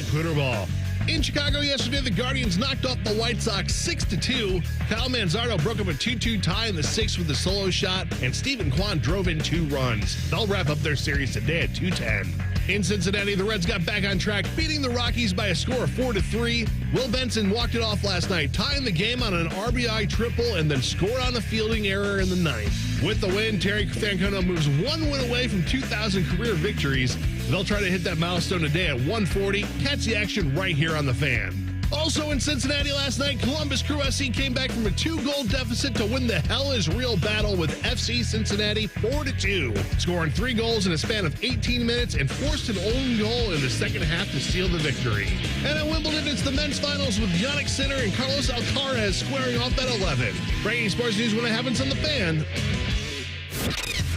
Twitter ball. In Chicago yesterday, the Guardians knocked off the White Sox 6-2. Kyle Manzardo broke up a 2-2 tie in the sixth with a solo shot, and Stephen Kwan drove in 2 runs. They'll wrap up their series today at 2:10. In Cincinnati, the Reds got back on track, beating the Rockies by a score of 4-3. Will Benson walked it off last night, tying the game on an RBI triple and then scored on a fielding error in the ninth. With the win, Terry Francona moves 1 win away from 2,000 career victories. They'll try to hit that milestone today at 140. Catch the action right here on The Fan. Also in Cincinnati last night, Columbus Crew SC came back from a 2-goal deficit to win the Hell is Real battle with FC Cincinnati 4-2, scoring 3 goals in a span of 18 minutes and forced an own goal in the second half to seal the victory. And at Wimbledon, it's the men's finals with Jannik Sinner and Carlos Alcaraz squaring off at 11. Breaking sports news when it happens on The Fan.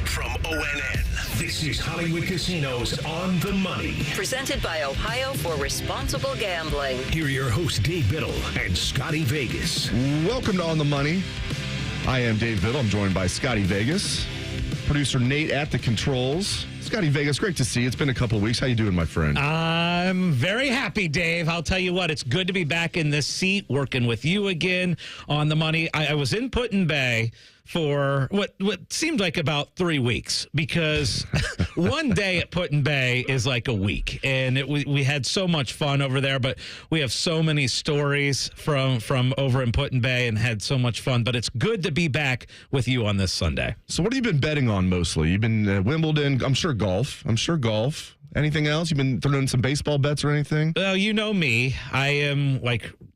From ONN, this is Hollywood Casinos On the Money. Presented by Ohio for Responsible Gambling. Here are your hosts, Dave Biddel and Scotty Vegas. Welcome to On the Money. I am Dave Biddel. I'm joined by Scotty Vegas, producer Nate at the controls. Scotty Vegas, great to see you. It's been a couple of weeks. How you doing, my friend? I'm very happy, Dave. I'll tell you what, it's good to be back in this seat, working with you again on the money. I was in Put-in-Bay for what seemed like about 3 weeks, because one day at Put-in-Bay is like a week, and we had so much fun over there. But we have so many stories from over in Put-in-Bay and had so much fun. But it's good to be back with you on this Sunday. So what have you been betting on mostly? You've been Wimbledon, I'm sure golf. Anything else? You've been throwing in some baseball bets or anything? Well, you know me. I am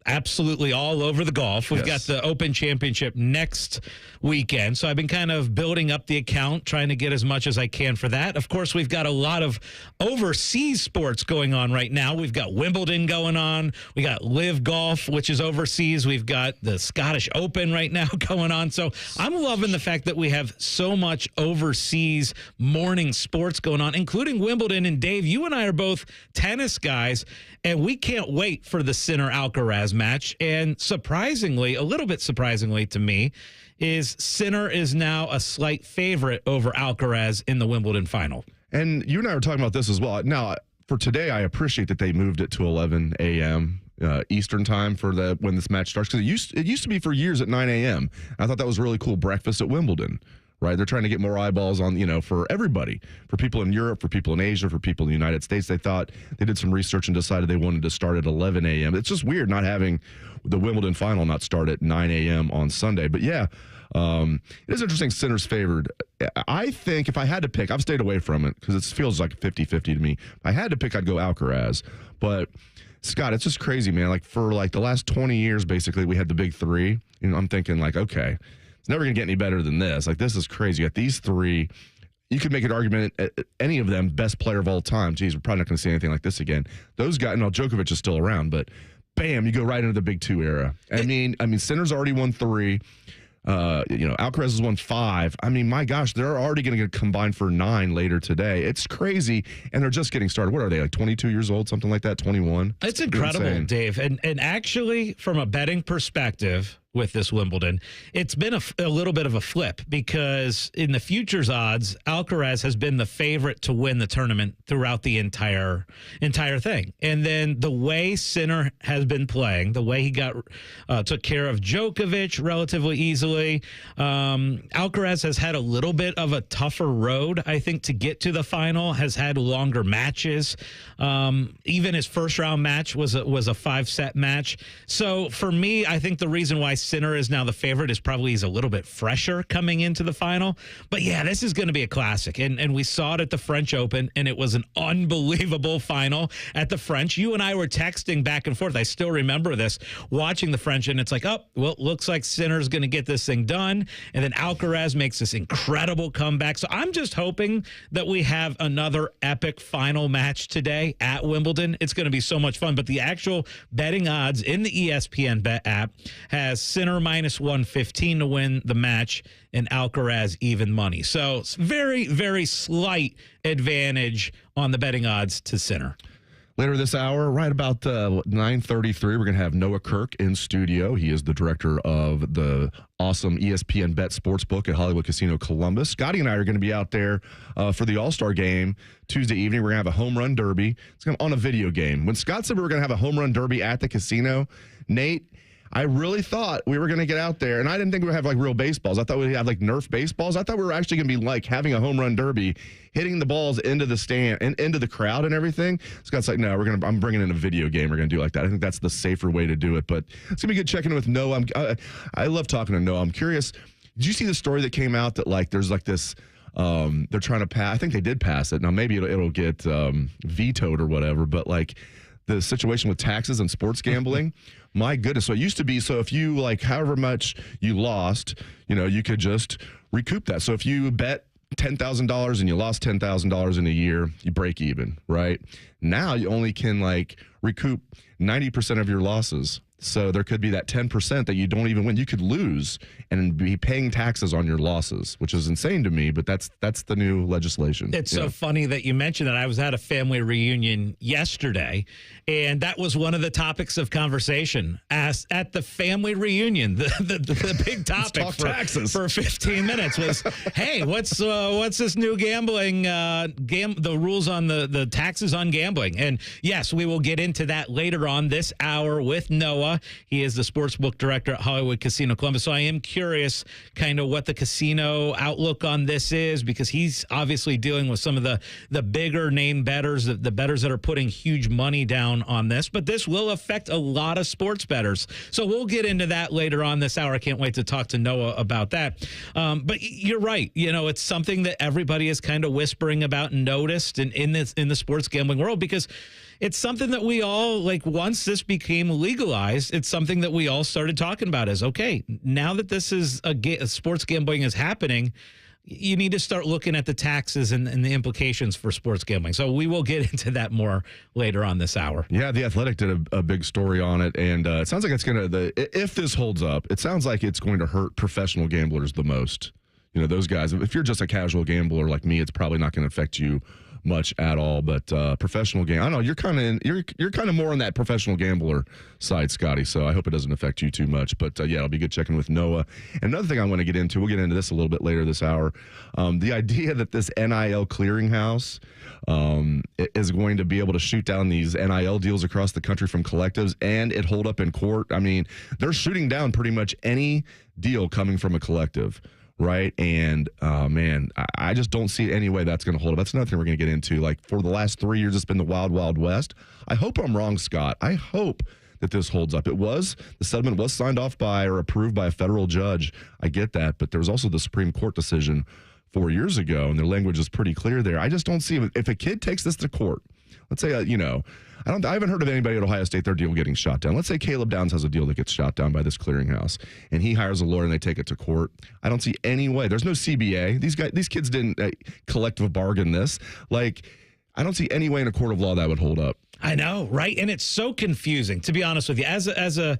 absolutely all over the golf. We've got the Open Championship next weekend, so I've been kind of building up the account, trying to get as much as I can for that. Of course, we've got a lot of overseas sports going on right now. We've got Wimbledon going on. We got Live Golf, which is overseas. We've got the Scottish Open right now going on. So I'm loving the fact that we have so much overseas morning sports going on, including Wimbledon. And Dave, you and I are both tennis guys, and we can't wait for the Sinner-Alcaraz match. And surprisingly, a little bit surprisingly to me, is Sinner is now a slight favorite over Alcaraz in the Wimbledon final. And you and I were talking about this as well. Now, for today, I appreciate that they moved it to 11 a.m. Eastern time for when this match starts, because it used to be for years at 9 a.m. I thought that was really cool. Breakfast at Wimbledon. Right, they're trying to get more eyeballs on, for everybody, for people in Europe, for people in Asia, for people in the United States. They did some research and decided they wanted to start at 11 a.m. It's just weird not having the Wimbledon final not start at 9 a.m. on Sunday. But yeah, it is interesting. Sinner's favored. I think if I had to pick, I've stayed away from it because it feels like 50-50 to me. If I had to pick, I'd go Alcaraz. But Scott, it's just crazy, man. For the last 20 years, basically, we had the big three. I'm thinking okay. It's never going to get any better than this. This is crazy. You got these three. You could make an argument, any of them, best player of all time. Geez, we're probably not going to see anything like this again. Those guys, no, Djokovic is still around, but bam, you go right into the big two era. I mean, Sinner's already won 3. Alcaraz has won 5. I mean, my gosh, they're already going to get combined for 9 later today. It's crazy, and they're just getting started. What are they, 22 years old, something like that, 21? It's incredible, insane. Dave. And actually, from a betting perspective, with this Wimbledon, it's been a little bit of a flip, because in the futures odds, Alcaraz has been the favorite to win the tournament throughout the entire thing. And then the way Sinner has been playing, the way he took care of Djokovic relatively easily, Alcaraz has had a little bit of a tougher road, I think, to get to the final, has had longer matches. Even his first round match was a 5-set match. So for me, I think the reason why Sinner is now the favorite is probably he's a little bit fresher coming into the final. But yeah, this is going to be a classic. And we saw it at the French Open, and it was an unbelievable final at the French. You and I were texting back and forth. I still remember this, watching the French, and it's looks like Sinner's going to get this thing done. And then Alcaraz makes this incredible comeback. So I'm just hoping that we have another epic final match today at Wimbledon. It's going to be so much fun. But the actual betting odds in the ESPN Bet app has Sinner -115 to win the match and Alcaraz even money. So it's very, very slight advantage on the betting odds to Sinner. Later this hour, right about 9:33, we're going to have Noah Kirk in studio. He is the director of the awesome ESPN Bet Sportsbook at Hollywood Casino Columbus. Scotty and I are going to be out there for the All-Star game Tuesday evening. We're going to have a home run derby. It's going to on a video game. When Scott said we were going to have a home run derby at the casino, Nate, I really thought we were going to get out there, and I didn't think we would have like real baseballs. I thought we'd have like Nerf baseballs. I thought we were actually going to be like having a home run derby, hitting the balls into the stand and into the crowd and everything. Scott's like, no, I'm bringing in a video game. We're going to do like that. I think that's the safer way to do it. But it's going to be good checking in with Noah. I love talking to Noah. I'm curious. Did you see the story that came out that like there's like this? They're trying to pass. I think they did pass it. Now maybe it'll get vetoed or whatever. But like the situation with taxes and sports gambling. My goodness. So it used to be, so if you like however much you lost, you could just recoup that. So if you bet $10,000 and you lost $10,000 in a year, you break even, right? Now you only can like recoup 90% of your losses. So there could be that 10% that you don't even win. You could lose and be paying taxes on your losses, which is insane to me, but that's the new legislation. It's so funny that you mentioned that. I was at a family reunion yesterday, and that was one of the topics of conversation. At the family reunion, the big topic for 15 minutes was, hey, what's this new gambling, the rules on the taxes on gambling? And yes, we will get into that later on this hour with Noah. He is the sportsbook director at Hollywood Casino Columbus. So I am curious kind of what the casino outlook on this is, because he's obviously dealing with some of the bigger name bettors, the bettors that are putting huge money down on this. But this will affect a lot of sports bettors. So we'll get into that later on this hour. I can't wait to talk to Noah about that. But you're right. It's something that everybody is kind of whispering about and noticed in the sports gambling world, because it's something that we all, like, once this became legalized, it's something that we all started talking about is, okay, now that this is sports gambling is happening, you need to start looking at the taxes and the implications for sports gambling. So we will get into that more later on this hour. Yeah, The Athletic did a big story on it, and it sounds like it's going to, if this holds up, it sounds like it's going to hurt professional gamblers the most. Those guys, if you're just a casual gambler like me, it's probably not going to affect you much at all, but professional game. I don't know, you're kind of more on that professional gambler side, Scotty. So I hope it doesn't affect you too much. But yeah, it'll be good checking with Noah. And another thing I want to get into, we'll get into this a little bit later this hour. The idea that this NIL clearinghouse is going to be able to shoot down these NIL deals across the country from collectives and it hold up in court. I mean, they're shooting down pretty much any deal coming from a collective. Right. And man, I just don't see any way that's going to hold up. That's another thing we're going to get into. Like, for the last 3 years, it's been the wild, wild west. I hope I'm wrong, Scott. I hope that this holds up. The settlement was signed off by or approved by a federal judge. I get that. But there was also the Supreme Court decision 4 years ago, and their language is pretty clear there. I just don't see if a kid takes this to court. Let's say, I haven't heard of anybody at Ohio State, their deal getting shot down. Let's say Caleb Downs has a deal that gets shot down by this clearinghouse, and he hires a lawyer and they take it to court. I don't see any way. There's no CBA. These kids didn't collective bargain this. Like, I don't see any way in a court of law that would hold up. I know, right? And it's so confusing, to be honest with you. As a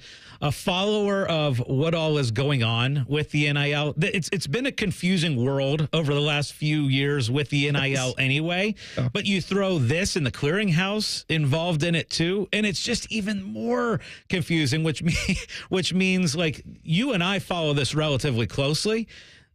follower of what all is going on with the NIL, it's been a confusing world over the last few years with the NIL anyway. But you throw this and the clearinghouse involved in it too, and it's just even more confusing, which means, like, you and I follow this relatively closely.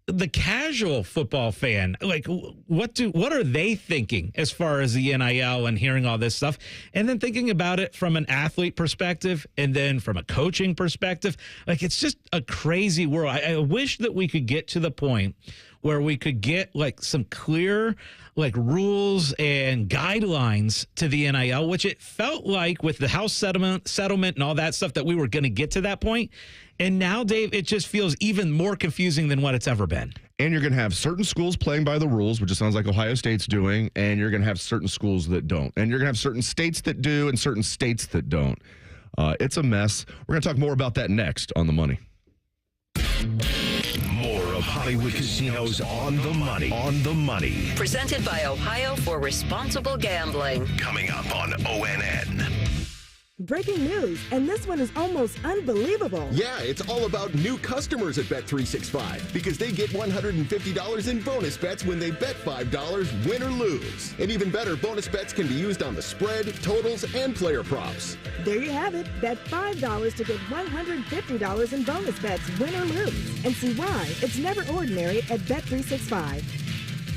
The casual football fan, like, what are they thinking as far as the NIL and hearing all this stuff, and then thinking about it from an athlete perspective and then from a coaching perspective? Like, it's just a crazy world. I wish that we could get to the point where we could get like some clear like rules and guidelines to the NIL, which it felt like with the House settlement and all that stuff that we were going to get to that point. And now, Dave, it just feels even more confusing than what it's ever been. And you're going to have certain schools playing by the rules, which it sounds like Ohio State's doing, and you're going to have certain schools that don't. And you're going to have certain states that do and certain states that don't. It's a mess. We're going to talk more about that next on The Money. More of Hollywood Casinos on the money. On the money. Presented by Ohio for Responsible Gambling. Coming up on ONN. Breaking news, and this one is almost unbelievable. Yeah, it's all about new customers at Bet365 because they get $150 in bonus bets when they bet $5, win or lose. And even better, bonus bets can be used on the spread, totals, and player props. There you have it. Bet $5 to get $150 in bonus bets, win or lose. And see why it's never ordinary at Bet365.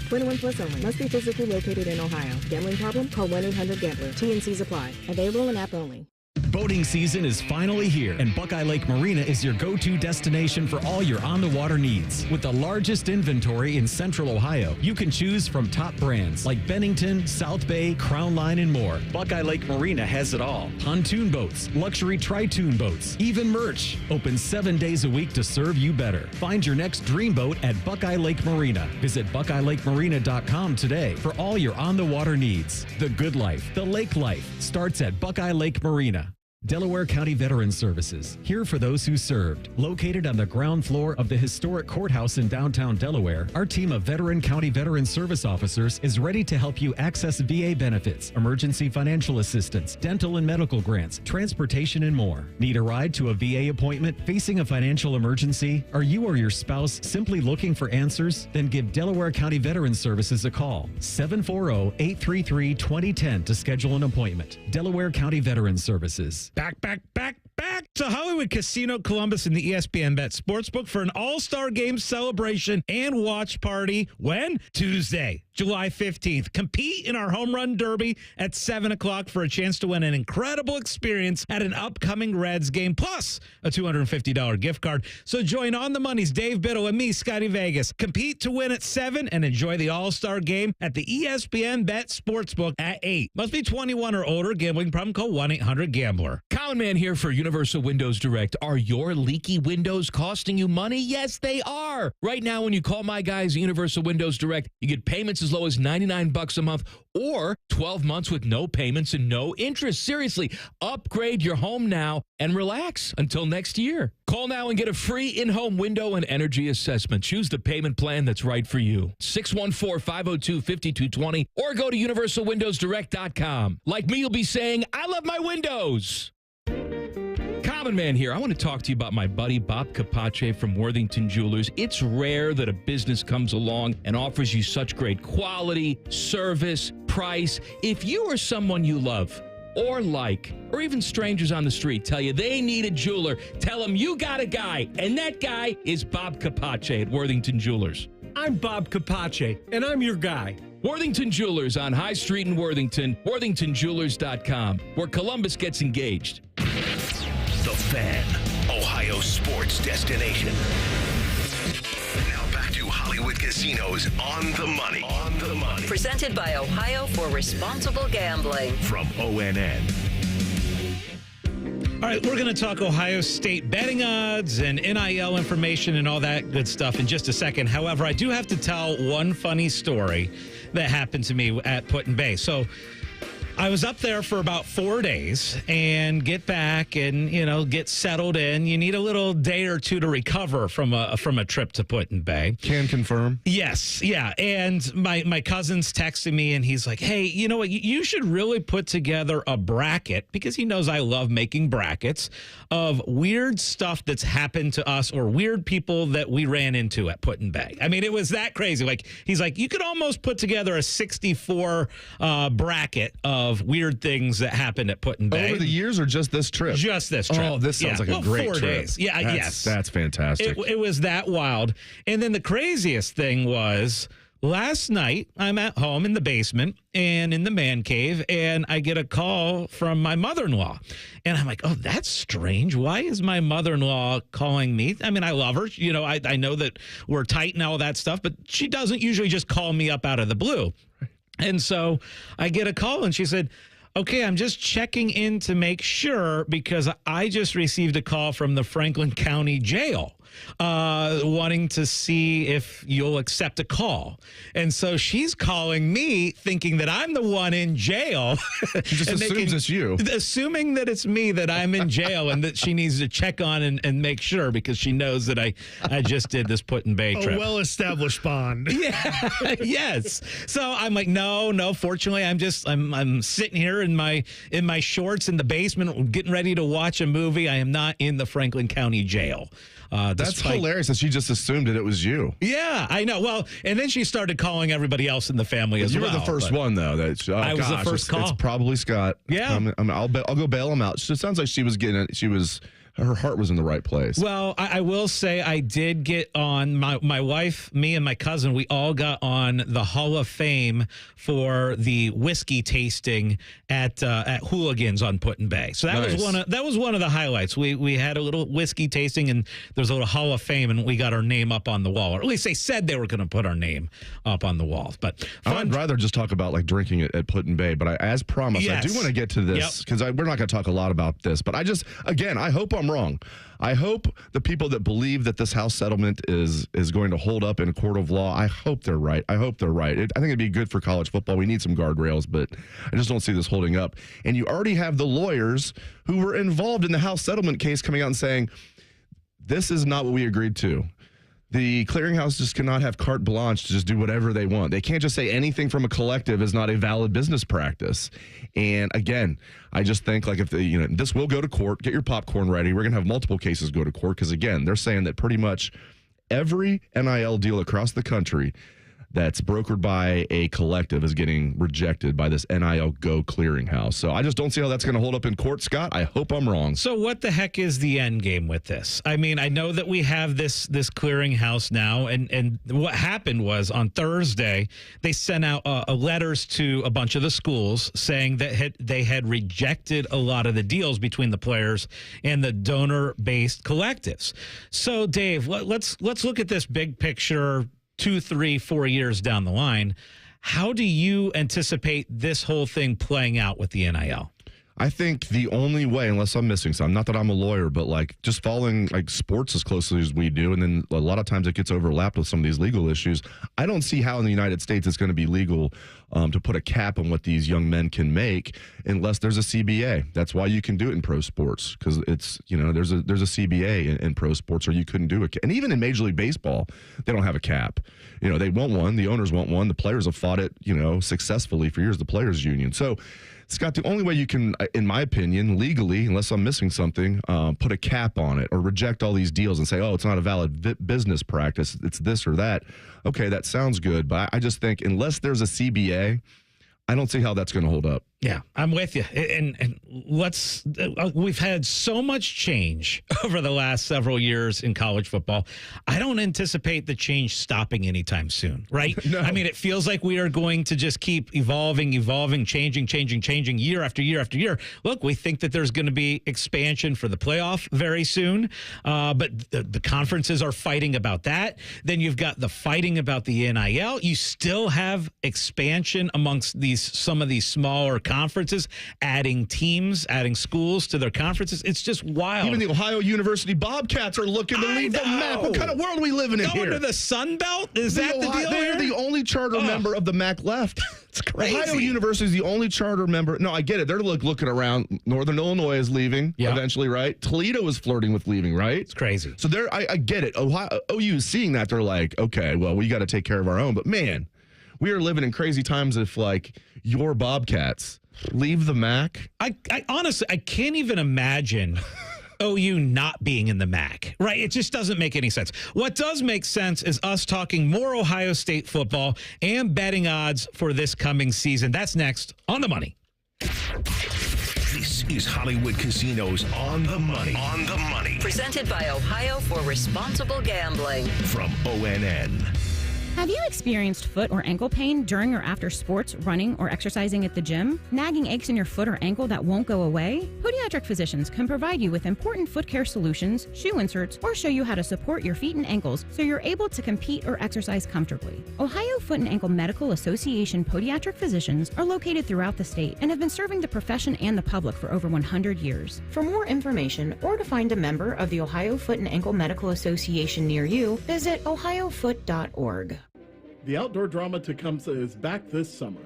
21 plus only. Must be physically located in Ohio. Gambling problem? Call 1-800-GAMBLER. T&Cs apply. Available in app only. Boating season is finally here, and Buckeye Lake Marina is your go-to destination for all your on-the-water needs. With the largest inventory in Central Ohio, you can choose from top brands like Bennington, South Bay, Crown Line, and more. Buckeye Lake Marina has it all. Pontoon boats, luxury tri-toon boats, even merch. Open 7 days a week to serve you better. Find your next dream boat at Buckeye Lake Marina. Visit BuckeyeLakeMarina.com today for all your on-the-water needs. The good life, the lake life, starts at Buckeye Lake Marina. Delaware County Veterans Services, here for those who served. Located on the ground floor of the historic courthouse in downtown Delaware, our team of veteran county veteran service officers is ready to help you access VA benefits, emergency financial assistance, dental and medical grants, transportation, and more. Need a ride to a VA appointment? Facing a financial emergency? Are you or your spouse simply looking for answers? Then give Delaware County Veterans Services a call. 740-833-2010 to schedule an appointment. Delaware County Veterans Services. Back to Hollywood Casino Columbus and the ESPN Bet Sportsbook for an all-star game celebration and watch party. When? Tuesday, July 15th. Compete in our home run derby at 7 o'clock for a chance to win an incredible experience at an upcoming Reds game, plus a $250 gift card. So join On the Money's Dave Biddel and me, Scotty Vegas. Compete to win at 7 and enjoy the all-star game at the ESPN Bet Sportsbook at 8. Must be 21 or older. Gambling problem? Call 1-800-GAMBLER. Common Man here for Universal Windows Direct. Are your leaky windows costing you money? Yes, they are. Right now, when you call my guys at Universal Windows Direct, you get payments as low as $99 a month or 12 months with no payments and no interest. Seriously, upgrade your home now and relax until next year. Call now and get a free in-home window and energy assessment. Choose the payment plan that's right for you. 614-502-5220 or go to universalwindowsdirect.com. Like me, you'll be saying, I love my windows. Common Man here. I want to talk to you about my buddy Bob Capace from Worthington Jewelers. It's rare that a business comes along and offers you such great quality, service, price. If you or someone you love or like, or even strangers on the street tell you they need a jeweler, tell them you got a guy, and that guy is Bob Capace at Worthington Jewelers. I'm Bob Capace, and I'm your guy. Worthington Jewelers on High Street in Worthington, worthingtonjewelers.com, where Columbus gets engaged. The Fan, Ohio sports destination. Now back to Hollywood Casinos On the Money. On the Money. Presented by Ohio for Responsible Gambling. From ONN. All right, we're going to talk Ohio State betting odds and NIL information and all that good stuff in just a second. However, I do have to tell one funny story that happened to me at Put-in-Bay. So I was up there for about 4 days and get back and, get settled in. You need a little day or two to recover from a trip to Put-in-Bay. Can confirm. Yes. Yeah. And my cousin's texting me and he's like, hey, you know what? You should really put together a bracket, because he knows I love making brackets of weird stuff that's happened to us or weird people that we ran into at Put-in-Bay. I mean, it was that crazy. Like, he's like, you could almost put together a 64 bracket of weird things that happened at Put-in-Bay. Over the years or just this trip? Just this trip. Oh, this sounds like a great 4 trip. days. Yeah, yes. That's fantastic. It was that wild. And then the craziest thing was last night I'm at home in the basement and in the man cave, and I get a call from my mother-in-law. And I'm like, oh, that's strange. Why is my mother-in-law calling me? I mean, I love her. I know that we're tight and all that stuff, but she doesn't usually just call me up out of the blue. And so I get a call and she said, okay, I'm just checking in to make sure because I just received a call from the Franklin County Jail. wanting to see if you'll accept a call. And so she's calling me thinking that I'm the one in jail. She just assumes it's you. Assuming that it's me, that I'm in jail, and that she needs to check on and make sure, because she knows that I just did this put in bay trip. A well-established bond. Yeah, yes. So I'm like, no. Fortunately, I'm sitting here in my shorts in the basement, getting ready to watch a movie. I am not in the Franklin County Jail. That's hilarious that she just assumed that it was you. Yeah, I know. Well, and then she started calling everybody else in the family as well. You were the first one, though. I was the first call. It's probably Scott. Yeah. I'll go bail him out. It sounds like her heart was in the right place. Well, I will say I did get on, my wife, me, and my cousin, we all got on the Hall of Fame for the whiskey tasting at Hooligans on Put in Bay. So that was one of the highlights. We had a little whiskey tasting, and there's a little Hall of Fame, and we got our name up on the wall. Or at least they said they were going to put our name up on the wall. But I'd rather just talk about like drinking it at Put in Bay. But as promised, yes. I do want to get to this because we're not going to talk a lot about this. But I hope I'm wrong. I hope the people that believe that this House settlement is going to hold up in a court of law, I hope they're right. I think it'd be good for college football. We need some guardrails, but I just don't see this holding up. And you already have the lawyers who were involved in the House settlement case coming out and saying, this is not what we agreed to. The clearinghouse just cannot have carte blanche to just do whatever they want. They can't just say anything from a collective is not a valid business practice. And again, I just think like if this will go to court, get your popcorn ready. We're going to have multiple cases go to court because again, they're saying that pretty much every NIL deal across the country that's brokered by a collective is getting rejected by this NIL Go clearinghouse. So I just don't see how that's going to hold up in court, Scott. I hope I'm wrong. So what the heck is the end game with this? I mean, I know that we have this clearinghouse now, and what happened was on Thursday, they sent out letters to a bunch of the schools saying that they had rejected a lot of the deals between the players and the donor-based collectives. So, Dave, let's look at this big picture 2, 3, 4 years down the line. How do you anticipate this whole thing playing out with the NIL? I think the only way, unless I'm missing some, not that I'm a lawyer, but like just following like sports as closely as we do, and then a lot of times it gets overlapped with some of these legal issues. I don't see how in the United States it's going to be legal to put a cap on what these young men can make unless there's a CBA. That's why you can do it in pro sports because it's there's a CBA in pro sports, or you couldn't do it. And even in Major League Baseball, they don't have a cap. They want one. The owners want one. The players have fought it successfully for years. The players union. So, Scott, the only way you can, in my opinion, legally, unless I'm missing something, put a cap on it or reject all these deals and say, oh, it's not a valid business practice, it's this or that. Okay, that sounds good. But I just think unless there's a CBA, I don't see how that's going to hold up. Yeah, I'm with you. And we've had so much change over the last several years in college football. I don't anticipate the change stopping anytime soon, right? No. I mean, it feels like we are going to just keep evolving, changing year after year after year. Look, we think that there's going to be expansion for the playoff very soon, but the conferences are fighting about that. Then you've got the fighting about the NIL. You still have expansion amongst some of these smaller conferences, adding teams, adding schools to their conferences. It's just wild. Even the Ohio University Bobcats are looking to leave the map. What kind of world are we living in here? Going to the Sun Belt? Is that the deal They're here? the only charter member of the MAC left. It's crazy. Ohio University is the only charter member. No, I get it. They're looking around. Northern Illinois is leaving eventually, right? Toledo is flirting with leaving, right? It's crazy. So I get it. OU is seeing that. They're like, okay, well, we got to take care of our own. But, man, we are living in crazy times if, like, your Bobcats leave the MAC. I honestly, I can't even imagine OU not being in the MAC, right? It just doesn't make any sense. What does make sense is us talking more Ohio State football and betting odds for this coming season. That's next on The Money. This is Hollywood Casinos On the Money. On the Money. Presented by Ohio for Responsible Gambling. From ONN. Have you experienced foot or ankle pain during or after sports, running, or exercising at the gym? Nagging aches in your foot or ankle that won't go away? Podiatric physicians can provide you with important foot care solutions, shoe inserts, or show you how to support your feet and ankles so you're able to compete or exercise comfortably. Ohio Foot and Ankle Medical Association podiatric physicians are located throughout the state and have been serving the profession and the public for over 100 years. For more information or to find a member of the Ohio Foot and Ankle Medical Association near you, visit ohiofoot.org. The outdoor drama Tecumseh is back this summer.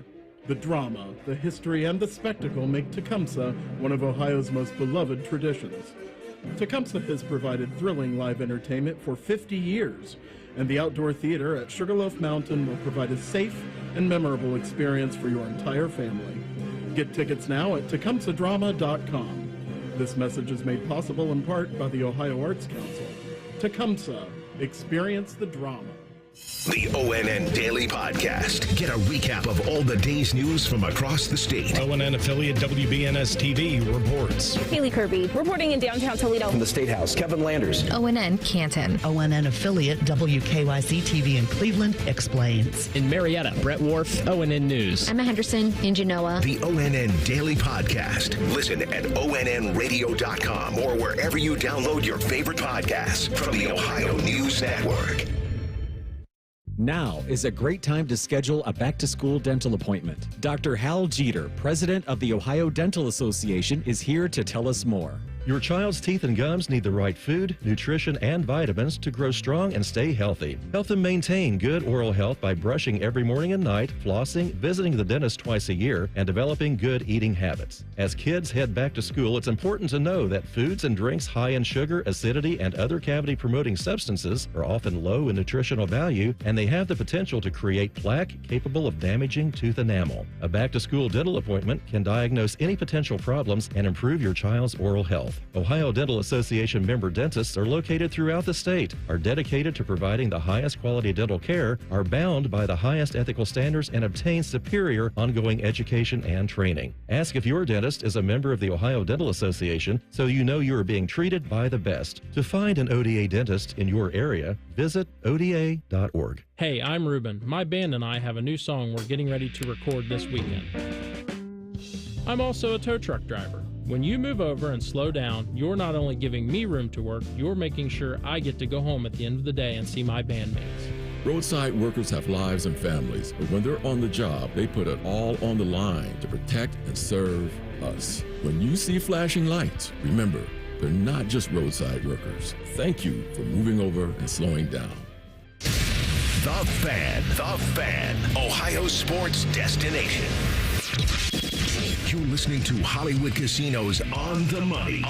The drama, the history, and the spectacle make Tecumseh one of Ohio's most beloved traditions. Tecumseh has provided thrilling live entertainment for 50 years, and the outdoor theater at Sugarloaf Mountain will provide a safe and memorable experience for your entire family. Get tickets now at tecumsehdrama.com. This message is made possible in part by the Ohio Arts Council. Tecumseh, experience the drama. The ONN Daily Podcast. Get a recap of all the day's news from across the state. ONN affiliate WBNS TV reports. Haley Kirby reporting in downtown Toledo. From the State House, Kevin Landers. ONN Canton. ONN affiliate WKYC TV in Cleveland explains. In Marietta, Brett Wharf, ONN News. Emma Henderson in Genoa. The ONN Daily Podcast. Listen at ONNradio.com or wherever you download your favorite podcasts from the Ohio News Network. Now is a great time to schedule a back-to-school dental appointment. Dr. Hal Jeter, president of the Ohio Dental Association, is here to tell us more. Your child's teeth and gums need the right food, nutrition, and vitamins to grow strong and stay healthy. Help them maintain good oral health by brushing every morning and night, flossing, visiting the dentist twice a year, and developing good eating habits. As kids head back to school, it's important to know that foods and drinks high in sugar, acidity, and other cavity-promoting substances are often low in nutritional value, and they have the potential to create plaque capable of damaging tooth enamel. A back-to-school dental appointment can diagnose any potential problems and improve your child's oral health. Ohio Dental Association member dentists are located throughout the state, are dedicated to providing the highest quality dental care, are bound by the highest ethical standards, and obtain superior ongoing education and training. Ask if your dentist is a member of the Ohio Dental Association so you know you are being treated by the best. To find an ODA dentist in your area, visit oda.org. Hey, I'm Ruben. My band and I have a new song we're getting ready to record this weekend. I'm also a tow truck driver. When you move over and slow down, you're not only giving me room to work, you're making sure I get to go home at the end of the day and see my bandmates. Roadside workers have lives and families, but when they're on the job, they put it all on the line to protect and serve us. When you see flashing lights, remember, they're not just roadside workers. Thank you for moving over and slowing down. The Fan, Ohio sports destination. You're listening to Hollywood Casinos On the Money.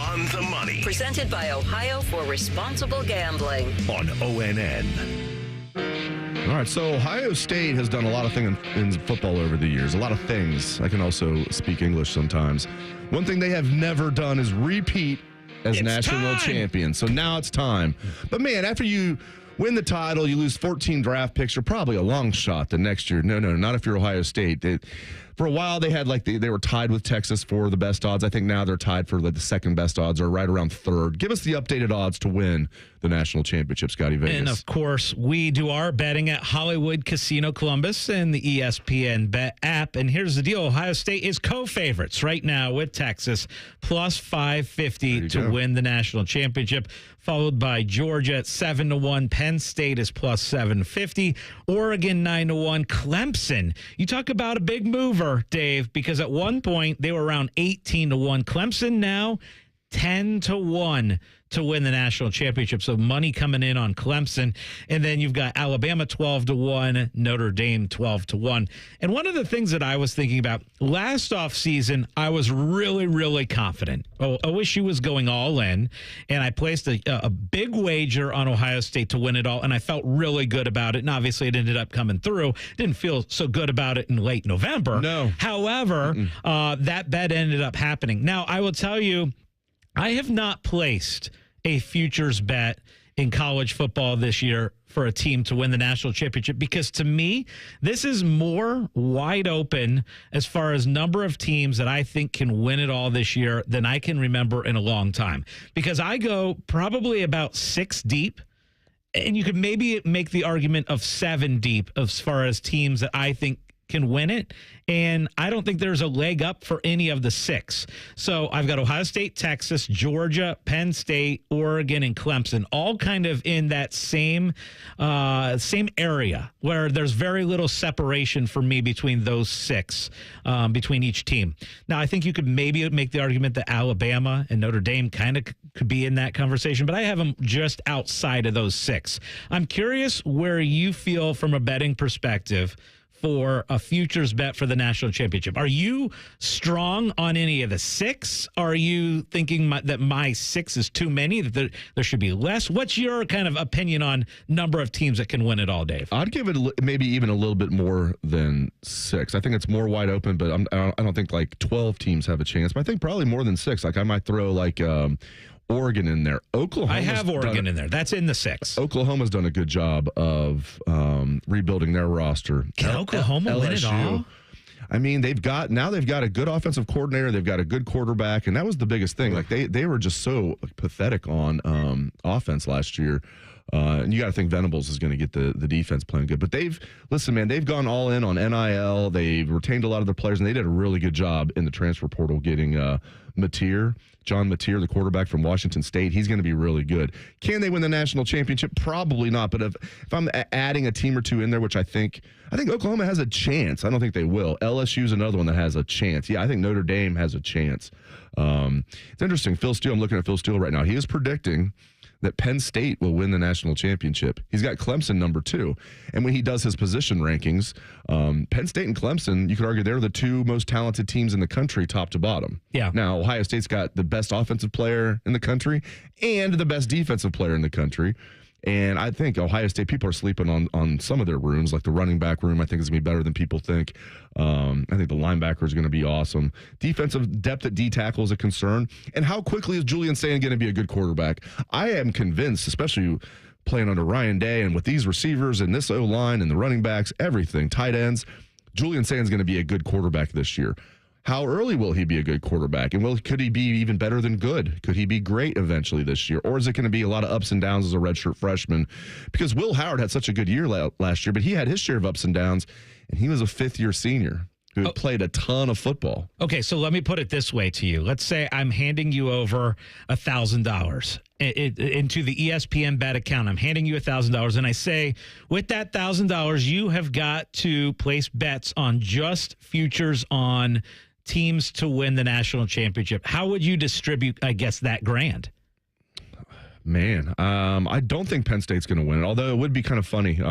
Presented by Ohio for Responsible Gambling. On ONN. All right, so Ohio State has done a lot of things in football over the years. A lot of things. I can also speak English sometimes. One thing they have never done is repeat as national champions. So now it's time. But man, after you win the title, you lose 14 draft picks, you're probably a long shot the next year. No, not if you're Ohio State. For a while, they had they were tied with Texas for the best odds. I think now they're tied for the second best odds, or right around third. Give us the updated odds to win the national championship, Scotty Vegas. And of course, we do our betting at Hollywood Casino Columbus and the ESPN Bet app. And here's the deal: Ohio State is co-favorites right now with Texas, plus 550 to win the national championship. Followed by Georgia at 7-1. Penn State is plus 750. Oregon 9-1. Clemson. You talk about a big mover, Dave, because at one point they were around 18-1. Clemson now 10-1 to win the national championship. So money coming in on Clemson. And then you've got Alabama 12-1, Notre Dame 12-1. And one of the things that I was thinking about last offseason, I was really, really confident. OSU was going all in, and I placed a big wager on Ohio State to win it all, and I felt really good about it. And obviously it ended up coming through. Didn't feel so good about it in late November. No. However, that bet ended up happening. Now, I will tell you, I have not placed a futures bet in college football this year for a team to win the national championship, because to me, this is more wide open as far as number of teams that I think can win it all this year than I can remember in a long time. Because I go probably about 6 deep And you could maybe make the argument of 7 deep as far as teams that I think can win it. And I don't think there's a leg up for any of the 6. So I've got Ohio State, Texas, Georgia, Penn State, Oregon, and Clemson, all kind of in that same area where there's very little separation for me between those 6, between each team. Now, I think you could maybe make the argument that Alabama and Notre Dame kind of could be in that conversation, but I have them just outside of those 6. I'm curious where you feel from a betting perspective for a futures bet for the national championship. Are you strong on any of the 6? Are you thinking that my 6 is too many, that there should be less? What's your kind of opinion on number of teams that can win it all, Dave? I'd give it maybe even a little bit more than 6. I think it's more wide open, but I don't think like 12 teams have a chance. But I think probably more than 6. Like I might throw like Oregon in there. Oklahoma. I have Oregon in there. That's in the 6. Oklahoma's done a good job of rebuilding their roster. Can Oklahoma win it all? I mean, they've got a good offensive coordinator. They've got a good quarterback, and that was the biggest thing. Like they were just so pathetic on offense last year. And you got to think Venables is going to get the defense playing good. But they've gone all in on NIL. They've retained a lot of their players, and they did a really good job in the transfer portal getting John Mateer, the quarterback from Washington State. He's going to be really good. Can they win the national championship? Probably not. But if I'm adding a team or two in there, which I think Oklahoma has a chance. I don't think they will. LSU's another one that has a chance. Yeah, I think Notre Dame has a chance. It's interesting. Phil Steele, I'm looking at Phil Steele right now. He is predicting that Penn State will win the national championship. He's got Clemson number 2. And when he does his position rankings, Penn State and Clemson, you could argue they're the 2 most talented teams in the country, top to bottom. Yeah. Now, Ohio State's got the best offensive player in the country and the best defensive player in the country. And I think Ohio State, people are sleeping on some of their rooms, like the running back room, I think is going to be better than people think. I think the linebacker is going to be awesome. Defensive depth at D tackle is a concern. And how quickly is Julian Sand going to be a good quarterback? I am convinced, especially playing under Ryan Day and with these receivers and this O-line and the running backs, everything, tight ends, Julian Sand's going to be a good quarterback this year. How early will he be a good quarterback? And could he be even better than good? Could he be great eventually this year? Or is it going to be a lot of ups and downs as a redshirt freshman? Because Will Howard had such a good year last year, but he had his share of ups and downs, and he was a 5th-year senior who played a ton of football. Okay, so let me put it this way to you. Let's say I'm handing you over $1,000 into the ESPN bet account. I'm handing you $1,000, and I say, with that $1,000, you have got to place bets on just futures on teams to win the national championship. How would you distribute, I guess, that grand? Man, I don't think Penn State's going to win it, although it would be kind of funny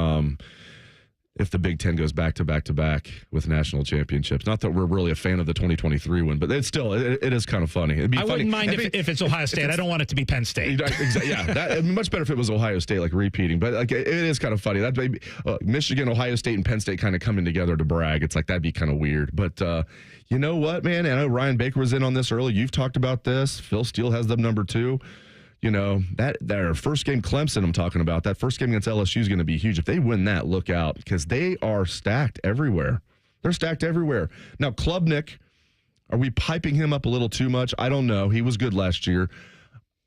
if the Big Ten goes back to back with national championships. Not that we're really a fan of the 2023 one, but it's still, it is kind of funny. It'd be funny. Wouldn't mind if it's Ohio State. I don't want it to be Penn State. Exactly. Yeah, it'd be much better if it was Ohio State, like repeating. But like, it is kind of funny. That Michigan, Ohio State, and Penn State kind of coming together to brag. It's like, that'd be kind of weird. But you know what, man? I know Ryan Baker was in on this early. You've talked about this. Phil Steele has them number 2. You know, that their first game, Clemson, I'm talking about, that first game against LSU is going to be huge. If they win that, look out, because they are stacked everywhere. They're stacked everywhere. Now, Klubnik, are we piping him up a little too much? I don't know. He was good last year.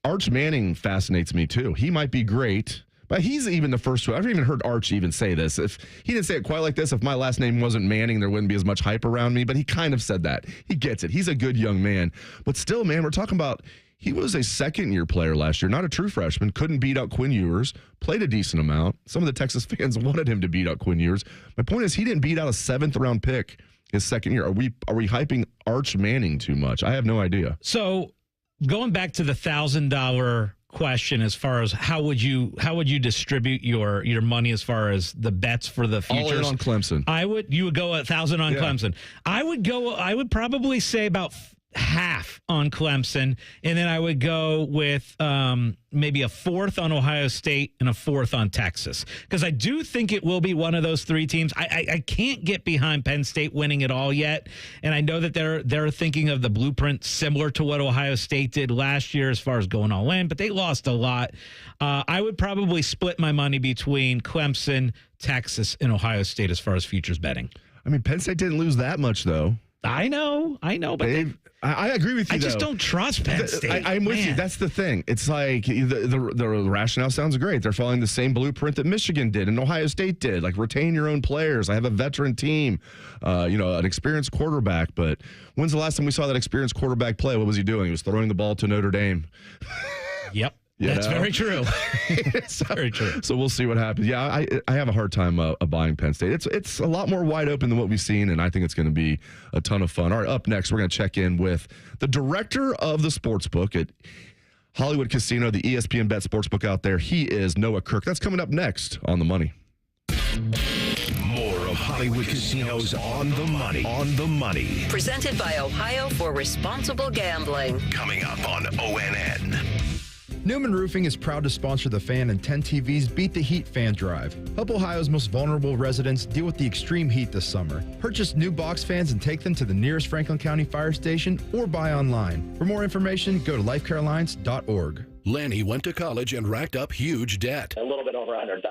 Arch Manning fascinates me, too. He might be great, but he's even the first one. I've even heard Arch even say this. If he didn't say it quite like this, if my last name wasn't Manning, there wouldn't be as much hype around me, but he kind of said that. He gets it. He's a good young man. But still, man, we're talking about he was a second-year player last year, not a true freshman, couldn't beat out Quinn Ewers, played a decent amount. Some of the Texas fans wanted him to beat out Quinn Ewers. My point is he didn't beat out a 7th-round pick his second year. Are we hyping Arch Manning too much? I have no idea. So going back to the $1,000 question, as far as how would you distribute your money as far as the bets for the futures? All in on Clemson. You would go 1,000 on Clemson. I would probably say about half on Clemson, and then I would go with maybe a 4th on Ohio State and a 4th on Texas, because I do think it will be one of those 3 teams. I can't get behind Penn State winning it all yet, and I know that they're thinking of the blueprint similar to what Ohio State did last year as far as going all in, but they lost a lot. I would probably split my money between Clemson, Texas, and Ohio State as far as futures betting. I mean, Penn State didn't lose that much, though. I know, but I agree with you. I just though. don't trust Penn State. I'm with you. That's the thing. It's like the rationale sounds great. They're following the same blueprint that Michigan did and Ohio State did. Like retain your own players. I have a veteran team, an experienced quarterback. But when's the last time we saw that experienced quarterback play? What was he doing? He was throwing the ball to Notre Dame. Yep. That's very true. It's very true. So we'll see what happens. Yeah, I have a hard time buying Penn State. It's a lot more wide open than what we've seen, and I think it's going to be a ton of fun. All right, up next, we're going to check in with the director of the sportsbook at Hollywood Casino, the ESPN Bet Sportsbook out there. He is Noah Kirk. That's coming up next on The Money. More of Hollywood Casino's On the Money. On the Money. Presented by Ohio for Responsible Gambling. Coming up on ONN. Newman Roofing is proud to sponsor the Fan and 10 TV's Beat the Heat fan drive. Help Ohio's most vulnerable residents deal with the extreme heat this summer. Purchase new box fans and take them to the nearest Franklin County fire station or buy online. For more information, go to lifecarelines.org. Lanny went to college and racked up huge debt. A little bit over $100,000.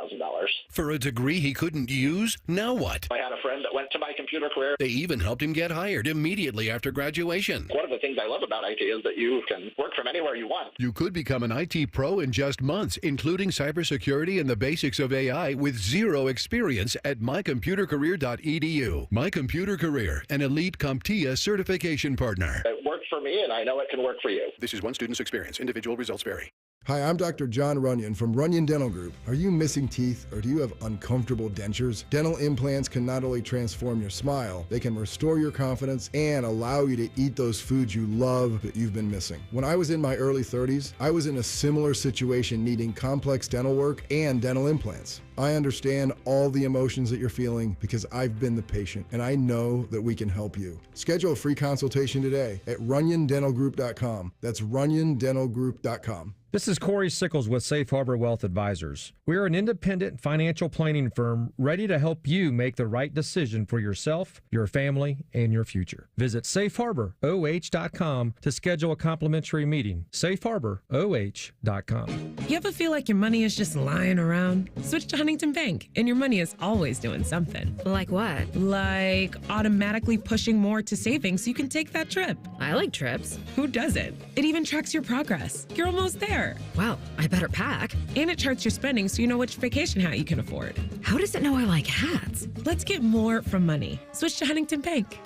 For a degree he couldn't use, now what? I had a friend that went to my computer career. They even helped him get hired immediately after graduation. One of the things I love about IT is that you can work from anywhere you want. You could become an IT pro in just months, including cybersecurity and the basics of AI with zero experience at mycomputercareer.edu. My Computer Career, an elite CompTIA certification partner. It worked for me, and I know it can work for you. This is one student's experience. Individual results vary. Hi, I'm Dr. John Runyon from Runyon Dental Group. Are you missing teeth or do you have uncomfortable dentures? Dental implants can not only transform your smile, they can restore your confidence and allow you to eat those foods you love that you've been missing. When I was in my early 30s, I was in a similar situation needing complex dental work and dental implants. I understand all the emotions that you're feeling because I've been the patient and I know that we can help you. Schedule a free consultation today at runyondentalgroup.com. That's runyondentalgroup.com. This is Corey Sickles with Safe Harbor Wealth Advisors. We are an independent financial planning firm ready to help you make the right decision for yourself, your family, and your future. Visit safeharboroh.com to schedule a complimentary meeting. safeharboroh.com. You ever feel like your money is just lying around? Switch to Huntington Bank, and your money is always doing something. Like what? Like automatically pushing more to savings so you can take that trip. I like trips. Who doesn't? It even tracks your progress. You're almost there. Well, I better pack. And it charts your spending so you know which vacation hat you can afford. How does it know I like hats? Let's get more from money. Switch to Huntington Bank.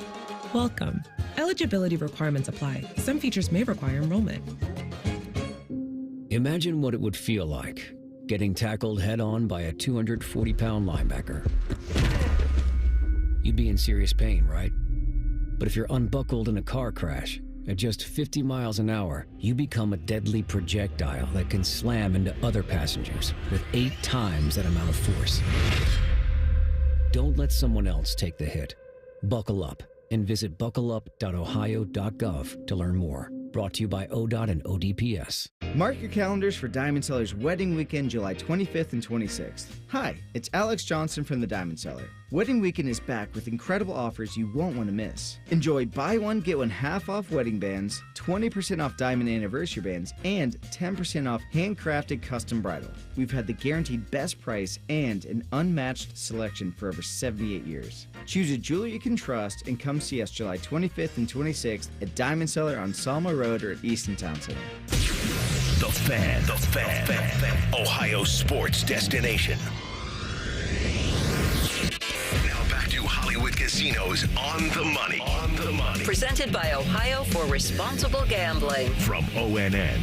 Welcome. Eligibility requirements apply. Some features may require enrollment. Imagine what it would feel like getting tackled head-on by a 240-pound linebacker. You'd be in serious pain, right? But if you're unbuckled in a car crash, at just 50 miles an hour, you become a deadly projectile that can slam into other passengers with 8 times that amount of force. Don't let someone else take the hit. Buckle up and visit buckleup.ohio.gov to learn more. Brought to you by ODOT and ODPS. Mark your calendars for Diamond Seller's Wedding Weekend, July 25th and 26th. Hi, it's Alex Johnson from the Diamond Seller. Wedding Weekend is back with incredible offers you won't want to miss. Enjoy buy one, get one half off wedding bands, 20% off diamond anniversary bands, and 10% off handcrafted custom bridal. We've had the guaranteed best price and an unmatched selection for over 78 years. Choose a jeweler you can trust and come see us July 25th and 26th at Diamond Seller on Salma Road or at Easton Town Center. The Fan. Ohio sports destination. Now back to Hollywood Casinos On the Money. On the Money. Presented by Ohio for Responsible Gambling. From ONN.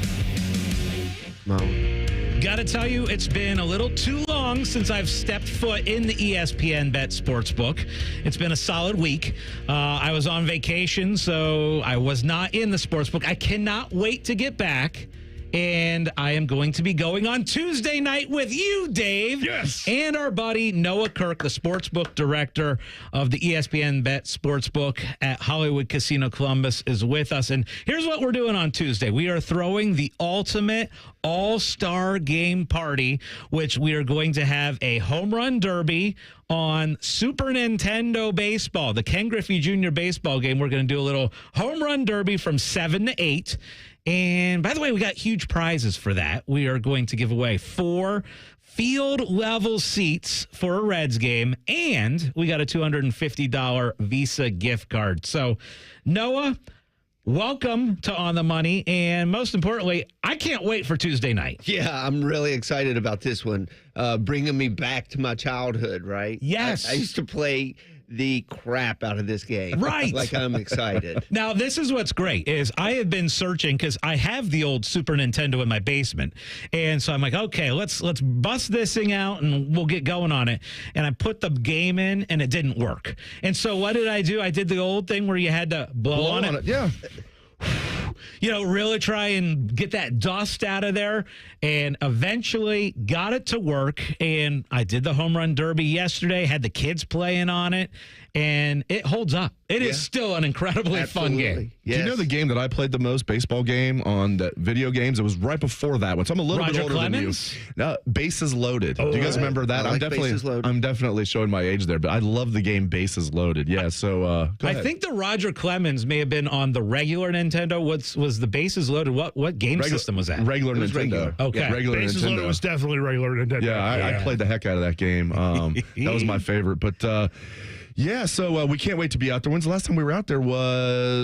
Gotta tell you, it's been a little too long since I've stepped foot in the ESPN Bet Sportsbook. It's been a solid week. I was on vacation, so I was not in the sportsbook. I cannot wait to get back. And I am going to be going on Tuesday night with you, Dave. Yes. And our buddy Noah Kirk, the sportsbook director of the ESPN Bet Sportsbook at Hollywood Casino Columbus, is with us. And here's what we're doing on Tuesday. We are throwing the ultimate all-star game party, which we are going to have a home run derby on Super Nintendo Baseball, the Ken Griffey Jr. baseball game. We're going to do a little home run derby from 7 to 8. And by the way, we got huge prizes for that. We are going to give away 4 field level seats for a Reds game, and we got a $250 Visa gift card. So, Noah, welcome to On the Money. And most importantly, I can't wait for Tuesday night. Yeah, I'm really excited about this one. Bringing me back to my childhood, right? Yes. I used to play the crap out of this game. Right. Like, I'm excited. Now, this is what's great is I have been searching because I have the old Super Nintendo in my basement. And so I'm like, okay, let's bust this thing out and we'll get going on it. And I put the game in and it didn't work. And so what did I do? I did the old thing where you had to blow on it. Yeah. Really try and get that dust out of there, and eventually got it to work. And I did the home run derby yesterday, had the kids playing on it, and it holds up. It is still an incredibly fun game. Yes. Do you know the game that I played the most, baseball game on the video games? It was right before that one. So I'm a little bit older Clemens? than you. No, Bases Loaded. Do you guys remember that? I like Bases Loaded. I'm definitely showing my age there, but I love the game Bases Loaded. Yeah, so go ahead. I think the Roger Clemens may have been on the regular Nintendo. Was the Bases Loaded? What game system was that? Regular Nintendo. Regular. Okay. Yeah, regular Bases Nintendo. Loaded was definitely regular Nintendo. Yeah, I played the heck out of that game. That was my favorite. But yeah, so we can't wait to be out there. When's the last time we were out there? I'm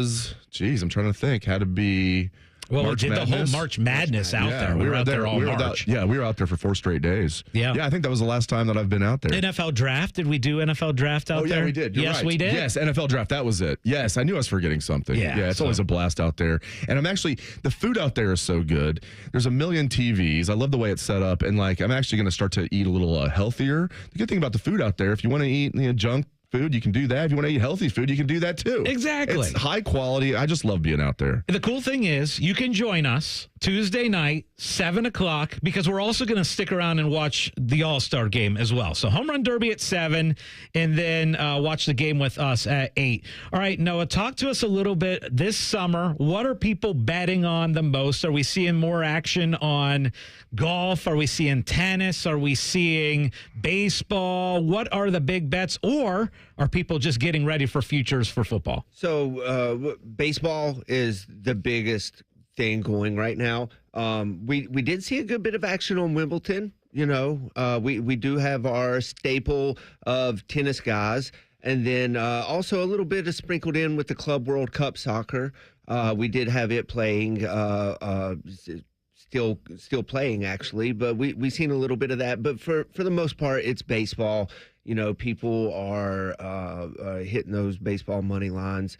trying to think. Had to be March we did Madness. The whole March Madness out there. We were out there all March. We were out there for 4 straight days. Yeah. I think that was the last time that I've been out there. NFL Draft. Did we do NFL Draft out there? Oh, yeah, we did. You're yes, right. we did. Yes, NFL Draft. That was it. Yes, I knew I was forgetting something. Yeah, it's always a blast out there. And the food out there is so good. There's a million TVs. I love the way it's set up. And I'm actually going to start to eat a little healthier. The good thing about the food out there, if you want to eat junk food, you can do that. If you want to eat healthy food, you can do that too. Exactly. It's high quality. I just love being out there. The cool thing is you can join us Tuesday night, 7 o'clock, because we're also going to stick around and watch the All-Star game as well. So home run derby at 7, and then watch the game with us at 8. All right, Noah, talk to us a little bit this summer. What are people betting on the most? Are we seeing more action on golf? Are we seeing tennis? Are we seeing baseball? What are the big bets? Or are people just getting ready for futures for football? So baseball is the biggest thing going right now. We did see a good bit of action on Wimbledon. We do have our staple of tennis guys, and then also a little bit of sprinkled in with the Club World Cup soccer. We did have it playing, still playing actually, but we've seen a little bit of that. But for the most part, it's baseball. People are hitting those baseball money lines.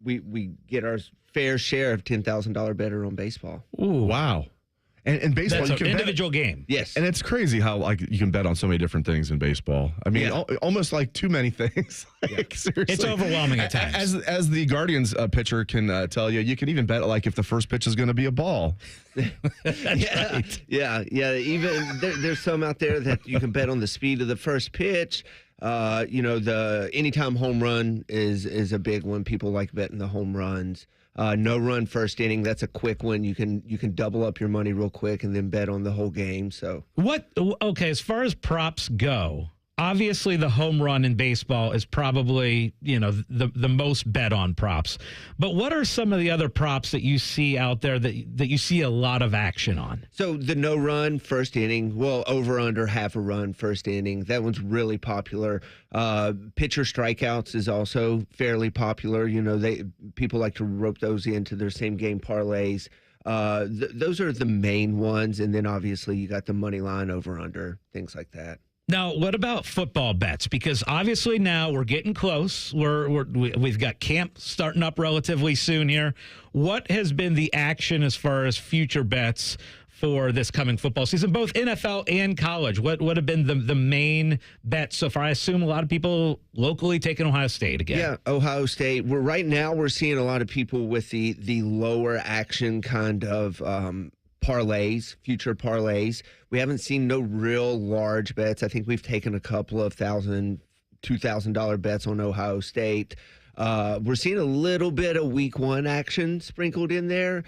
We get our fair share of $10,000 better on baseball. Ooh, wow. And baseball, That's you an can individual game. Yes. And it's crazy how you can bet on so many different things in baseball. I mean, almost too many things. Seriously. It's overwhelming at times. As the Guardians pitcher can tell you, you can even bet if the first pitch is going to be a ball. Right. Yeah. Even there's some out there that you can bet on the speed of the first pitch. The anytime home run is a big one. People like betting the home runs. No run first inning. That's a quick one. You can double up your money real quick and then bet on the whole game. So as far as props go, obviously the home run in baseball is probably, the most bet on props. But what are some of the other props that you see out there that you see a lot of action on? So the no run first inning, over under half a run first inning. That one's really popular. Pitcher strikeouts is also fairly popular. People like to rope those into their same game parlays. Those are the main ones. And then obviously you got the money line over under, things like that. Now, what about football bets? Because obviously now we're getting close. We've got camp starting up relatively soon here. What has been the action as far as future bets for this coming football season, both NFL and college? What would have been the main bets so far? I assume a lot of people locally taking Ohio State again. Yeah, Ohio State. We're seeing a lot of people with the lower action kind of parlays, future parlays. We haven't seen no real large bets. I think we've taken a couple of $2,000 bets on Ohio State. We're seeing a little bit of week 1 action sprinkled in there.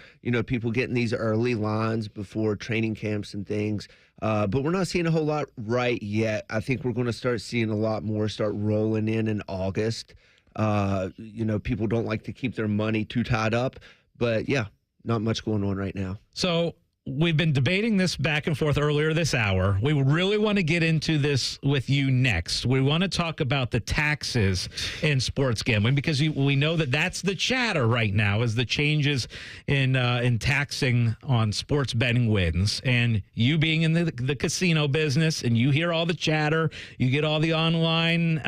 People getting these early lines before training camps and things. But we're not seeing a whole lot right yet. I think we're going to start seeing a lot more start rolling in August. People don't like to keep their money too tied up. But, yeah, not much going on right now. So we've been debating this back and forth earlier this hour. We really want to get into this with you next. We want to talk about the taxes in sports gambling because we know that that's the chatter right now is the changes in taxing on sports betting wins. And you being in the casino business and you hear all the chatter, you get all the online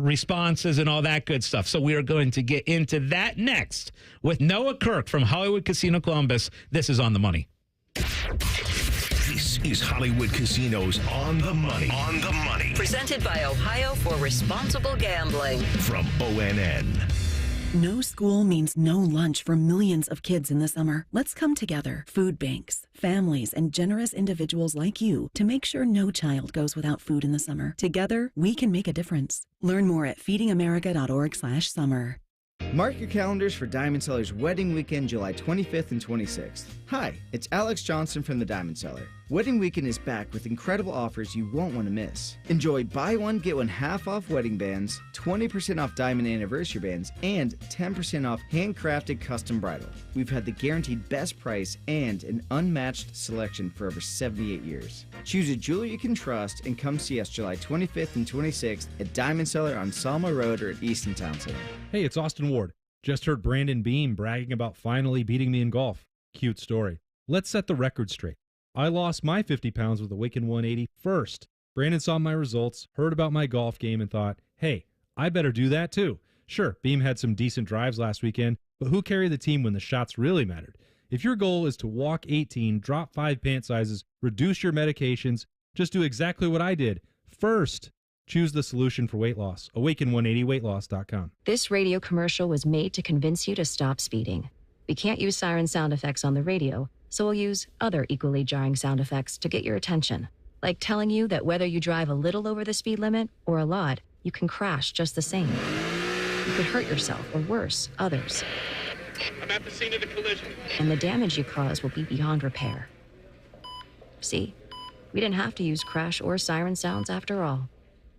responses and all that good stuff. So we are going to get into that next with Noah Kirk from Hollywood Casino Columbus. This is On the Money. This is Hollywood Casinos On the Money. On the Money. Presented by Ohio for Responsible Gambling. From ONN. No school means no lunch for millions of kids in the summer. Let's come together, food banks, families, and generous individuals like you to make sure no child goes without food in the summer. Together, we can make a difference. Learn more at feedingamerica.org/summer. Mark your calendars for Diamond Seller's Wedding Weekend, July 25th and 26th. Hi, it's Alex Johnson from the Diamond Seller. Wedding Weekend is back with incredible offers you won't want to miss. Enjoy buy one, get one half off wedding bands, 20% off diamond anniversary bands, and 10% off handcrafted custom bridal. We've had the guaranteed best price and an unmatched selection for over 78 years. Choose a jeweler you can trust and come see us July 25th and 26th at Diamond Seller on Salma Road or at Easton Town Center. Hey, it's Austin Ward. Just heard Brandon Beam bragging about finally beating me in golf. Cute story. Let's set the record straight. I lost my 50 pounds with a Wicked 180 first. Brandon saw my results, heard about my golf game, and thought, hey, I better do that too. Sure, Beam had some decent drives last weekend, but who carried the team when the shots really mattered? If your goal is to walk 18, drop 5 pant sizes, reduce your medications, just do exactly what I did. First, choose the solution for weight loss. Awaken180weightloss.com. This radio commercial was made to convince you to stop speeding. We can't use siren sound effects on the radio, so we'll use other equally jarring sound effects to get your attention. Like telling you that whether you drive a little over the speed limit or a lot, you can crash just the same. You could hurt yourself or worse, others. I'm at the scene of the collision. And the damage you cause will be beyond repair. See, we didn't have to use crash or siren sounds after all.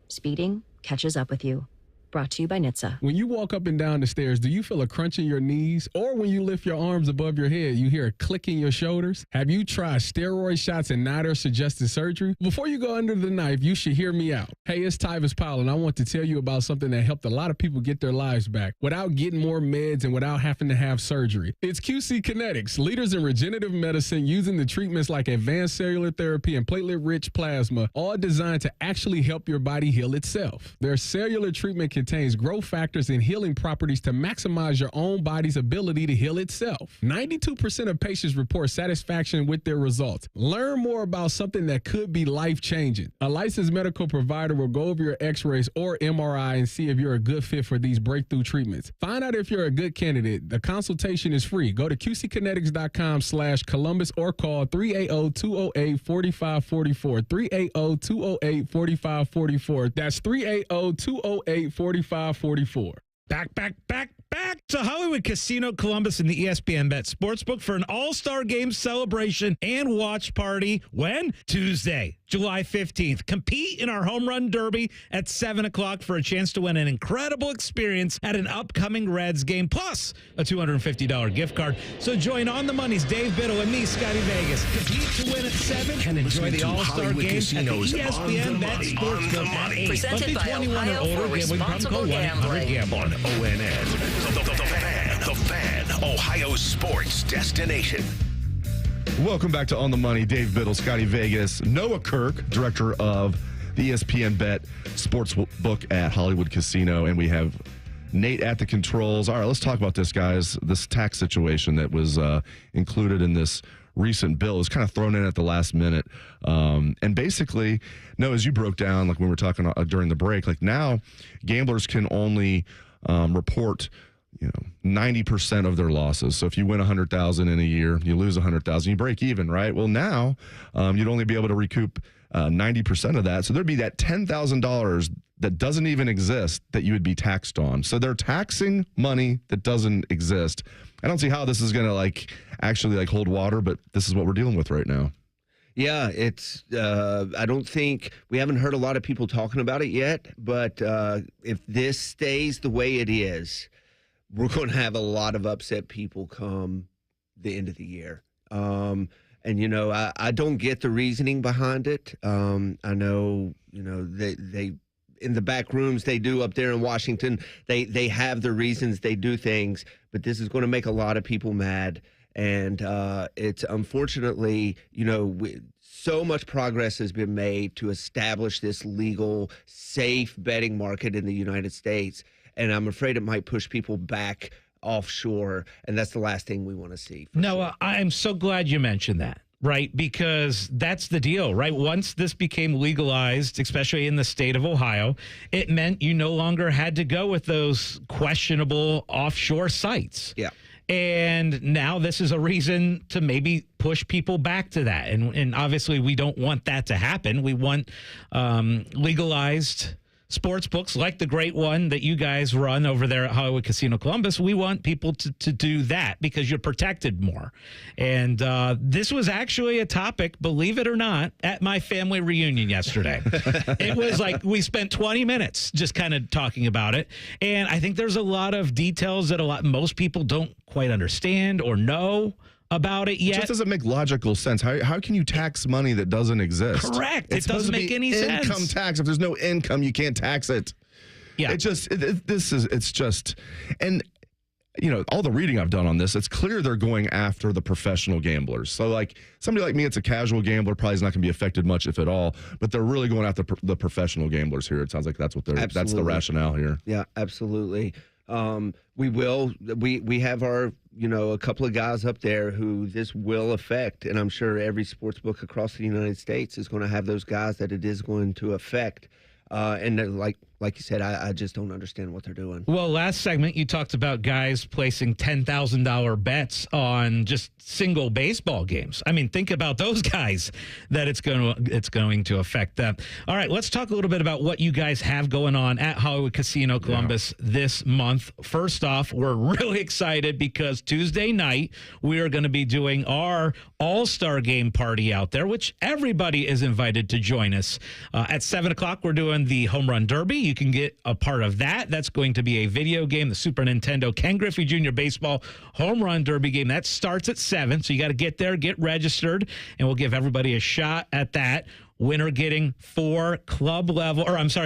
Speeding catches up with you. Brought to you by NHTSA. When you walk up and down the stairs, do you feel a crunch in your knees? Or when you lift your arms above your head, you hear a click in your shoulders? Have you tried steroid shots and neither suggested surgery? Before you go under the knife, you should hear me out. Hey, it's Tyvis Powell, and I want to tell you about something that helped a lot of people get their lives back without getting more meds and without having to have surgery. It's QC Kinetics, leaders in regenerative medicine using the treatments like advanced cellular therapy and platelet-rich plasma, all designed to actually help your body heal itself. Their cellular treatment contains growth factors and healing properties to maximize your own body's ability to heal itself. 92% of patients report satisfaction with their results. Learn more about something that could be life-changing. A licensed medical provider will go over your x-rays or MRI and see if you're a good fit for these breakthrough treatments. Find out if you're a good candidate. The consultation is free. Go to qckinetics.com/Columbus or call 380-208-4544. 380-208-4544. That's 380-208-4544. Back to Hollywood Casino Columbus and the ESPN Bet Sportsbook for an all-star game celebration and watch party. When? Tuesday, July 15th. Compete in our home run derby at 7 o'clock for a chance to win an incredible experience at an upcoming Reds game, plus a $250 gift card. So join On the Money's Dave Biddel and me, Scotty Vegas. Compete to win at 7 and enjoy the all-star game at the ESPN Bet Sportsbook at 8. Presented by Ohio for Responsible Gambling. On ONN. The Fan, Ohio sports destination. Welcome back to On the Money. Dave Biddle, Scotty Vegas, Noah Kirk, director of the ESPN Bet Sportsbook at Hollywood Casino, and we have Nate at the controls. All right, let's talk about this, guys. This tax situation that was included in this recent bill was kind of thrown in at the last minute. And basically, no, as you broke down, like when we were talking during the break, like now gamblers can only report 90% of their losses. So if you win $100,000 in a year, you lose $100,000, you break even, right? Well, now you'd only be able to recoup 90% of that. So there'd be that $10,000 that doesn't even exist that you would be taxed on. So they're taxing money that doesn't exist. I don't see how this is going to actually hold water, but this is what we're dealing with right now. Yeah, it's, I don't think, we haven't heard a lot of people talking about it yet, but if this stays the way it is, we're going to have a lot of upset people come the end of the year. And I don't get the reasoning behind it. I know they in the back rooms they do up there in Washington. They have the reasons they do things, but this is going to make a lot of people mad. And it's unfortunately, so much progress has been made to establish this legal, safe betting market in the United States. And I'm afraid it might push people back offshore. And that's the last thing we want to see. Noah, I'm so glad you mentioned that. Right, because that's the deal, right? Once this became legalized, especially in the state of Ohio, it meant you no longer had to go with those questionable offshore sites. Yeah. And now this is a reason to maybe push people back to that. And obviously we don't want that to happen. We want legalized sports books like the great one that you guys run over there at Hollywood Casino Columbus. We want people to do that because you're protected more. And this was actually a topic, believe it or not, at my family reunion yesterday. It was like we spent 20 minutes just kind of talking about it. And I think there's a lot of details that most people don't quite understand or know about it yet. It just doesn't make logical sense. How can you tax money that doesn't exist? Correct. It doesn't make any sense. Income tax. If there's no income, you can't tax it. Yeah. And all the reading I've done on this, it's clear they're going after the professional gamblers. So like somebody like me, it's a casual gambler, probably is not going to be affected much, if at all, but they're really going after the professional gamblers here. It sounds like that's that's the rationale here. Yeah, absolutely. We have our, a couple of guys up there who this will affect, and I'm sure every sports book across the United States is going to have those guys that it is going to affect. And like you said, I just don't understand what they're doing. Well, last segment you talked about guys placing $10,000 bets on just single baseball games. I mean, think about those guys that it's going to affect them. All right, let's talk a little bit about what you guys have going on at Hollywood Casino Columbus this month. First off, we're really excited because Tuesday night we are going to be doing our All-Star Game party out there, which everybody is invited to join us. At 7 o'clock, we're doing the Home Run Derby. You can get a part of that. That's going to be a video game, the Super Nintendo Ken Griffey Jr. Baseball Home Run Derby game. That starts at 7, so you got to get there, get registered, and we'll give everybody a shot at that. Winner getting 4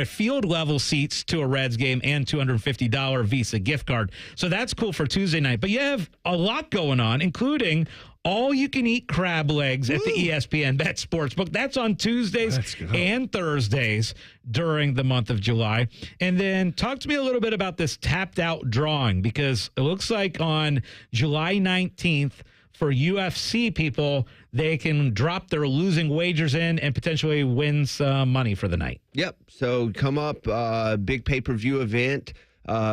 field level seats to a Reds game and $250 Visa gift card. So that's cool for Tuesday night. But you have a lot going on, including all-you-can-eat crab legs at the ESPN Bet Sportsbook. That's on Tuesdays and Thursdays during the month of July. And then talk to me a little bit about this tapped-out drawing, because it looks like on July 19th, for UFC people, they can drop their losing wagers in and potentially win some money for the night. Yep. So come up, big pay-per-view event.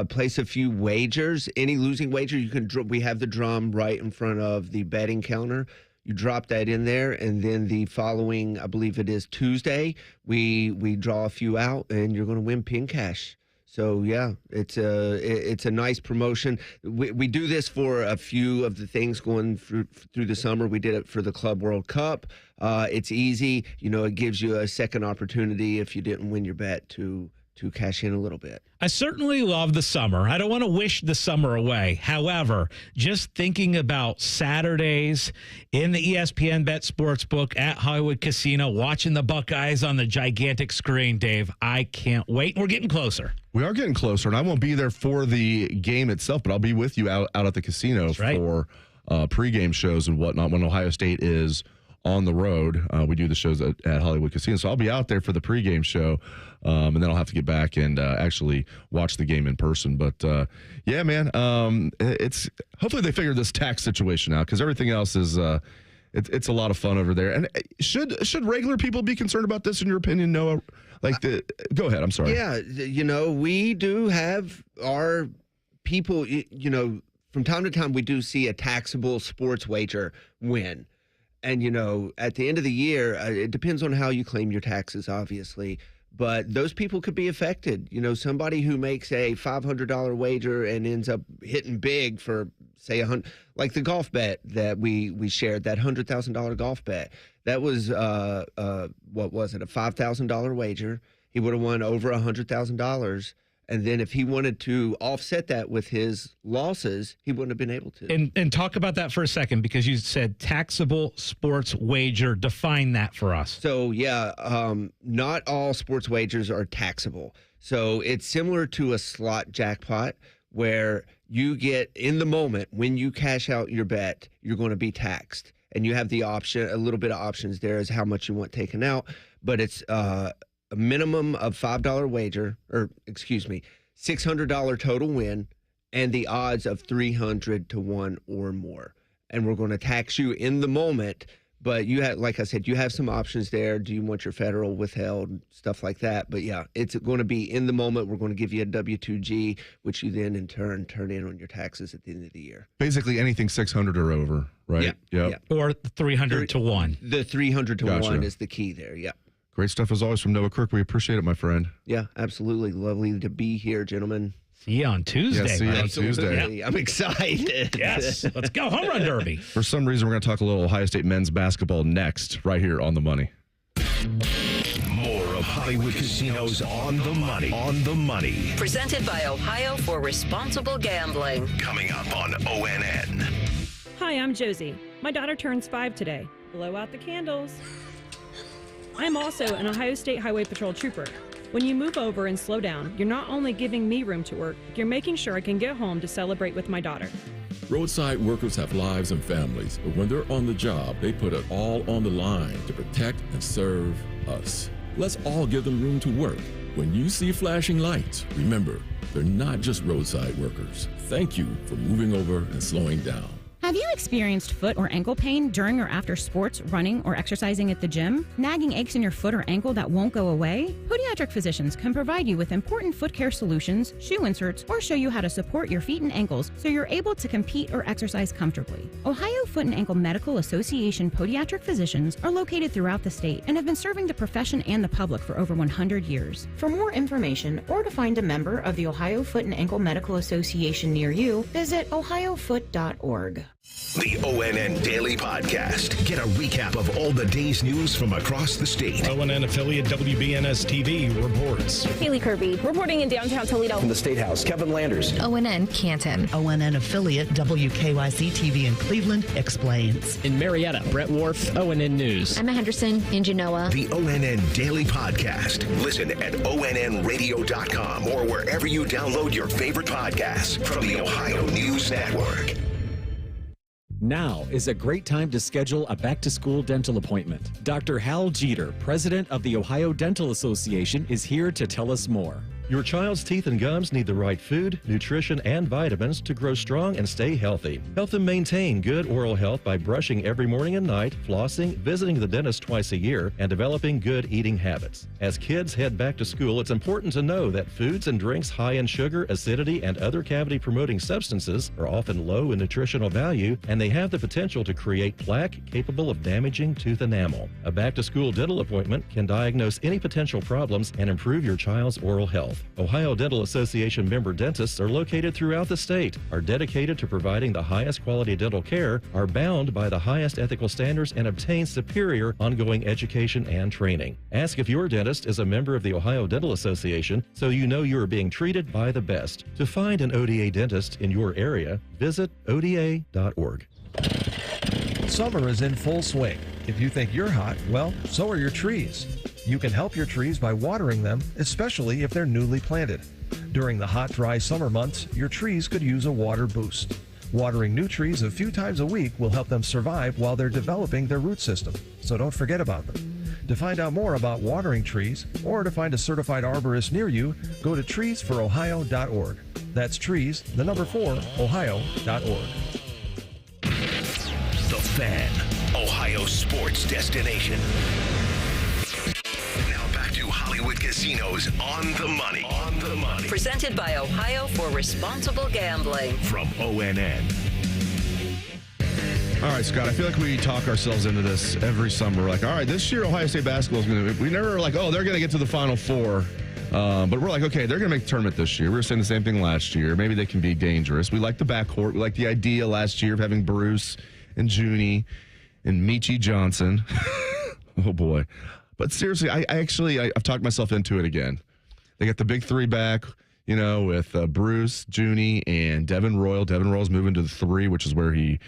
Place a few wagers. Any losing wager, you can. We have the drum right in front of the betting counter. You drop that in there, and then the following, I believe it is Tuesday, we draw a few out, and you're going to win pin cash. So yeah, it's a nice promotion. We do this for a few of the things going through the summer. We did it for the Club World Cup. It's easy. It gives you a second opportunity if you didn't win your bet to cash in a little bit. I certainly love the summer. I don't want to wish the summer away. However, just thinking about Saturdays in the ESPN Bet Sportsbook at Hollywood Casino, watching the Buckeyes on the gigantic screen, Dave, I can't wait. We're getting closer. We are getting closer, and I won't be there for the game itself, but I'll be with you out at the casino for pregame shows and whatnot when Ohio State is on the road. We do the shows at Hollywood Casino, so I'll be out there for the pregame show, and then I'll have to get back and actually watch the game in person. But yeah, man, it's hopefully they figure this tax situation out, because everything else is it's a lot of fun over there. And should regular people be concerned about this, in your opinion, Noah? Go ahead. I'm sorry. Yeah, we do have our people. From time to time, we do see a taxable sports wager win. And, at the end of the year, it depends on how you claim your taxes, obviously. But those people could be affected. Somebody who makes a $500 wager and ends up hitting big for, say, like the golf bet that we shared, that $100,000 golf bet. That was, what was it, a $5,000 wager. He would have won over $100,000. And then if he wanted to offset that with his losses, he wouldn't have been able to. And talk about that for a second, because you said taxable sports wager. Define that for us. So, not all sports wagers are taxable. So it's similar to a slot jackpot where you get in the moment when you cash out your bet, you're going to be taxed. And you have the option, a little bit of options there as how much you want taken out. But it's a minimum of $5 wager, $600 total win, and the odds of 300 to 1 or more. And we're going to tax you in the moment. But you have, like I said, you have some options there. Do you want your federal withheld, stuff like that? But yeah, it's going to be in the moment. We're going to give you a W-2G, which you then in turn turn in on your taxes at the end of the year. Basically anything 600 or over, right? Yeah. Or 300 to 1. The 300 to 1 is the key there, yeah. Great stuff as always from Noah Kirk. We appreciate it, my friend. Yeah, absolutely. Lovely to be here, gentlemen. See you on Tuesday. Yeah, see you on Tuesday. Yeah. I'm excited. Yes. Let's go. Home run derby. For some reason, we're going to talk a little Ohio State men's basketball next, right here on The Money. More of Hollywood Casinos on the money. On the money. Presented by Ohio for Responsible Gambling. Coming up on ONN. Hi, I'm Josie. My daughter turns 5 today. Blow out the candles. I'm also an Ohio State Highway Patrol trooper. When you move over and slow down, you're not only giving me room to work, you're making sure I can get home to celebrate with my daughter. Roadside workers have lives and families, but when they're on the job, they put it all on the line to protect and serve us. Let's all give them room to work. When you see flashing lights, remember, they're not just roadside workers. Thank you for moving over and slowing down. Have you experienced foot or ankle pain during or after sports, running, or exercising at the gym? Nagging aches in your foot or ankle that won't go away? Podiatric physicians can provide you with important foot care solutions, shoe inserts, or show you how to support your feet and ankles so you're able to compete or exercise comfortably. Ohio Foot and Ankle Medical Association podiatric physicians are located throughout the state and have been serving the profession and the public for over 100 years. For more information or to find a member of the Ohio Foot and Ankle Medical Association near you, visit ohiofoot.org. The ONN Daily Podcast. Get a recap of all the day's news from across the state. ONN affiliate WBNS TV reports. Haley Kirby reporting in downtown Toledo. From the State House, Kevin Landers. ONN Canton. ONN affiliate WKYC TV in Cleveland explains. In Marietta, Brett Wharf, ONN News. Emma Henderson in Genoa. The ONN Daily Podcast. Listen at ONNradio.com or wherever you download your favorite podcasts from the Ohio News Network. Now is a great time to schedule a back-to-school dental appointment. Dr. Hal Jeter, president of the Ohio Dental Association, is here to tell us more. Your child's teeth and gums need the right food, nutrition, and vitamins to grow strong and stay healthy. Help them maintain good oral health by brushing every morning and night, flossing, visiting the dentist twice a year, and developing good eating habits. As kids head back to school, it's important to know that foods and drinks high in sugar, acidity, and other cavity-promoting substances are often low in nutritional value, and they have the potential to create plaque capable of damaging tooth enamel. A back-to-school dental appointment can diagnose any potential problems and improve your child's oral health. Ohio Dental Association member dentists are located throughout the state, are dedicated to providing the highest quality dental care, are bound by the highest ethical standards, and obtain superior ongoing education and training. Ask if your dentist is a member of the Ohio Dental Association so you know you are being treated by the best. To find an ODA dentist in your area, visit ODA.org. Summer is in full swing. If you think you're hot, well, so are your trees. You can help your trees by watering them, especially if they're newly planted. During the hot, dry summer months, your trees could use a water boost. Watering new trees a few times a week will help them survive while they're developing their root system, so don't forget about them. To find out more about watering trees or to find a certified arborist near you, go to treesforohio.org. That's trees, the number 4, ohio.org. The Fan, Ohio sports destination. Now back to Hollywood Casinos on the money. On the money. Presented by Ohio for Responsible Gambling. From ONN. All right, Scott, I feel like we talk ourselves into this every summer. We're like, all right, this year Ohio State basketball is going to, we never were like, oh, they're going to get to the Final Four. But we're like, okay, they're going to make the tournament this year. We were saying the same thing last year. Maybe they can be dangerous. We like the backcourt. We like the idea last year of having Bruce and Junie and Michi Johnson. Oh, boy. But seriously, I've talked myself into it again. They got the big three back. with Bruce, Junie, and Devin Royal. Devin Royal's moving to the 3, which is where he's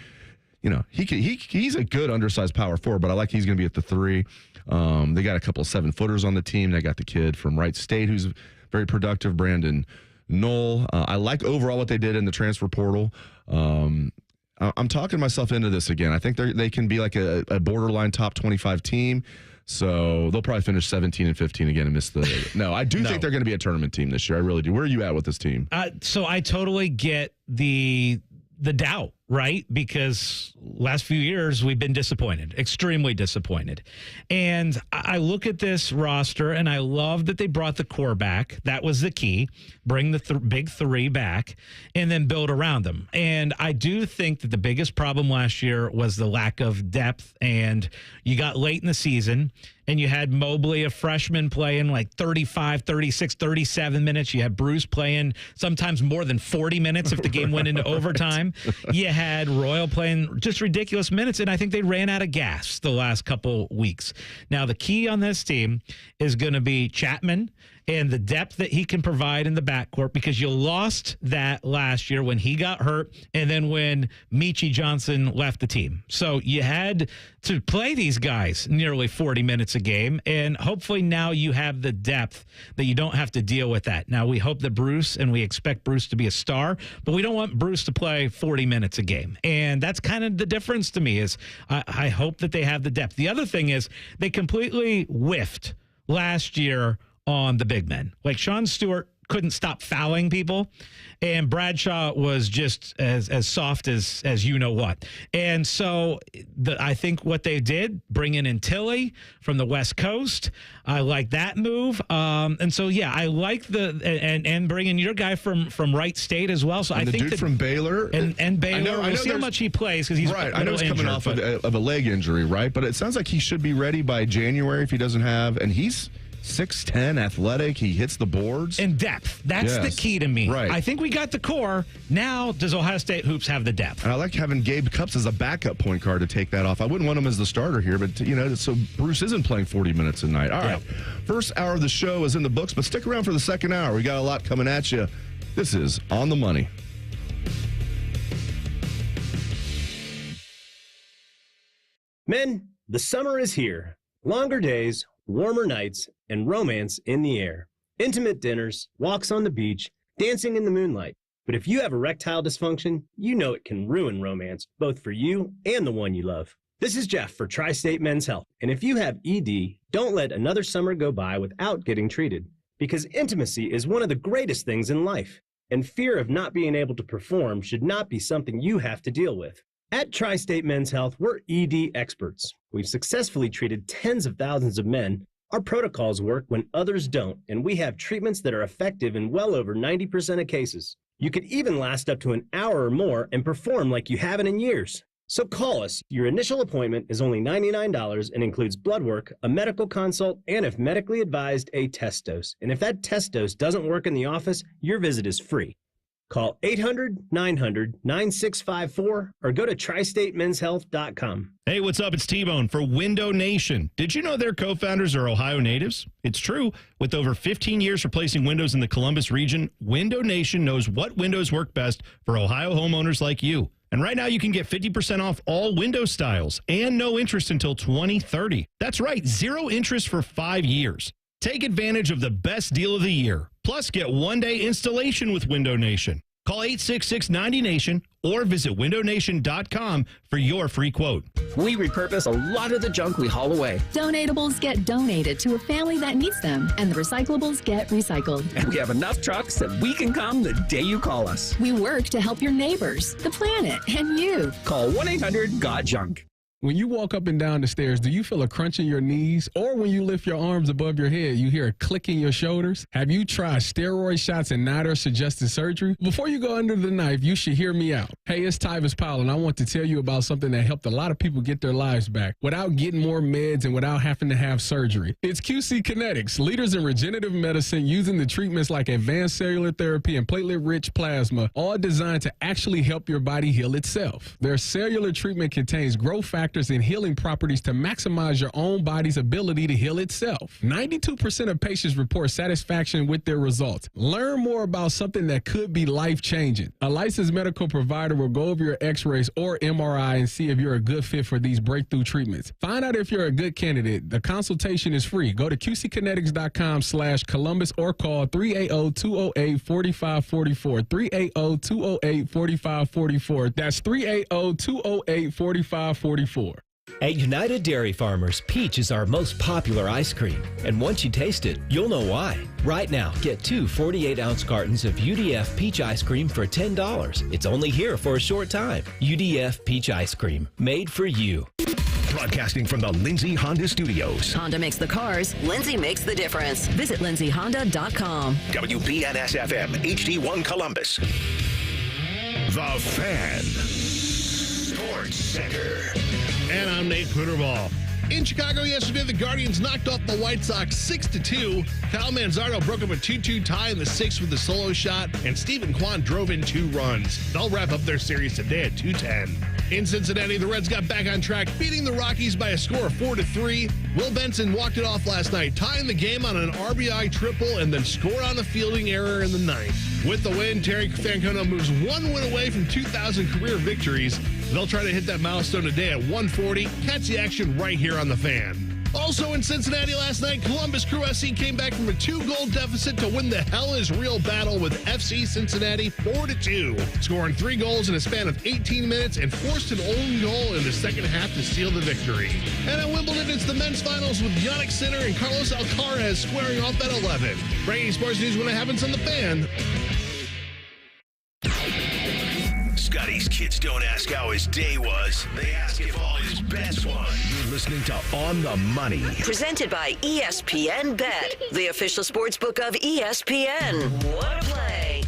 a good undersized power forward, but I like he's going to be at the 3. They got a couple of 7-footers on the team. They got the kid from Wright State who's very productive, Brandon Knoll. I like overall what they did in the transfer portal. I'm talking myself into this again. I think they can be like a borderline top 25 team. So they'll probably finish 17-15 again and miss the. No, I do think they're going to be a tournament team this year. I really do. Where are you at with this team? So I totally get the doubt, right? Because last few years we've been disappointed, extremely disappointed. And I look at this roster and I love that they brought the core back. That was the key. Bring the big 3 back and then build around them. And I do think that the biggest problem last year was the lack of depth. And you got late in the season and you had Mobley, a freshman, playing like 35, 36, 37 minutes. You had Bruce playing sometimes more than 40 minutes if the game went into overtime. You had Royal playing just ridiculous minutes, and I think they ran out of gas the last couple weeks. Now, the key on this team is going to be Chapman and the depth that he can provide in the backcourt, because you lost that last year when he got hurt and then when Michi Johnson left the team. So you had to play these guys nearly 40 minutes a game, and hopefully now you have the depth that you don't have to deal with that. Now, we hope that we expect Bruce to be a star, but we don't want Bruce to play 40 minutes a game. And that's kind of the difference to me is I hope that they have the depth. The other thing is they completely whiffed last year on the big men. Like Sean Stewart couldn't stop fouling people, and Bradshaw was just as soft as you know what. And so I think what they did, bringing in Tilly from the West Coast, I like that move. And so I like and bringing your guy from Wright State as well. So and I think the dude from Baylor and Baylor. I know see how much he plays because he's right. I know he's coming off of a leg injury, right? But it sounds like he should be ready by January if he doesn't have, and he's 6'10", athletic. He hits the boards. And depth. That's the key to me. Right. I think we got the core. Now, does Ohio State hoops have the depth? And I like having Gabe Cupps as a backup point guard to take that off. I wouldn't want him as the starter here, but, so Bruce isn't playing 40 minutes a night. All right. First hour of the show is in the books, but stick around for the second hour. We got a lot coming at you. This is On the Money. Men, the summer is here. Longer days, warmer nights, and romance in the air. Intimate dinners, walks on the beach, dancing in the moonlight. But if you have erectile dysfunction, you know it can ruin romance, both for you and the one you love. This is Jeff for Tri-State Men's Health. And if you have ED, don't let another summer go by without getting treated. Because intimacy is one of the greatest things in life. And fear of not being able to perform should not be something you have to deal with. At Tri-State Men's Health, we're ED experts. We've successfully treated tens of thousands of men. Our protocols work when others don't, and we have treatments that are effective in well over 90% of cases. You could even last up to an hour or more and perform like you haven't in years. So call us. Your initial appointment is only $99 and includes blood work, a medical consult, and if medically advised, a test dose. And if that test dose doesn't work in the office, your visit is free. Call 800-900-9654 or go to tristatemenshealth.com. Hey, what's up? It's T-Bone for Window Nation. Did you know their co-founders are Ohio natives? It's true. With over 15 years replacing windows in the Columbus region, Window Nation knows what windows work best for Ohio homeowners like you. And right now you can get 50% off all window styles and no interest until 2030. That's right, 0 interest for 5 years. Take advantage of the best deal of the year. Plus, get one-day installation with Window Nation. Call 866-90NATION or visit windownation.com for your free quote. We repurpose a lot of the junk we haul away. Donatables get donated to a family that needs them, and the recyclables get recycled. And we have enough trucks that we can come the day you call us. We work to help your neighbors, the planet, and you. Call 1-800-GOT-JUNK. When you walk up and down the stairs, do you feel a crunch in your knees? Or when you lift your arms above your head, you hear a click in your shoulders? Have you tried steroid shots and neither suggested surgery? Before you go under the knife, you should hear me out. Hey, it's Tyvis Powell, and I want to tell you about something that helped a lot of people get their lives back without getting more meds and without having to have surgery. It's QC Kinetics, leaders in regenerative medicine using the treatments like advanced cellular therapy and platelet-rich plasma, all designed to actually help your body heal itself. Their cellular treatment contains growth factors factors in healing properties to maximize your own body's ability to heal itself. 92% of patients report satisfaction with their results. Learn more about something that could be life-changing. A licensed medical provider will go over your x-rays or MRI and see if you're a good fit for these breakthrough treatments. Find out if you're a good candidate. The consultation is free. Go to qckinetics.com/Columbus or call 380-208-4544. 380-208-4544. That's 380-208-4544. At United Dairy Farmers, peach is our most popular ice cream. And once you taste it, you'll know why. Right now, get 2 48-ounce cartons of UDF peach ice cream for $10. It's only here for a short time. UDF peach ice cream, made for you. Broadcasting from the Lindsay Honda Studios. Honda makes the cars. Lindsay makes the difference. Visit lindsayhonda.com. WBNS-FM, HD1 Columbus. The Fan. Sports Center. And I'm Nate Puderball. In Chicago yesterday, the Guardians knocked off the White Sox 6-2. Kyle Manzardo broke up a 2-2 tie in the sixth with a solo shot, and Stephen Kwan drove in 2 runs. They'll wrap up their series today at 2:10. In Cincinnati, the Reds got back on track, beating the Rockies by a score of 4-3. Will Benson walked it off last night, tying the game on an RBI triple and then scored on a fielding error in the ninth. With the win, Terry Francona moves 1 win away from 2,000 career victories. They'll try to hit that milestone today at 140. Catch the action right here on The Fan. Also in Cincinnati last night, Columbus Crew SC came back from a 2-goal deficit to win the Hell is Real battle with FC Cincinnati 4-2, scoring 3 goals in a span of 18 minutes and forced an own goal in the second half to seal the victory. And at Wimbledon, it's the men's finals with Jannik Sinner and Carlos Alcaraz squaring off at 11. Breaking sports news when it happens on The Fan. Scotty's kids don't ask how his day was. They ask if all his bets won. You're listening to On the Money. Presented by ESPN Bet, the official sports book of ESPN. What a play.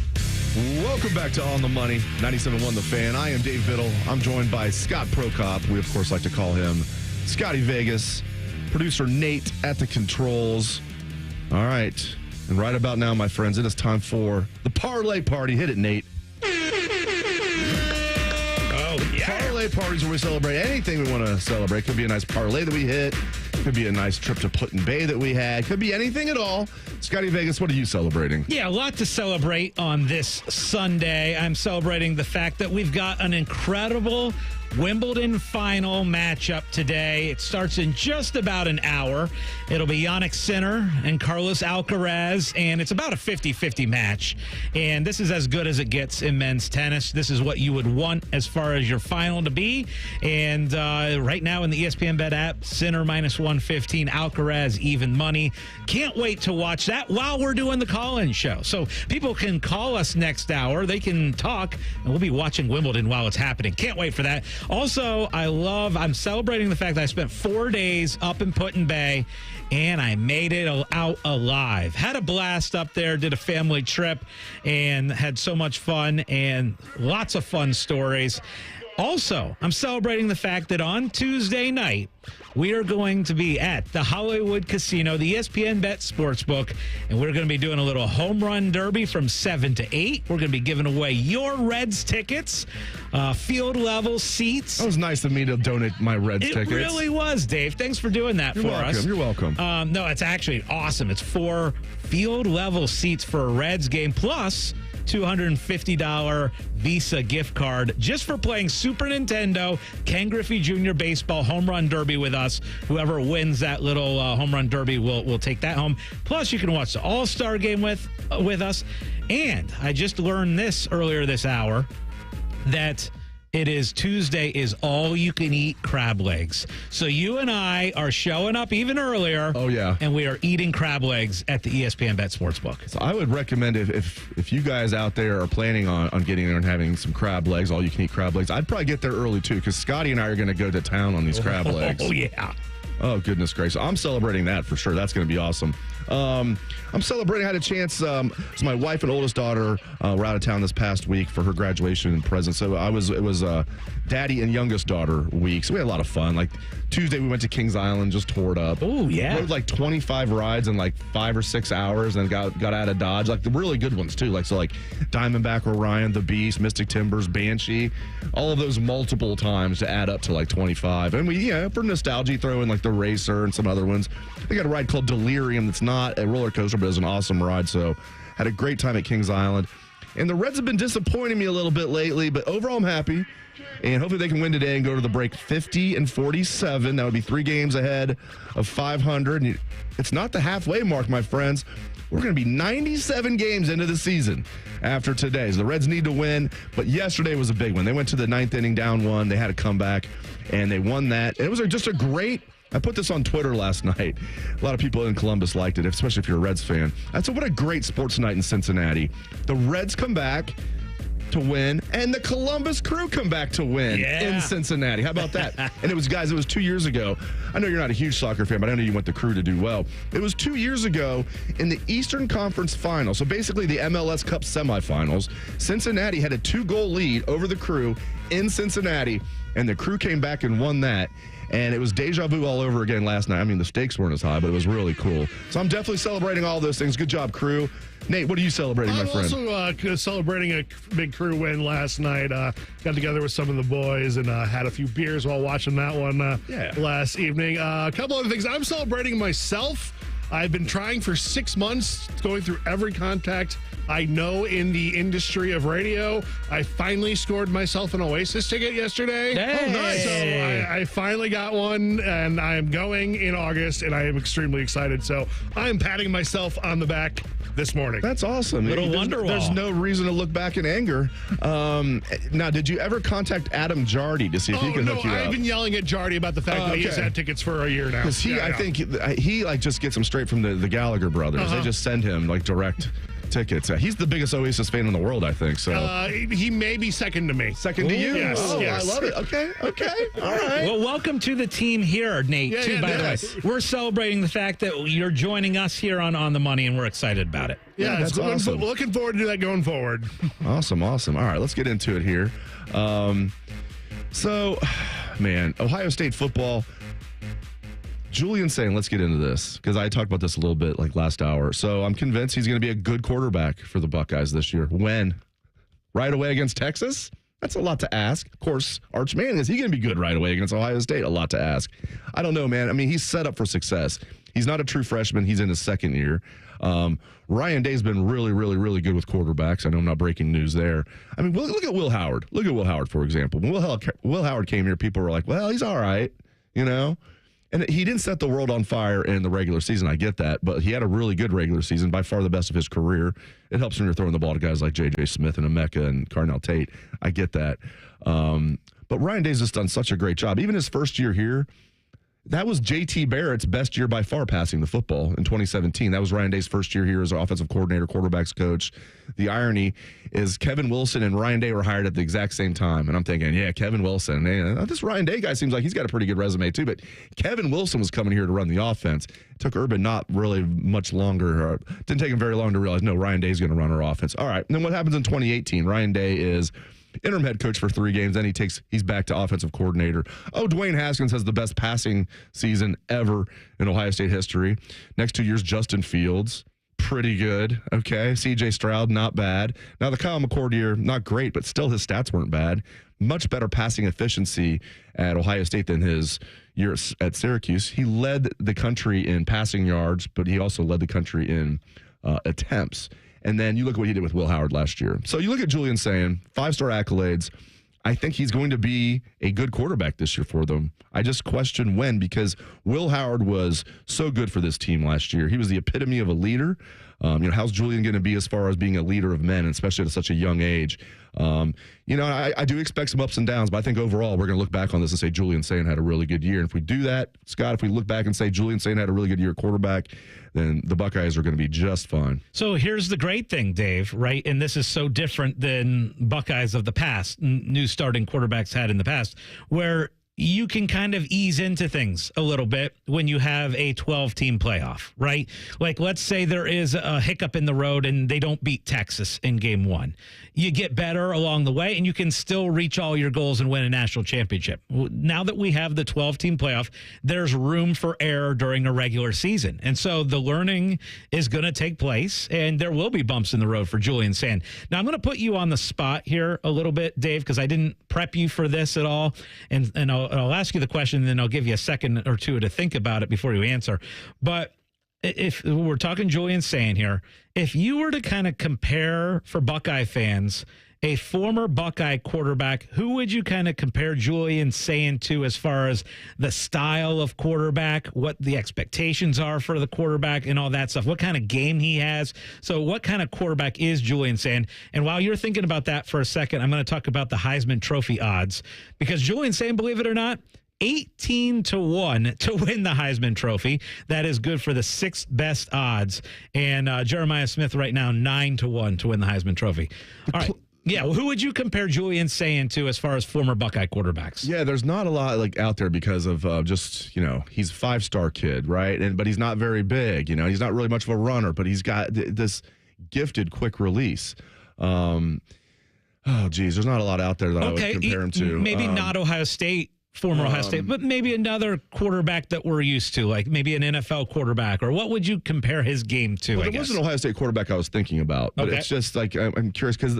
Welcome back to On the Money, 97.1 The Fan. I am Dave Biddel. I'm joined by Scott Prokop. We, of course, like to call him Scotty Vegas. Producer Nate at the controls. All right. And right about now, my friends, it is time for the Parlay Party. Hit it, Nate. Parlay parties where we celebrate anything we want to celebrate. Could be a nice parlay that we hit. Could be a nice trip to Put-in-Bay that we had. Could be anything at all. Scotty Vegas, what are you celebrating? Yeah, a lot to celebrate on this Sunday. I'm celebrating the fact that we've got an incredible Wimbledon final matchup today. It starts in just about an hour. It'll be Jannik Sinner and Carlos Alcaraz, and it's about a 50-50 match. And this is as good as it gets in men's tennis. This is what you would want as far as your final to be. And right now in the ESPN Bet app, Sinner -115, Alcaraz even money. Can't wait to watch that while we're doing the call-in show. So people can call us next hour. They can talk, and we'll be watching Wimbledon while it's happening. Can't wait for that. Also, I'm celebrating the fact that I spent 4 days up in Put-in-Bay, and I made it out alive. Had a blast up there, did a family trip, and had so much fun and lots of fun stories. Also, I'm celebrating the fact that on Tuesday night, we are going to be at the Hollywood Casino, the ESPN Bet Sportsbook, and we're going to be doing a little home run derby from 7 to 8. We're going to be giving away your Reds tickets, field level seats. That was nice of me to donate my Reds tickets. It really was, Dave. Thanks for doing that for us. You're welcome. No, it's actually awesome. It's 4 field level seats for a Reds game, plus $250 Visa gift card just for playing Super Nintendo Ken Griffey Jr. Baseball Home Run Derby with us. Whoever wins that little Home Run Derby will take that home. Plus, you can watch the All-Star game with us. And I just learned this earlier this hour, that Tuesday is all-you-can-eat crab legs. So you and I are showing up even earlier. Oh, yeah. And we are eating crab legs at the ESPN Bet Sportsbook. So I would recommend if you guys out there are planning on getting there and having some crab legs, all-you-can-eat crab legs, I'd probably get there early, too, because Scotty and I are going to go to town on these crab legs. Oh, yeah. Oh, goodness gracious. I'm celebrating that for sure. That's going to be awesome. I'm celebrating. I had a chance. So my wife and oldest daughter were out of town this past week for her graduation and present. So it was daddy and youngest daughter week. So we had a lot of fun. Like Tuesday, we went to Kings Island, just tore it up. Oh, yeah. Rode like 25 rides in like 5 or 6 hours and got out of Dodge. Like the really good ones too. Like Diamondback Orion, The Beast, Mystic Timbers, Banshee. All of those multiple times to add up to like 25. And we, for nostalgia, throw in like the Racer and some other ones. They got a ride called Delirium that's not a roller coaster, but it's an awesome ride. So had a great time at Kings Island. And the Reds have been disappointing me a little bit lately, but overall I'm happy. And hopefully they can win today and go to the break 50-47. That would be 3 games ahead of 500. And it's not the halfway mark, my friends. We're going to be 97 games into the season after today. So the Reds need to win, but yesterday was a big one. They went to the 9th inning down 1. They had a comeback, and they won that. It was just a great – I put this on Twitter last night. A lot of people in Columbus liked it, especially if you're a Reds fan. I said, what a great sports night in Cincinnati. The Reds come back to win, and the Columbus Crew come back to win in Cincinnati. How about that? And it was 2 years ago. I know you're not a huge soccer fan, but I know you want the Crew to do well. It was 2 years ago in the Eastern Conference Final, so basically the MLS Cup semifinals. Cincinnati had a 2-goal lead over the Crew in Cincinnati, and the Crew came back and won that. And it was deja vu all over again last night. I mean, the stakes weren't as high, but it was really cool. So I'm definitely celebrating all those things. Good job, Crew. Nate, what are you celebrating, my friend? I'm also celebrating a big Crew win last night. Got together with some of the boys and had a few beers while watching that one last evening. A couple other things. I'm celebrating myself. I've been trying for 6 months, going through every contact I know in the industry of radio. I finally scored myself an Oasis ticket yesterday. Hey. Oh, nice. So I finally got one, and I am going in August, and I am extremely excited. So I'm patting myself on the back this morning. That's awesome. There's no reason to look back in anger. Now, did you ever contact Adam Jardy to see if he can hook you up? I've been yelling at Jardy about the fact that he has had tickets for a year now. Because I think he just gets them straight from the Gallagher brothers. They just send him direct tickets. He's the biggest Oasis fan in the world, I think. So he may be second to me. Second to you? Yes. Oh, yes. I love it. Okay. All right. Well, welcome to the team here, Nate, by the way. We're celebrating the fact that you're joining us here on The Money, and we're excited about it. Yeah, that's awesome. Looking forward to that going forward. Awesome. All right, let's get into it here. So, man, Ohio State football. Julian saying, let's get into this, because I talked about this a little bit last hour. So I'm convinced he's going to be a good quarterback for the Buckeyes this year. When? Right away against Texas? That's a lot to ask. Of course, Arch Manning, is he going to be good right away against Ohio State? A lot to ask. I don't know, man. I mean, he's set up for success. He's not a true freshman. He's in his second year. Ryan Day's been really, really, really good with quarterbacks. I know I'm not breaking news there. I mean, look at Will Howard. Look at Will Howard, for example. When Will Howard came here, people were like, well, he's all right, And he didn't set the world on fire in the regular season. I get that. But he had a really good regular season, by far the best of his career. It helps when you're throwing the ball to guys like J.J. Smith and Emeka and Carnell Tate. I get that. But Ryan Day's just done such a great job. Even his first year here, that was J.T. Barrett's best year by far passing the football in 2017. That was Ryan Day's first year here as offensive coordinator, quarterbacks coach. The irony is Kevin Wilson and Ryan Day were hired at the exact same time. And I'm thinking, Kevin Wilson. This Ryan Day guy seems like he's got a pretty good resume too. But Kevin Wilson was coming here to run the offense. It took Urban not really much longer. Didn't take him very long to realize, no, Ryan Day's going to run our offense. All right. And then what happens in 2018? Ryan Day is interim head coach for 3 games. Then he's back to offensive coordinator. Dwayne Haskins has the best passing season ever in Ohio State history. Next 2 years, Justin Fields, pretty good. Okay. CJ Stroud, not bad. Now the Kyle McCord year, not great, but still his stats weren't bad. Much better passing efficiency at Ohio State than his year at Syracuse. He led the country in passing yards, but he also led the country in attempts. And then you look at what he did with Will Howard last year. So you look at Julian saying 5-star accolades. I think he's going to be a good quarterback this year for them. I just question when, because Will Howard was so good for this team last year. He was the epitome of a leader. How's Julian going to be as far as being a leader of men, especially at such a young age? I do expect some ups and downs, but I think overall we're going to look back on this and say Julian Sayin had a really good year. And if we do that, Scott, if we look back and say Julian Sayin had a really good year at quarterback, then the Buckeyes are going to be just fine. So here's the great thing, Dave, right? And this is so different than Buckeyes of the past, new starting quarterbacks had in the past, where you can kind of ease into things a little bit when you have a 12-team playoff, right? Like, let's say there is a hiccup in the road and they don't beat Texas in game 1. You get better along the way, and you can still reach all your goals and win a national championship. Now that we have the 12-team playoff, there's room for error during a regular season. And so the learning is going to take place, and there will be bumps in the road for Julian Sand. Now, I'm going to put you on the spot here a little bit, Dave, because I didn't prep you for this at all. And I'll ask you the question, and then I'll give you a second or two to think about it before you answer. But if we're talking Julian Sand here, if you were to kind of compare for Buckeye fans a former Buckeye quarterback, who would you kind of compare Julian Sand to as far as the style of quarterback, what the expectations are for the quarterback and all that stuff, what kind of game he has? So what kind of quarterback is Julian Sand? And while you're thinking about that for a second, I'm going to talk about the Heisman Trophy odds, because Julian Sand, believe it or not, 18-1 to win the Heisman Trophy. That is good for the 6th best odds. And Jeremiah Smith right now 9-1 to win the Heisman Trophy. All right. Yeah, well, who would you compare Julian Sand to as far as former Buckeye quarterbacks? Yeah, there's not a lot like out there because of just, he's a 5-star kid, right? But he's not very big, he's not really much of a runner, but he's got this gifted quick release. There's not a lot out there that I would compare him to. Maybe not Ohio State. Former Ohio State, but maybe another quarterback that we're used to, like maybe an NFL quarterback, or what would you compare his game to? Well, there was an Ohio State quarterback I was thinking about, but it's just like I'm curious because,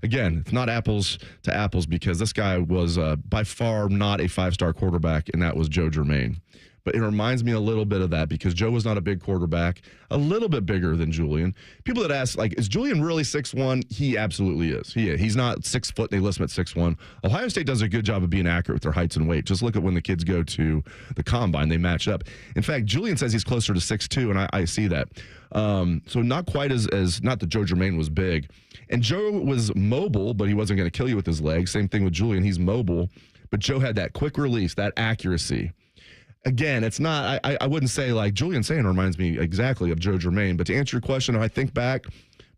again, it's not apples to apples because this guy was by far not a 5-star quarterback, and that was Joe Germain. But it reminds me a little bit of that because Joe was not a big quarterback, a little bit bigger than Julian. People that ask, like, is Julian really 6'1"? He absolutely is. He's not 6 foot. They list him at 6'1". Ohio State does a good job of being accurate with their heights and weight. Just look at when the kids go to the combine, they match up. In fact, Julian says he's closer to 6'2", and I see that. So not quite as not that Joe Germain was big. And Joe was mobile, but he wasn't going to kill you with his legs. Same thing with Julian. He's mobile, but Joe had that quick release, that accuracy. Again, it's not, I wouldn't say like Julian Sand reminds me exactly of Joe Germain, but to answer your question, if I think back,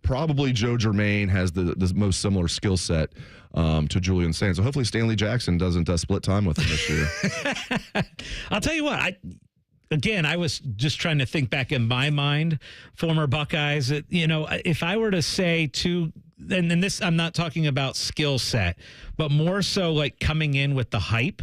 probably Joe Germain has the most similar skill set to Julian Sand. So hopefully Stanley Jackson doesn't split time with him this year. I'll tell you what, I was just trying to think back in my mind, former Buckeyes, if I were to say and this, I'm not talking about skill set, but more so like coming in with the hype.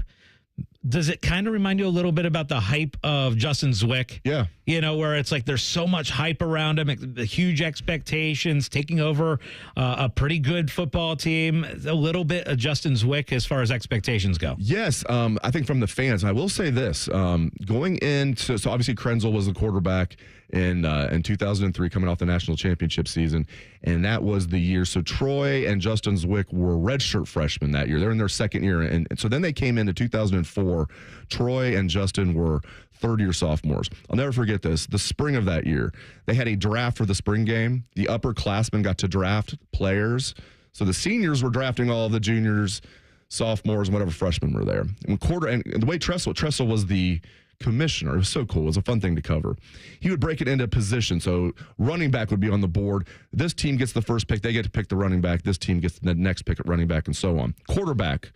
Does it kind of remind you a little bit about the hype of Justin Zwick? Yeah. Where it's like there's so much hype around him, the huge expectations, taking over a pretty good football team, a little bit of Justin Zwick as far as expectations go. Yes, I think from the fans, I will say this, going into, so obviously Krenzel was the quarterback in 2003 coming off the national championship season, and that was the year. So Troy and Justin Zwick were redshirt freshmen that year. They're in their second year, and so then they came into 2004. Troy and Justin were third-year sophomores. I'll never forget this. The spring of that year, they had a draft for the spring game. The upperclassmen got to draft players. So the seniors were drafting all of the juniors, sophomores, and whatever freshmen were there. And the way Tressel was the commissioner, it was so cool. It was a fun thing to cover. He would break it into position. So running back would be on the board. This team gets the first pick. They get to pick the running back. This team gets the next pick at running back, and so on. Quarterback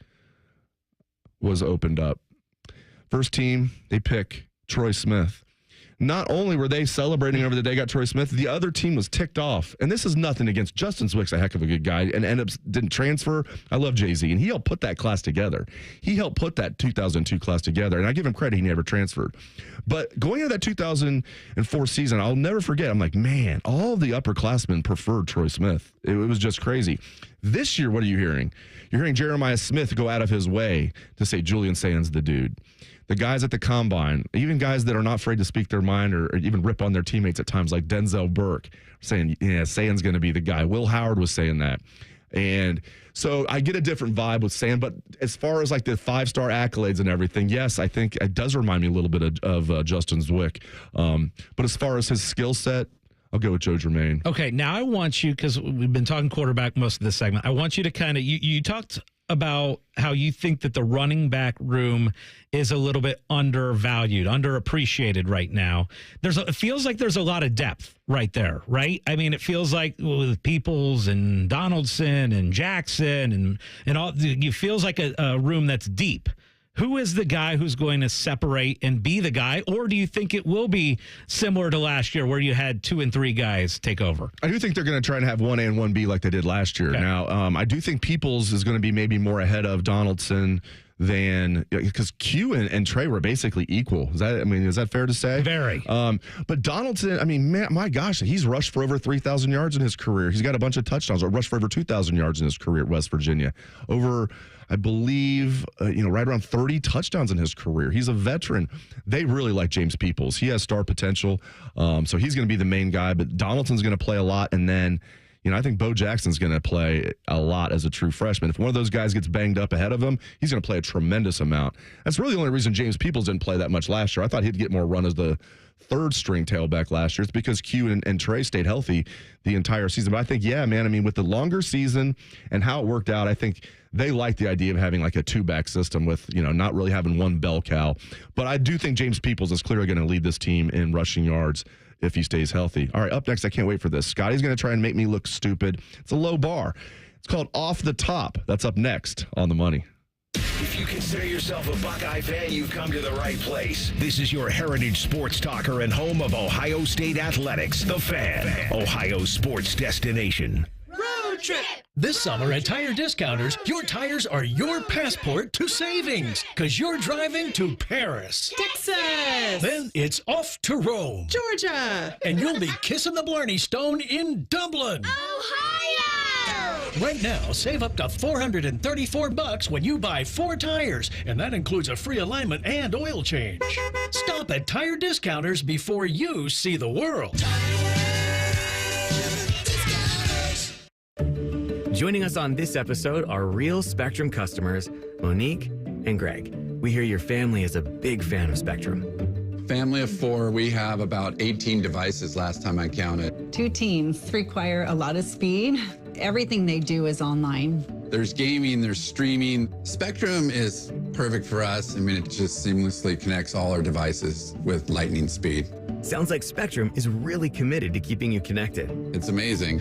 was opened up. First team, they pick Troy Smith. Not only were they celebrating over that they got Troy Smith, the other team was ticked off. And this is nothing against Justin Zwick's a heck of a good guy and didn't transfer. I love Jay-Z, and he helped put that class together. He helped put that 2002 class together, and I give him credit. He never transferred. But going into that 2004 season, I'll never forget. I'm like, man, all of the upperclassmen preferred Troy Smith. It was just crazy. This year, what are you hearing? You're hearing Jeremiah Smith go out of his way to say Julian Sand's the dude. The guys at the combine, even guys that are not afraid to speak their mind or even rip on their teammates at times, like Denzel Burke, saying, yeah, Sand's going to be the guy. Will Howard was saying that. And so I get a different vibe with Sand. But as far as like the 5-star accolades and everything, yes, I think it does remind me a little bit of Justin Zwick. But as far as his skill set, I'll go with Joe Germain. Okay, now I want you, because we've been talking quarterback most of this segment, I want you to kind of, you talked about how you think that the running back room is a little bit undervalued, underappreciated right now. It feels like there's a lot of depth right there, right? I mean, it feels like with Peoples and Donaldson and Jackson and all, it feels like a room that's deep. who is the guy who's going to separate and be the guy? Or do you think it will be similar to last year where you had 2 and 3 guys take over? I do think they're going to try and have 1A and 1B like they did last year. Okay. Now, I do think Peoples is going to be maybe more ahead of Donaldson than, because Q and Trey were basically equal. Is that fair to say? Very. But Donaldson, my gosh, he's rushed for over 3,000 yards in his career. He's got a bunch of touchdowns, or rushed for over 2,000 yards in his career at West Virginia. Over, I believe, right around 30 touchdowns in his career. He's a veteran. They really like James Peoples. He has star potential, so he's going to be the main guy. But Donaldson's going to play a lot, and then I think Bo Jackson's going to play a lot as a true freshman. If one of those guys gets banged up ahead of him, he's going to play a tremendous amount. That's really the only reason James Peoples didn't play that much last year. I thought he'd get more run as the third-string tailback last year. It's because Q and Trey stayed healthy the entire season. But I think, with the longer season and how it worked out, I think they like the idea of having like a 2-back system with, not really having one bell cow. But I do think James Peoples is clearly going to lead this team in rushing yards if he stays healthy. All right, up next, I can't wait for this. Scotty's going to try and make me look stupid. It's a low bar. It's called Off the Top. That's up next on The Money. If you consider yourself a Buckeye fan, you've come to the right place. This is your heritage sports talker and home of Ohio State Athletics, The Fan, Ohio sports destination. Road trip! This summer at Tire Discounters, your tires are your passport to savings, because you're driving to Paris, Texas, then it's off to Rome, Georgia, and you'll be kissing the Blarney Stone in Dublin, Ohio! Right now, save up to $434 when you buy 4 tires, and that includes a free alignment and oil change. Stop at Tire Discounters before you see the world. Joining us on this episode are real Spectrum customers, Monique and Greg. We hear your family is a big fan of Spectrum. Family of 4, we have about 18 devices last time I counted. 2 teams require a lot of speed. Everything they do is online. There's gaming, there's streaming. Spectrum is perfect for us. It just seamlessly connects all our devices with lightning speed. Sounds like Spectrum is really committed to keeping you connected. It's amazing.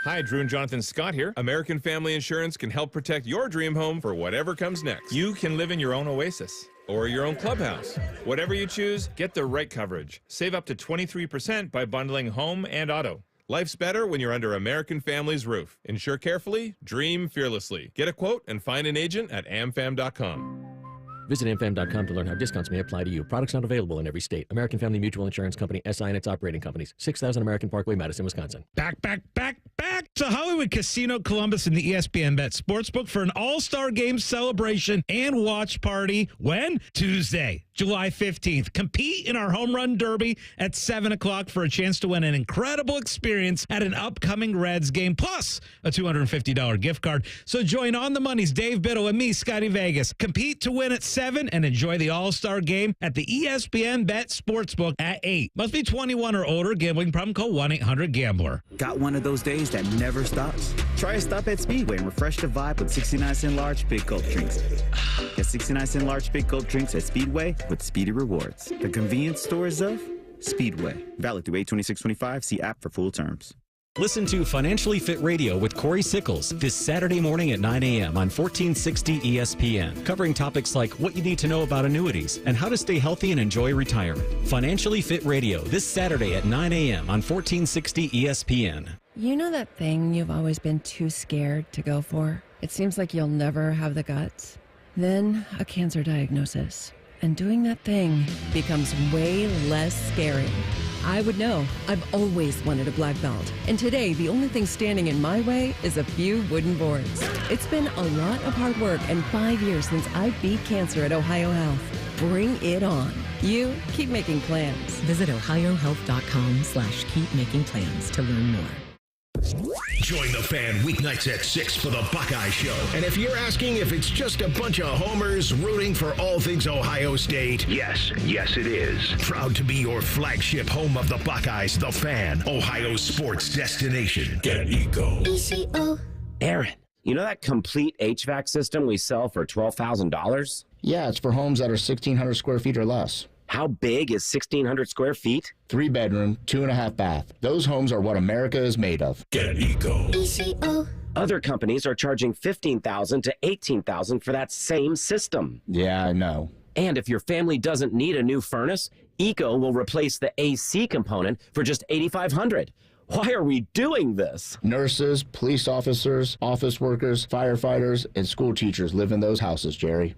Hi, Drew and Jonathan Scott here. American Family Insurance can help protect your dream home for whatever comes next. You can live in your own oasis or your own clubhouse. Whatever you choose, get the right coverage. Save up to 23% by bundling home and auto. Life's better when you're under American Family's roof. Insure carefully, dream fearlessly. Get a quote and find an agent at amfam.com. Visit amfam.com to learn how discounts may apply to you. Products not available in every state. American Family Mutual Insurance Company, SI and its operating companies. 6000 American Parkway, Madison, Wisconsin. Back to Hollywood Casino Columbus and the ESPN Bet Sportsbook for an all-star game celebration and watch party. When? Tuesday, July 15th. Compete in our home run derby at 7 o'clock for a chance to win an incredible experience at an upcoming Reds game, plus a $250 gift card. So join On the Money's Dave Biddel and me, Scotty Vegas. Compete to win at 7 and enjoy the all-star game at the ESPN Bet Sportsbook at 8. Must be 21 or older. Gambling problem? Call 1-800-GAMBLER. Got one of those days that never stops? Try a stop at Speedway and refresh the vibe with 69-cent large big gulp drinks. Get 69-cent large big gulp drinks at Speedway with Speedy Rewards. The convenience stores of Speedway. Valid through 8/26/25. See app for full terms. Listen to Financially Fit Radio with Corey Sickles this Saturday morning at 9 a.m. on 1460 ESPN, covering topics like what you need to know about annuities and how to stay healthy and enjoy retirement. Financially Fit Radio this Saturday at 9 a.m. on 1460 ESPN. You know that thing you've always been too scared to go for? It seems like you'll never have the guts. Then a cancer diagnosis. And doing that thing becomes way less scary. I would know. I've always wanted a black belt. And today, the only thing standing in my way is a few wooden boards. It's been a lot of hard work and 5 years since I beat cancer at Ohio Health. Bring it on. You keep making plans. Visit ohiohealth.com/keep making plans to learn more. Join the Fan weeknights at 6 for the Buckeye Show. And if you're asking if it's just a bunch of homers rooting for all things Ohio State, yes it is. Proud to be your flagship home of the Buckeyes, the Fan, Ohio sports destination. Get an Eco. Aaron, you know that complete HVAC system we sell for $12,000? Yeah, it's for homes that are 1,600 square feet or less. How big is 1,600 square feet? 3-bedroom, 2.5 bath. Those homes are what America is made of. Get an Eco. Other companies are charging $15,000 to $18,000 for that same system. Yeah, I know. And if your family doesn't need a new furnace, Eco will replace the AC component for just $8,500. Why are we doing this? Nurses, police officers, office workers, firefighters, and school teachers live in those houses, Jerry.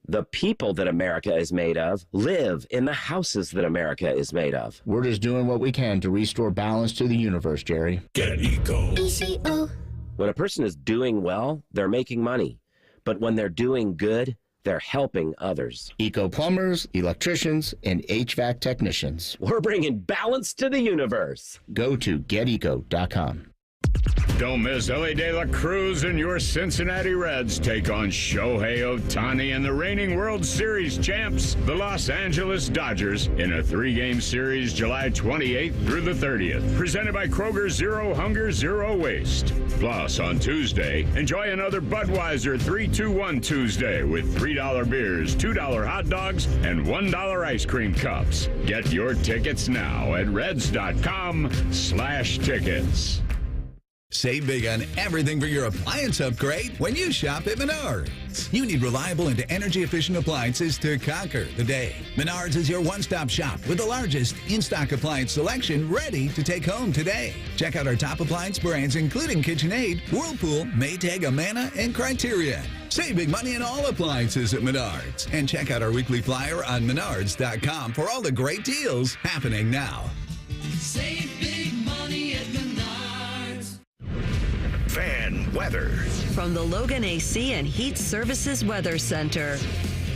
The people that America is made of live in the houses that America is made of. We're just doing what we can to restore balance to the universe, Jerry. Get Eco. ECO. When a person is doing well, they're making money. But when they're doing good, they're helping others. Eco plumbers, electricians, and HVAC technicians. We're bringing balance to the universe. Go to geteco.com. Don't miss LA De La Cruz and your Cincinnati Reds take on Shohei Ohtani and the reigning World Series champs, the Los Angeles Dodgers, in a 3-game series July 28th through the 30th. Presented by Kroger Zero Hunger, Zero Waste. Plus, on Tuesday, enjoy another Budweiser 3-2-1 Tuesday with $3 beers, $2 hot dogs, and $1 ice cream cups. Get your tickets now at reds.com/tickets. Save big on everything for your appliance upgrade when you shop at Menards. You need reliable and energy-efficient appliances to conquer the day. Menards is your one-stop shop with the largest in-stock appliance selection ready to take home today. Check out our top appliance brands including KitchenAid, Whirlpool, Maytag, Amana, and Criterion. Save big money on all appliances at Menards. And check out our weekly flyer on menards.com for all the great deals happening now. Save big money at Menards. Fan weather. From the Logan AC and Heat Services Weather Center.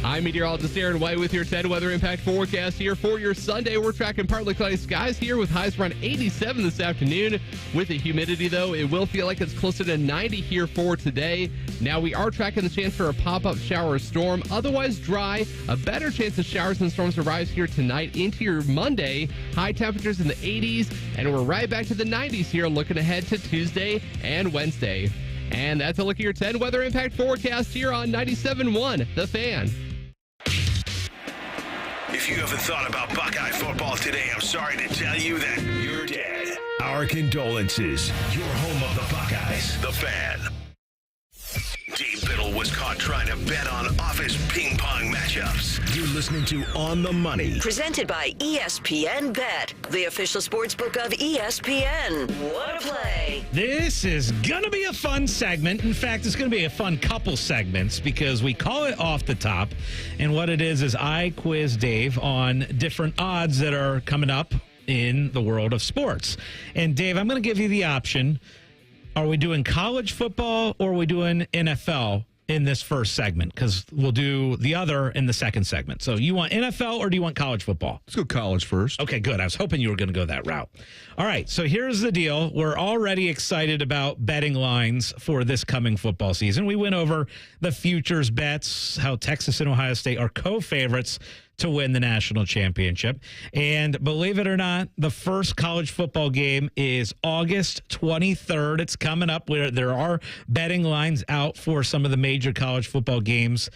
I'm meteorologist Aaron White with your 10 weather impact forecast here for your Sunday. We're tracking partly cloudy skies here with highs around 87 this afternoon. With the humidity, though, it will feel like it's closer to 90 here for today. Now, we are tracking the chance for a pop-up shower or storm. Otherwise dry, a better chance of showers and storms to rise here tonight into your Monday. High temperatures in the 80s, and we're right back to the 90s here looking ahead to Tuesday and Wednesday. And that's a look at your 10 weather impact forecast here on 97.1 The Fan. If you haven't thought about Buckeye football today, I'm sorry to tell you that you're dead. Our condolences. Your home of the Buckeyes, The Fan. Dave Biddel was caught trying to bet on office ping pong matchups. You're listening to On the Money. Presented by ESPN Bet, the official sports book of ESPN. What a play. This is going to be a fun segment. In fact, it's going to be a fun couple segments because we call it Off the Top. And what it is I quiz Dave on different odds that are coming up in the world of sports. And Dave, I'm going to give you the option. Are we doing college football or are we doing NFL in this first segment? Because we'll do the other in the second segment. So you want NFL or do you want college football? Let's go college first. Okay, good. I was hoping you were going to go that route. All right, so here's the deal. We're already excited about betting lines for this coming football season. We went over the futures bets, how Texas and Ohio State are co-favorites to win the national championship. And believe it or not, the first college football game is August 23rd. It's coming up where there are betting lines out for some of the major college football games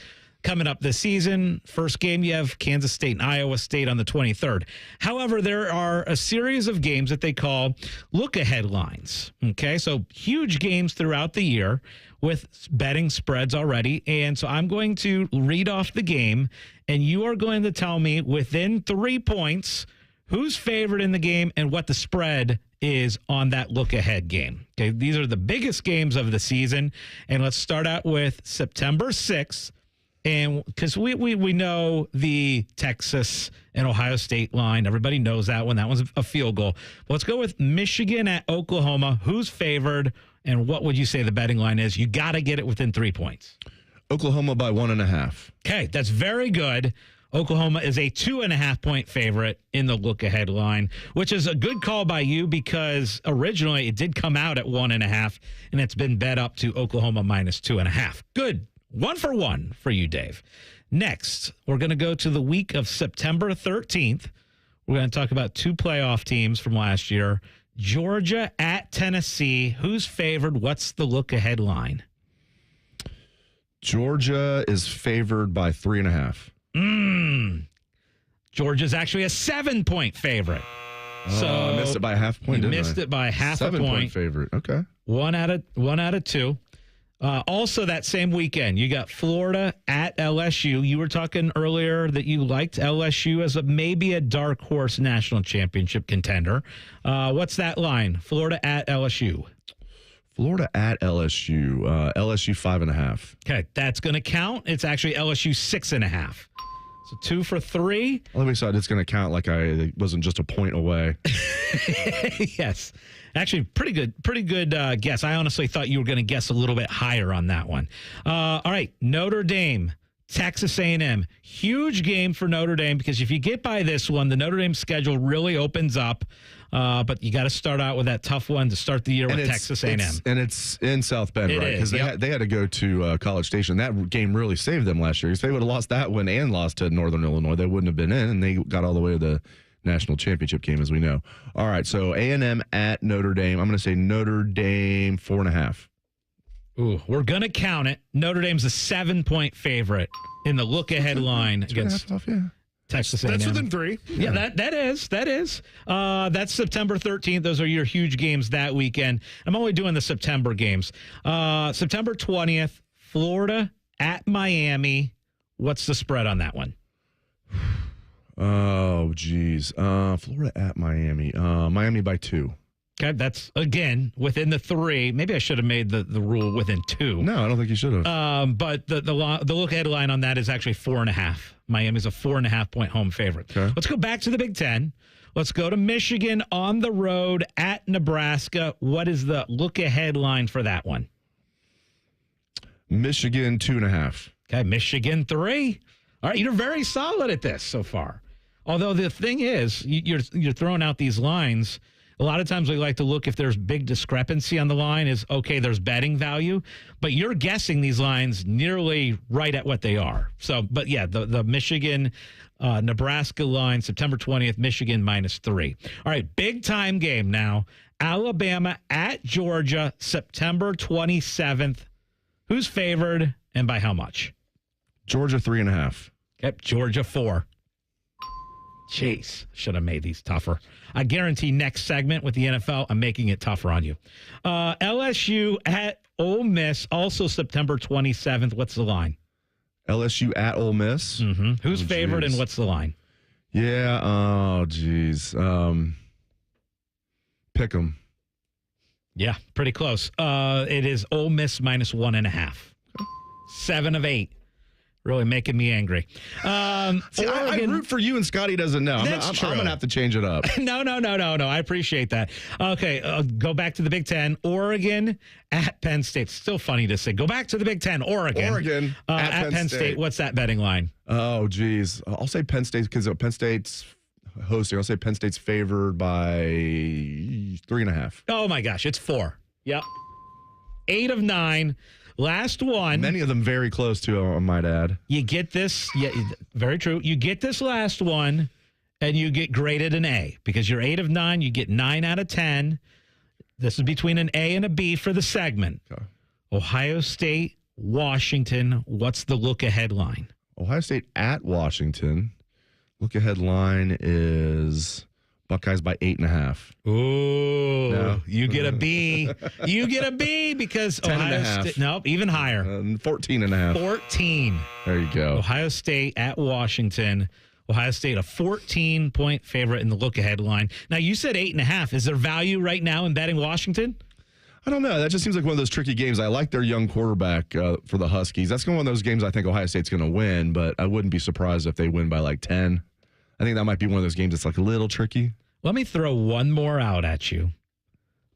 coming up this season. First game, you have Kansas State and Iowa State on the 23rd. However, there are a series of games that they call look-ahead lines. Okay, so huge games throughout the year with betting spreads already. And so I'm going to read off the game, and you are going to tell me within 3 points who's favored in the game and what the spread is on that look-ahead game. Okay, these are the biggest games of the season. And let's start out with September 6th. And because we know the Texas and Ohio State line. Everybody knows that one. That one's a field goal. But let's go with Michigan at Oklahoma. Who's favored? And what would you say the betting line is? You got to get it within 3 points. Oklahoma by 1.5. Okay, that's very good. Oklahoma is a 2.5 point favorite in the look ahead line, which is a good call by you because originally it did come out at 1.5 and it's been bet up to Oklahoma minus 2.5. Good. 1 for 1 for you, Dave. Next, we're going to go to the week of September 13th. We're going to talk about 2 playoff teams from last year. Georgia at Tennessee. Who's favored? What's the look ahead line? Georgia is favored by 3.5. Georgia's actually a 7 point favorite. So I missed it by a half point. You missed it by half a point. 7 point favorite. Okay. one out of two. Also, that same weekend, you got Florida at LSU. You were talking earlier that you liked LSU as maybe a dark horse national championship contender. What's that line? Florida at LSU. Florida at LSU. LSU 5.5. Okay, that's going to count. It's actually LSU 6.5. So 2 for 3. Let me say it's going to count like I wasn't just a point away. Yes. Actually, pretty good guess. I honestly thought you were going to guess a little bit higher on that one. All right, Notre Dame, Texas A&M. Huge game for Notre Dame because if you get by this one, the Notre Dame schedule really opens up. But you got to start out with that tough one to start the year with Texas A&M. And it's in South Bend, right? Because they had to go to College Station. That game really saved them last year. If they would have lost that one and lost to Northern Illinois, they wouldn't have been in, and they got all the way to the national championship game, as we know. All right, so A&M at Notre Dame. I'm going to say Notre Dame 4.5. Ooh, we're going to count it. Notre Dame's a 7-point favorite in the look-ahead line against Texas A&M. That's within 3. Yeah, that is. That's September 13th. Those are your huge games that weekend. I'm only doing the September games. September 20th, Florida at Miami. What's the spread on that one? Oh, geez. Florida at Miami. Miami by 2. Okay, that's, again, within the 3. Maybe I should have made the rule within 2. No, I don't think you should have. But the look-ahead line on that is actually 4.5. Miami's a 4.5-point home favorite. Okay. Let's go back to the Big Ten. Let's go to Michigan on the road at Nebraska. What is the look-ahead line for that one? Michigan 2.5. Okay, Michigan 3. All right, you're very solid at this so far. Although the thing is, you're throwing out these lines. A lot of times we like to look if there's big discrepancy on the line is, okay, there's betting value, but you're guessing these lines nearly right at what they are. So, but yeah, the Michigan, Nebraska line, September 20th, Michigan -3. All right, big time game now. Alabama at Georgia, September 27th. Who's favored and by how much? Georgia 3.5. Okay, Georgia 4. Jeez, should have made these tougher. I guarantee next segment with the NFL, I'm making it tougher on you. LSU at Ole Miss, also September 27th. What's the line? LSU at Ole Miss. Mm-hmm. Who's favored and what's the line? Yeah, oh, geez. Pick 'em. Yeah, pretty close. It is Ole Miss -1.5. 7 of 8. Really making me angry. See, I root for you and Scotty doesn't know. I'm going to have to change it up. No. I appreciate that. Okay, go back to the Big Ten. Oregon at Penn State. Still funny to say. Go back to the Big Ten. Oregon at Penn State. What's that betting line? Oh, geez. I'll say Penn State because Penn State's hosting. I'll say Penn State's favored by 3.5. Oh, my gosh. It's 4. Yep. 8 of 9. Last one. Many of them very close to, I might add. You get this. Yeah, very true. You get this last one, and you get graded an A. Because you're 8 of 9, you get 9 out of 10. This is between an A and a B for the segment. Okay. Ohio State, Washington. What's the look-ahead line? Ohio State at Washington. Look-ahead line is Buckeyes by 8.5. Ooh, no. You get a B. You get a B because Ohio State. Nope, even higher. 14.5. 14. There you go. Ohio State at Washington. Ohio State, a 14-point favorite in the look-ahead line. Now, you said 8.5. Is there value right now in betting Washington? I don't know. That just seems like one of those tricky games. I like their young quarterback for the Huskies. That's one of those games I think Ohio State's going to win, but I wouldn't be surprised if they win by like 10. I think that might be one of those games that's like a little tricky. Let me throw one more out at you.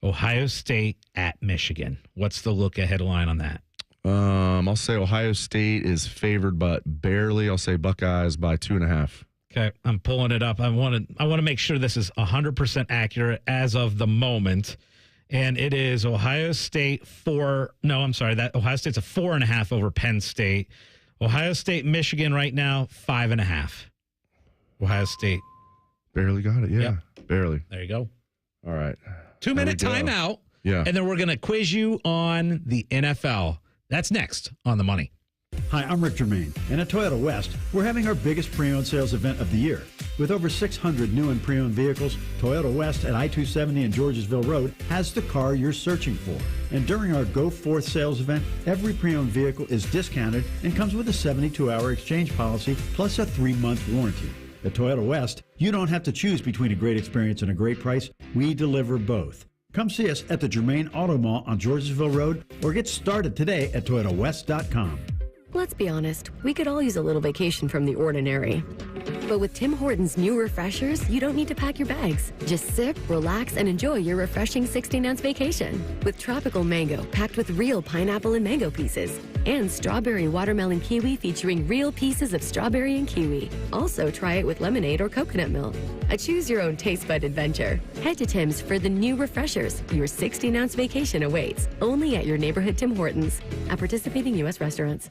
Ohio State at Michigan. What's the look-ahead line on that? I'll say Ohio State is favored, but barely. I'll say Buckeyes by 2.5. Okay, I'm pulling it up. I want to make sure this is 100% accurate as of the moment. And it is Ohio State 4. No, I'm sorry. That Ohio State's a 4.5 over Penn State. Ohio State, Michigan right now, 5.5. Ohio State. Barely got it. Yeah, yep. Barely. There you go. All right. 2-minute timeout. Yeah. And then we're going to quiz you on the NFL. That's next on The Money. Hi, I'm Rick Germain. And at Toyota West, we're having our biggest pre-owned sales event of the year. With over 600 new and pre-owned vehicles, Toyota West at I-270 and Georgesville Road has the car you're searching for. And during our Go Forth sales event, every pre-owned vehicle is discounted and comes with a 72-hour exchange policy plus a 3-month warranty. At Toyota West, you don't have to choose between a great experience and a great price. We deliver both. Come see us at the Germain Auto Mall on Georgesville Road or get started today at ToyotaWest.com. Let's be honest, we could all use a little vacation from the ordinary. But with Tim Hortons' new refreshers, you don't need to pack your bags. Just sip, relax, and enjoy your refreshing 16-ounce vacation. With tropical mango packed with real pineapple and mango pieces. And strawberry watermelon kiwi featuring real pieces of strawberry and kiwi. Also try it with lemonade or coconut milk. A choose-your-own taste bud adventure. Head to Tim's for the new refreshers. Your 16-ounce vacation awaits. Only at your neighborhood Tim Hortons. At participating U.S. restaurants.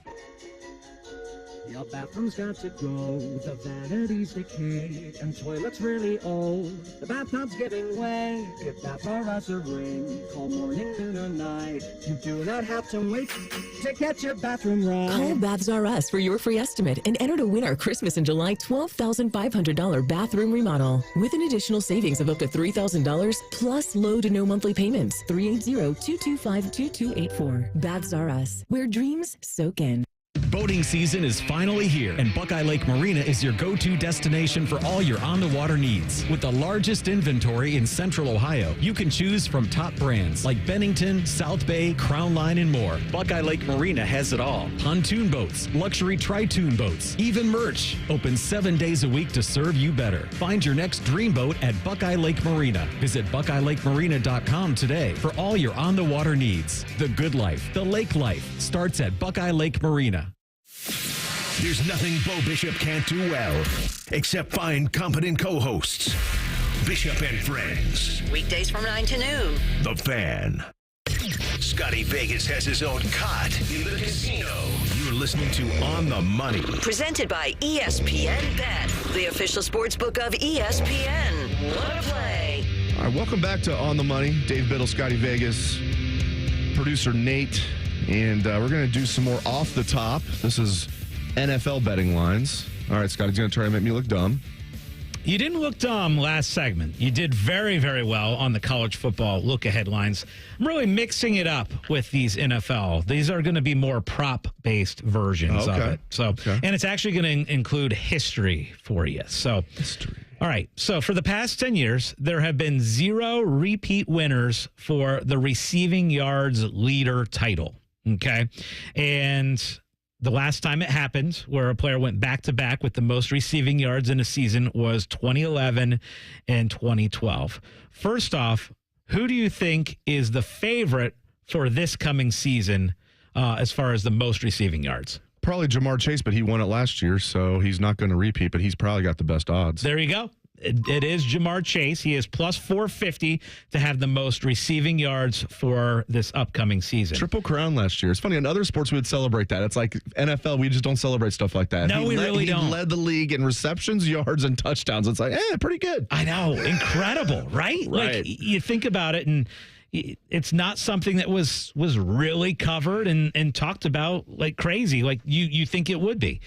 Your bathroom's got to go, the vanity's decayed, and toilet's really old. The bathtub's giving way, give Bath R Us a ring. Call morning, noon, or night. You do not have to wait to get your bathroom right. Call Baths R Us for your free estimate and enter to win our Christmas in July $12,500 bathroom remodel with an additional savings of up to $3,000 plus low to no monthly payments. 380-225-2284. Baths R Us, where dreams soak in. Boating season is finally here, and Buckeye Lake Marina is your go-to destination for all your on-the-water needs. With the largest inventory in Central Ohio, you can choose from top brands like Bennington, South Bay, Crown Line, and more. Buckeye Lake Marina has it all. Pontoon boats, luxury tri-toon boats, even merch. Open 7 days a week to serve you better. Find your next dream boat at Buckeye Lake Marina. Visit BuckeyeLakeMarina.com today for all your on-the-water needs. The good life, the lake life, starts at Buckeye Lake Marina. There's nothing Bo Bishop can't do well, except find competent co-hosts. Bishop and Friends. Weekdays from 9 to noon. The Fan. Scotty Vegas has his own cot in the casino. You're listening to On the Money. Presented by ESPN Bet, the official sports book of ESPN. Wanna play? All right, welcome back to On the Money. Dave Biddel, Scotty Vegas, producer Nate, and we're going to do some more off the top. This is NFL betting lines. All right, Scotty's going to try to make me look dumb. You didn't look dumb last segment. You did very, very well on the college football look-ahead lines. I'm really mixing it up with these NFL. These are going to be more prop-based versions of it. So, and it's actually going to include history for you. So, all right. So for the past 10 years, there have been 0 repeat winners for the receiving yards leader title. Okay. And the last time it happened where a player went back-to-back with the most receiving yards in a season was 2011 and 2012. First off, who do you think is the favorite for this coming season as far as the most receiving yards? Probably Jamar Chase, but he won it last year, so he's not going to repeat, but he's probably got the best odds. There you go. It is Jamar Chase. He is plus 450 to have the most receiving yards for this upcoming season. Triple crown last year. It's funny, in other sports we would celebrate that. It's like NFL, we just don't celebrate stuff like that. No, we really don't. He led the league in receptions, yards, and touchdowns. It's like, pretty good. I know. Incredible, right? Like, you think about it, and it's not something that was really covered and talked about like crazy, like you think it would be.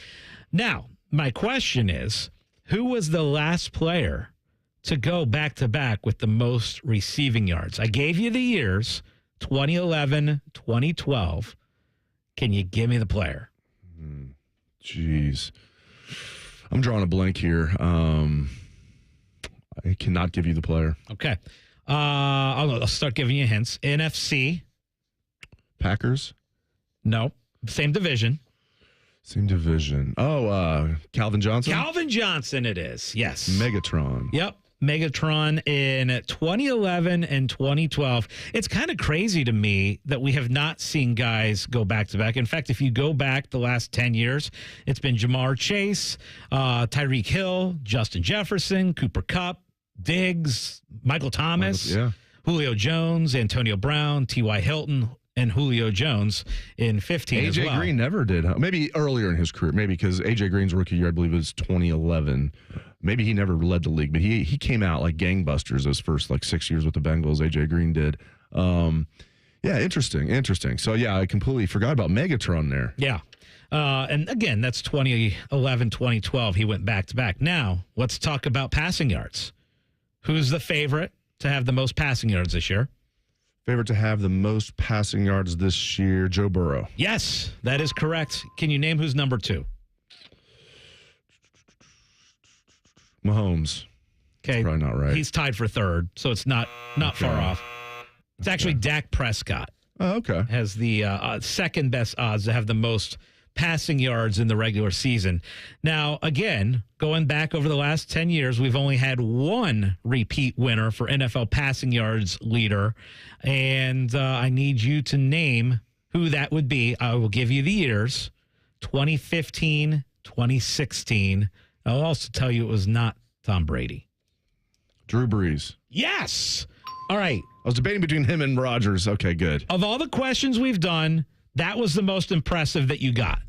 Now, my question is, who was the last player to go back-to-back with the most receiving yards? I gave you the years, 2011, 2012. Can you give me the player? Jeez. I'm drawing a blank here. I cannot give you the player. Okay. I'll start giving you hints. NFC. Packers? No. Same division. Same division. Oh, Calvin Johnson? Calvin Johnson it is, yes. Megatron. Yep. Megatron in 2011 and 2012. It's kind of crazy to me that we have not seen guys go back-to-back. In fact, if you go back the last 10 years, it's been Jamar Chase, Tyreek Hill, Justin Jefferson, Cooper Kupp, Diggs, Michael Thomas, Julio Jones, Antonio Brown, T.Y. Hilton, and Julio Jones in 15 as well. A.J. Green never did. Maybe earlier in his career. Maybe because A.J. Green's rookie year, I believe, was 2011. Maybe he never led the league, but he came out like gangbusters those first 6 years with the Bengals. A.J. Green did. Yeah, interesting. So, yeah, I completely forgot about Megatron there. Yeah. And again, that's 2011, 2012. He went back-to-back. Now, let's talk about passing yards. Who's the favorite to have the most passing yards this year? Favorite to have the most passing yards this year, Joe Burrow. Yes, that is correct. Can you name who's number 2? Mahomes. Okay. That's probably not right. He's tied for 3rd, so it's not far off. It's actually Dak Prescott. Oh, okay. Has the second best odds to have the most passing yards in the regular season. Now, again, going back over the last 10 years, we've only had one repeat winner for NFL passing yards leader. And I need you to name who that would be. I will give you the years, 2015, 2016. I'll also tell you it was not Tom Brady. Drew Brees. Yes. All right. I was debating between him and Rodgers. Okay, good. Of all the questions we've done, that was the most impressive that you got.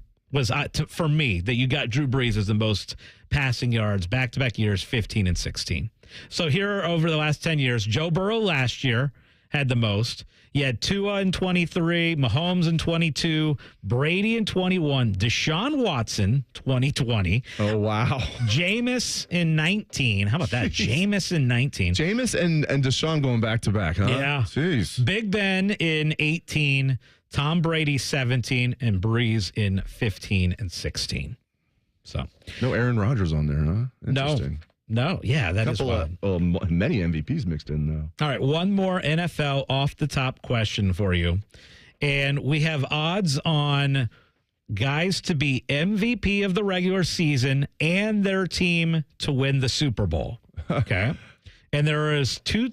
For me, that you got Drew Brees as the most passing yards back-to-back years, 15 and 16. So here over the last 10 years, Joe Burrow last year had the most. You had Tua in 23, Mahomes in 22, Brady in 21, Deshaun Watson, 2020. Oh, wow. Jameis in 19. How about that? Jameis in 19. Jameis and Deshaun going back-to-back, huh? Yeah. Jeez. Big Ben in 18, Tom Brady 17, and Breeze in 15 and 16. So no Aaron Rodgers on there, huh? Interesting. No. Yeah, that is wild. Many MVPs mixed in, though. All right, one more NFL off-the-top question for you. And we have odds on guys to be MVP of the regular season and their team to win the Super Bowl. Okay? And there is two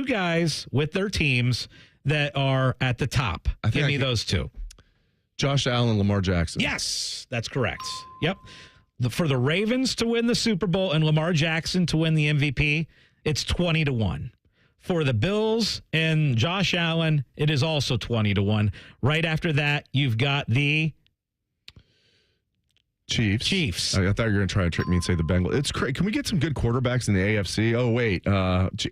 guys with their teams that are at the top. Give me those two. Josh Allen, Lamar Jackson. Yes, that's correct. Yep. For the Ravens to win the Super Bowl and Lamar Jackson to win the MVP, it's 20-1. For the Bills and Josh Allen, it is also 20-1. Right after that, you've got the Chiefs. I thought you were going to try to trick me and say the Bengals. It's great. Can we get some good quarterbacks in the AFC? Oh, wait.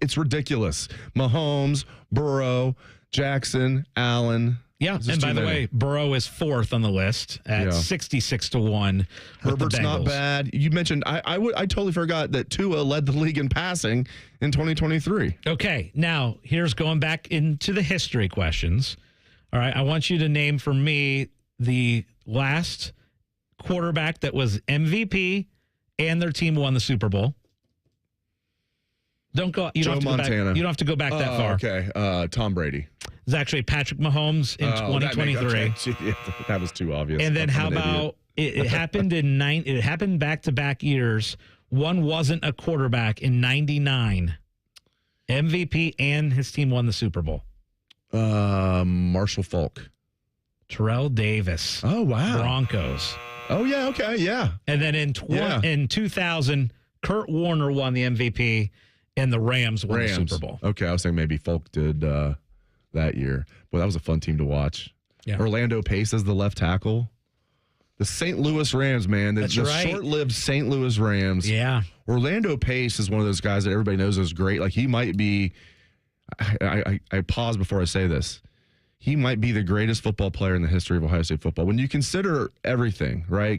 It's ridiculous. Mahomes, Burrow, Jackson, Allen. Yeah, and by the way, Burrow is 4th on the list at 66-1. Herbert's not bad. You mentioned I totally forgot that Tua led the league in passing in 2023. Okay, now here's going back into the history questions. All right, I want you to name for me the last quarterback that was MVP and their team won the Super Bowl. Don't go. You don't Joe have to Montana. Go back, you don't have to go back that far. Okay, Tom Brady. It's actually Patrick Mahomes in 2023. That was too obvious. And then how about it happened it happened back-to-back years. One wasn't a quarterback in 99. MVP and his team won the Super Bowl. Marshall Faulk. Terrell Davis. Oh, wow. Broncos. Oh, yeah, okay, yeah. And then in 2000, Kurt Warner won the MVP and the Rams won the Super Bowl. Okay, I was thinking maybe Faulk did that year. Boy, that was a fun team to watch. Yeah. Orlando Pace as the left tackle. The St. Louis Rams, man. The short-lived St. Louis Rams. Yeah. Orlando Pace is one of those guys that everybody knows is great. Like, he might be I pause before I say this. He might be the greatest football player in the history of Ohio State football. When you consider everything, right?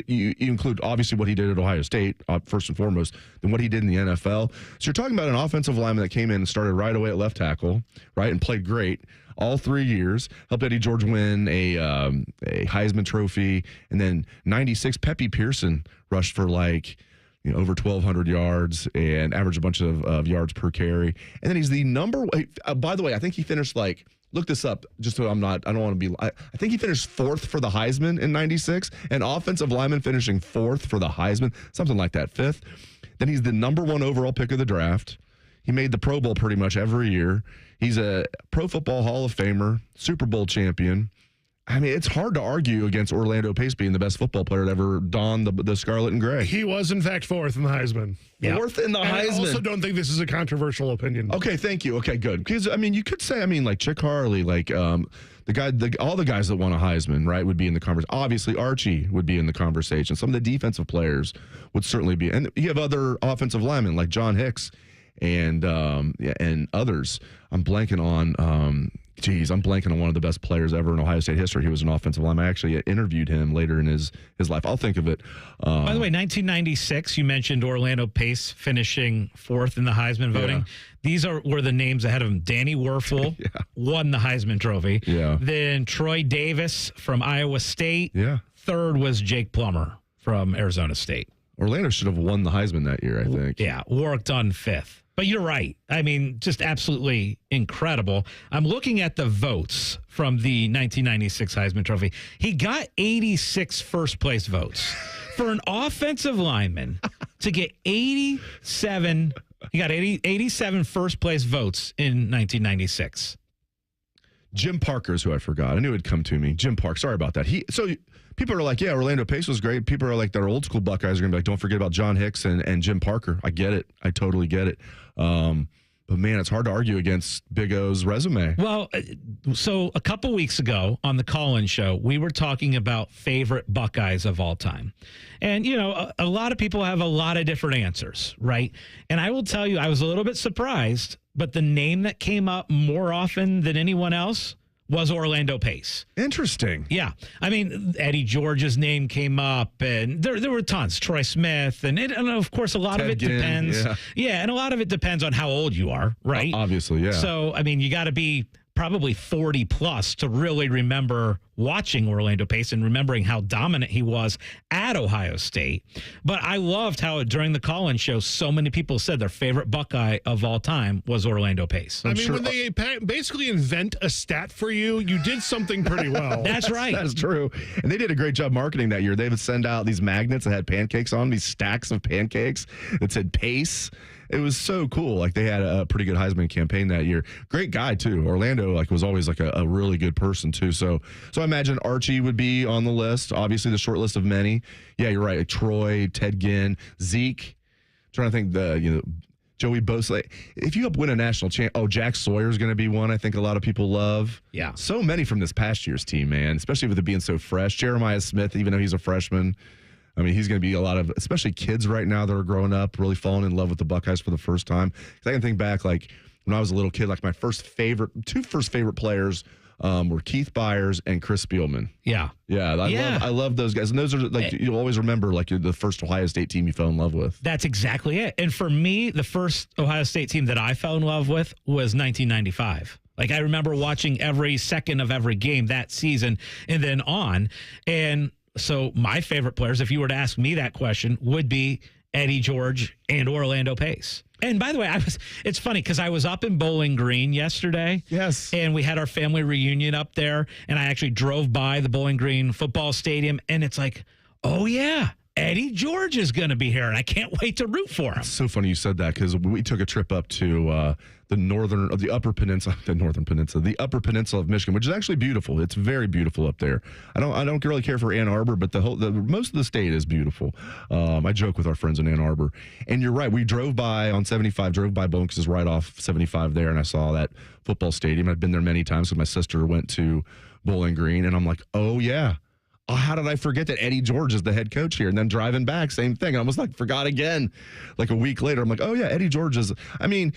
You include obviously what he did at Ohio State, first and foremost, then what he did in the NFL. So you're talking about an offensive lineman that came in and started right away at left tackle, right, and played great all 3 years. Helped Eddie George win a Heisman Trophy, and then '96 Pepe Pearson rushed for over 1,200 yards and averaged a bunch of yards per carry. And then he's the number. By the way, I think he finished look this up just so I don't want to be. I think he finished 4th for the Heisman in '96, and offensive lineman finishing 4th for the Heisman, something like that, 5th. Then he's the number 1 overall pick of the draft. He made the Pro Bowl pretty much every year. He's a Pro Football Hall of Famer, Super Bowl champion. I mean, it's hard to argue against Orlando Pace being the best football player to ever don the scarlet and gray. He was, in fact, 4th in the Heisman. Yeah. 4th in the Heisman. I also don't think this is a controversial opinion. Okay, thank you. Okay, good. Because, you could say, like Chick Harley, all the guys that won a Heisman, right, would be in the conversation. Obviously, Archie would be in the conversation. Some of the defensive players would certainly be. And you have other offensive linemen like John Hicks and others. I'm blanking on one of the best players ever in Ohio State history. He was an offensive lineman. I actually interviewed him later in his life. I'll think of it. By the way, 1996, you mentioned Orlando Pace finishing 4th in the Heisman voting. Yeah. These were the names ahead of him. Danny Werfel won the Heisman Trophy. Yeah. Then Troy Davis from Iowa State. Yeah. 3rd was Jake Plummer from Arizona State. Orlando should have won the Heisman that year, I think. Yeah, Warwick done 5th. But you're right. I mean, just absolutely incredible. I'm looking at the votes from the 1996 Heisman Trophy. He got 86 first-place votes. For an offensive lineman to get 87, he got 87 first-place votes in 1996. Jim Parker's who I forgot. I knew it'd come to me. Jim Park. Sorry about that. So people are like, yeah, Orlando Pace was great. People are like, their old school Buckeyes are going to be like, don't forget about John Hicks and Jim Parker. I get it. I totally get it. But, man, it's hard to argue against Big O's resume. Well, so a couple weeks ago on the call-in show, we were talking about favorite Buckeyes of all time. And, you know, a lot of people have a lot of different answers, right? And I will tell you, I was a little bit surprised, but the name that came up more often than anyone else was Orlando Pace. Interesting. Yeah. I mean, Eddie George's name came up, and there were tons. Troy Smith, and of course, a lot of it depends. Yeah, and a lot of it depends on how old you are, right? Obviously, yeah. So, I mean, you got to be probably 40 plus to really remember watching Orlando Pace and remembering how dominant he was at Ohio State. But I loved how during the call-in show, so many people said their favorite Buckeye of all time was Orlando Pace. I mean, when they basically invent a stat for you, you did something pretty well. That's right. That's true. And they did a great job marketing that year. They would send out these magnets that had pancakes on, these stacks of pancakes that said Pace. It was so cool. Like, they had a pretty good Heisman campaign that year. Great guy too. Orlando was always like a really good person too. So I imagine Archie would be on the list. Obviously, the short list of many. Yeah, you're right. Like Troy, Ted Ginn, Zeke. I'm trying to think Joey Bosa. If you win a national Jack Sawyer's going to be one I think a lot of people love. Yeah. So many from this past year's team, man. Especially with it being so fresh. Jeremiah Smith, even though he's a freshman. I mean, he's going to be a lot of, especially kids right now that are growing up, really falling in love with the Buckeyes for the first time. Because I can think back, like, when I was a little kid, like, my two first favorite players were Keith Byers and Chris Spielman. Yeah. Yeah. I love those guys. And those are, like, you'll always remember, like, the first Ohio State team you fell in love with. That's exactly it. And for me, the first Ohio State team that I fell in love with was 1995. Like, I remember watching every second of every game that season and then on. And so my favorite players, if you were to ask me that question, would be Eddie George and Orlando Pace. And by the way, it's funny because I was up in Bowling Green yesterday. Yes. And we had our family reunion up there. And I actually drove by the Bowling Green football stadium. And it's like, oh, yeah, Eddie George is going to be here. And I can't wait to root for him. It's so funny you said that because we took a trip up to the upper peninsula of Michigan, which is actually beautiful. It's very beautiful up there. I don't really care for Ann Arbor, but most of the state is beautiful. I joke with our friends in Ann Arbor, and you're right. We drove by on 75, drove by Bowling because it's right off 75 there, and I saw that football stadium. I've been there many times because my sister went to Bowling Green, and I'm like, oh yeah. Oh, how did I forget that Eddie George is the head coach here? And then driving back, same thing. I almost forgot again. Like a week later, I'm like, oh yeah, Eddie George is. I mean,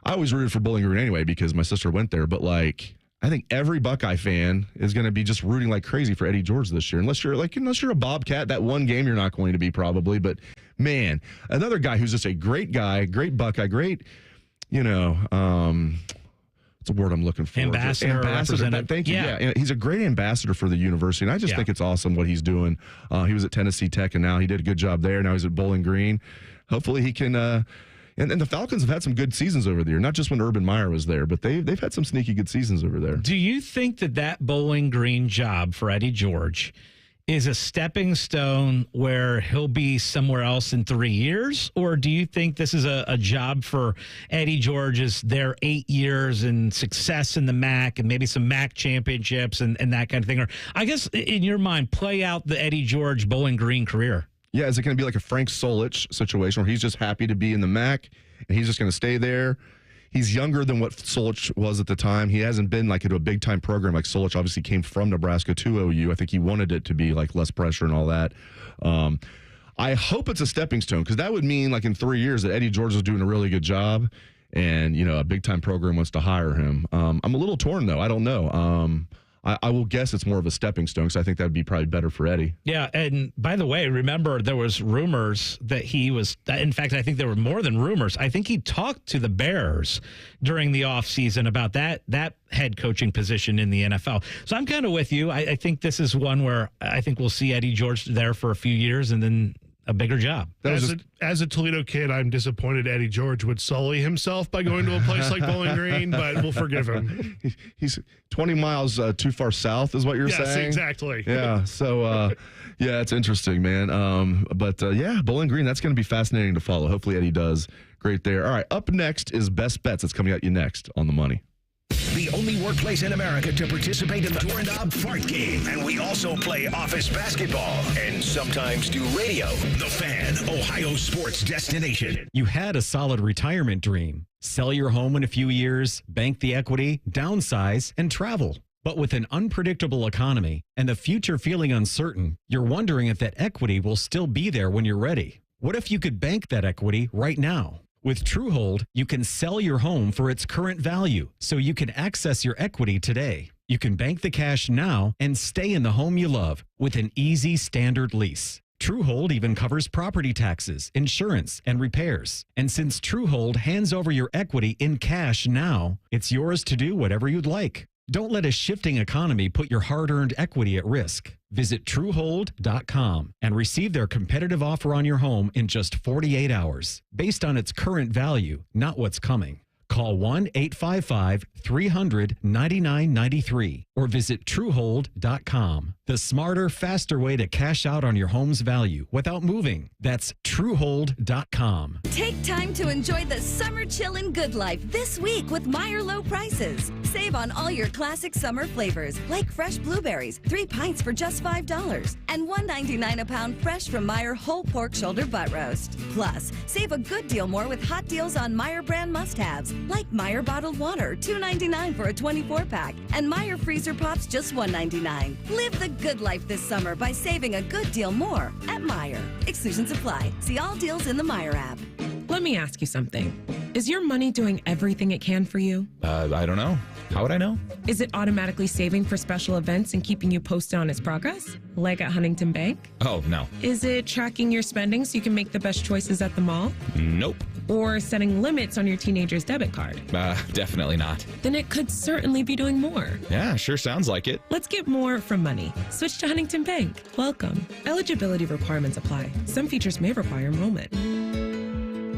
I always rooted for Bowling Green anyway because my sister went there. But like, I think every Buckeye fan is going to be just rooting like crazy for Eddie George this year. Unless you're a Bobcat, that one game you're not going to be probably. But man, another guy who's just a great guy, great Buckeye, great. What's the word I'm looking for? Ambassador. Thank you. Yeah. He's a great ambassador for the university, and I just think it's awesome what he's doing. He was at Tennessee Tech, and now he did a good job there. Now he's at Bowling Green. Hopefully he can. And the Falcons have had some good seasons over there, not just when Urban Meyer was there, but they've had some sneaky good seasons over there. Do you think that Bowling Green job for Eddie George is a stepping stone where he'll be somewhere else in 3 years? Or do you think this is a job for Eddie George is their 8 years and success in the MAC and maybe some MAC championships and that kind of thing? Or I guess in your mind, play out the Eddie George Bowling Green career. Yeah, is it going to be like a Frank Solich situation where he's just happy to be in the MAC and he's just going to stay there? He's younger than what Solich was at the time. He hasn't been like into a big time program like Solich obviously came from Nebraska to OU. I think he wanted it to be like less pressure and all that. I hope it's a stepping stone, because that would mean like in 3 years that Eddie George is doing a really good job, and a big time program wants to hire him. I'm a little torn though. I don't know. I will guess it's more of a stepping stone, because I think that would be probably better for Eddie. Yeah, and by the way, remember there was rumors that he was, in fact, I think there were more than rumors. I think he talked to the Bears during the offseason about that head coaching position in the NFL. So I'm kind of with you. I think this is one where I think we'll see Eddie George there for a few years and then a bigger job. As a Toledo kid, I'm disappointed Eddie George would sully himself by going to a place like Bowling Green, but we'll forgive him. He's 20 miles too far south is what you're saying? Yes, exactly. Yeah, so, it's interesting, man. But Bowling Green, that's going to be fascinating to follow. Hopefully Eddie does great there. All right, up next is Best Bets. That's coming at you next on The Money. The only workplace in America to participate in the Doorknob Fart Game. And we also play office basketball and sometimes do radio. The Fan, Ohio sports destination. You had a solid retirement dream. Sell your home in a few years, bank the equity, downsize, and travel. But with an unpredictable economy and the future feeling uncertain, you're wondering if that equity will still be there when you're ready. What if you could bank that equity right now? With Truehold, you can sell your home for its current value, so you can access your equity today. You can bank the cash now and stay in the home you love with an easy standard lease. Truehold even covers property taxes, insurance, and repairs. And since Truehold hands over your equity in cash now, it's yours to do whatever you'd like. Don't let a shifting economy put your hard-earned equity at risk. Visit Truehold.com and receive their competitive offer on your home in just 48 hours, based on its current value, not what's coming. Call 1-855-300-9993 or visit Truehold.com. The smarter, faster way to cash out on your home's value without moving. That's Truehold.com. Take time to enjoy the summer chill and good life this week with Meijer low prices. Save on all your classic summer flavors like fresh blueberries, 3 pints for just $5, and $1.99 a pound fresh from Meijer whole pork shoulder butt roast. Plus, save a good deal more with hot deals on Meijer brand must-haves like Meijer bottled water, $2.99 for a 24-pack, and Meijer freezer pops just $1.99. Live the good life this summer by saving a good deal more at Meijer. Exclusions apply. See all deals in the Meijer app. Let me ask you something. Is your money doing everything it can for you? I don't know. How would I know? Is it automatically saving for special events and keeping you posted on its progress? Like at Huntington Bank? Oh, no. Is it tracking your spending so you can make the best choices at the mall? Nope. Or setting limits on your teenager's debit card? Definitely not. Then it could certainly be doing more. Yeah, sure sounds like it. Let's get more from money. Switch to Huntington Bank. Welcome. Eligibility requirements apply. Some features may require enrollment.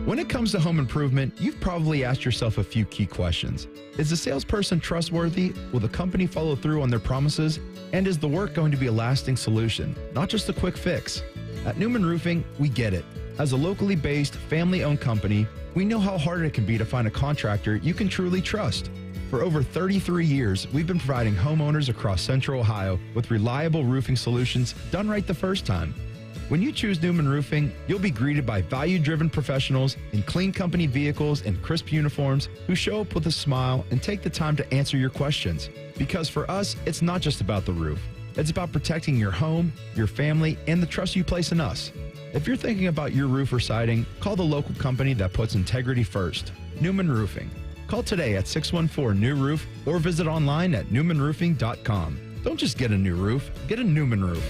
When it comes to home improvement, you've probably asked yourself a few key questions. Is the salesperson trustworthy? Will the company follow through on their promises? And is the work going to be a lasting solution, not just a quick fix? At Newman Roofing, we get it. As a locally based, family-owned company, we know how hard it can be to find a contractor you can truly trust. For over 33 years, we've been providing homeowners across Central Ohio with reliable roofing solutions done right the first time. When you choose Newman Roofing, you'll be greeted by value-driven professionals in clean company vehicles and crisp uniforms who show up with a smile and take the time to answer your questions. Because for us, it's not just about the roof. It's about protecting your home, your family, and the trust you place in us. If you're thinking about your roof or siding, call the local company that puts integrity first. Newman Roofing. Call today at 614-NEW-ROOF or visit online at newmanroofing.com. Don't just get a new roof, get a Newman roof.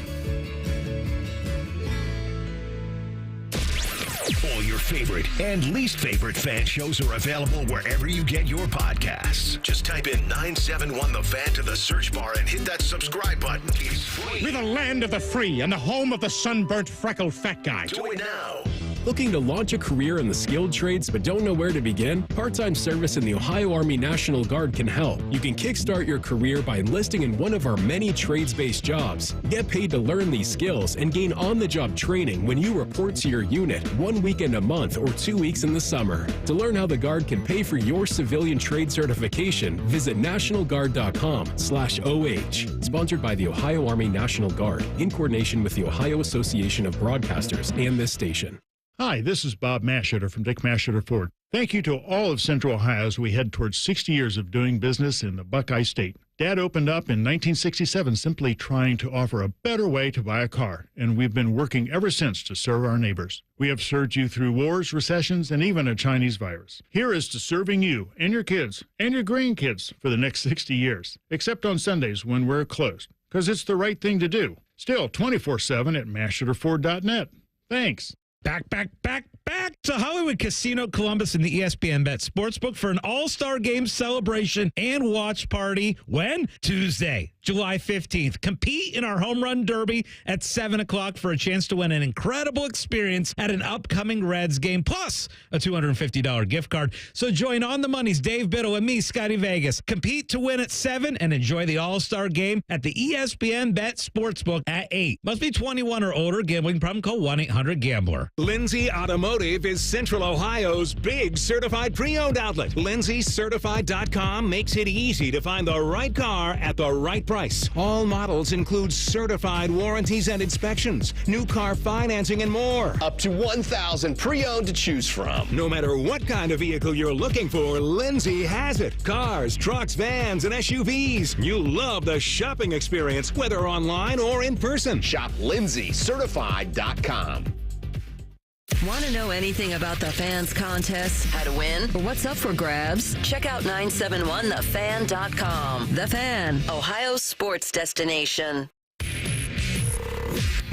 All your favorite and least favorite fan shows are available wherever you get your podcasts. Just type in 971 The Fan to the search bar and hit that subscribe button. It's free. We're the land of the free and the home of the sunburnt, freckled fat guy. Do it now. Looking to launch a career in the skilled trades but don't know where to begin? Part-time service in the Ohio Army National Guard can help. You can kickstart your career by enlisting in one of our many trades-based jobs. Get paid to learn these skills and gain on-the-job training when you report to your unit 1 weekend a month or 2 weeks in the summer. To learn how the Guard can pay for your civilian trade certification, visit nationalguard.com/OH. Sponsored by the Ohio Army National Guard in coordination with the Ohio Association of Broadcasters and this station. Hi, this is Bob Masheter from Dick Masheter Ford. Thank you to all of Central Ohio as we head towards 60 years of doing business in the Buckeye State. Dad opened up in 1967 simply trying to offer a better way to buy a car, and we've been working ever since to serve our neighbors. We have served you through wars, recessions, and even a Chinese virus. Here is to serving you and your kids and your grandkids for the next 60 years, except on Sundays when we're closed, because it's the right thing to do. Still 24/7 at MashitterFord.net. Thanks. Back to Hollywood Casino Columbus and the ESPN Bet Sportsbook for an all-star game celebration and watch party. When? Tuesday, July 15th. Compete in our home run derby at 7 o'clock for a chance to win an incredible experience at an upcoming Reds game, plus a $250 gift card. So join On the Money's Dave Biddel and me, Scotty Vegas. Compete to win at 7 and enjoy the all-star game at the ESPN Bet Sportsbook at 8. Must be 21 or older. Gambling problem? Call 1-800-GAMBLER. Lindsay Automotive is Central Ohio's big certified pre-owned outlet. LindsayCertified.com makes it easy to find the right car at the right price. All models include certified warranties and inspections, new car financing, and more. Up to 1,000 pre-owned to choose from. No matter what kind of vehicle you're looking for, Lindsay has it. Cars, trucks, vans, and SUVs. You'll love the shopping experience, whether online or in person. Shop LindsayCertified.com. Want to know anything about the Fans contest, how to win, or what's up for grabs? Check out 971thefan.com. The Fan, Ohio's sports destination.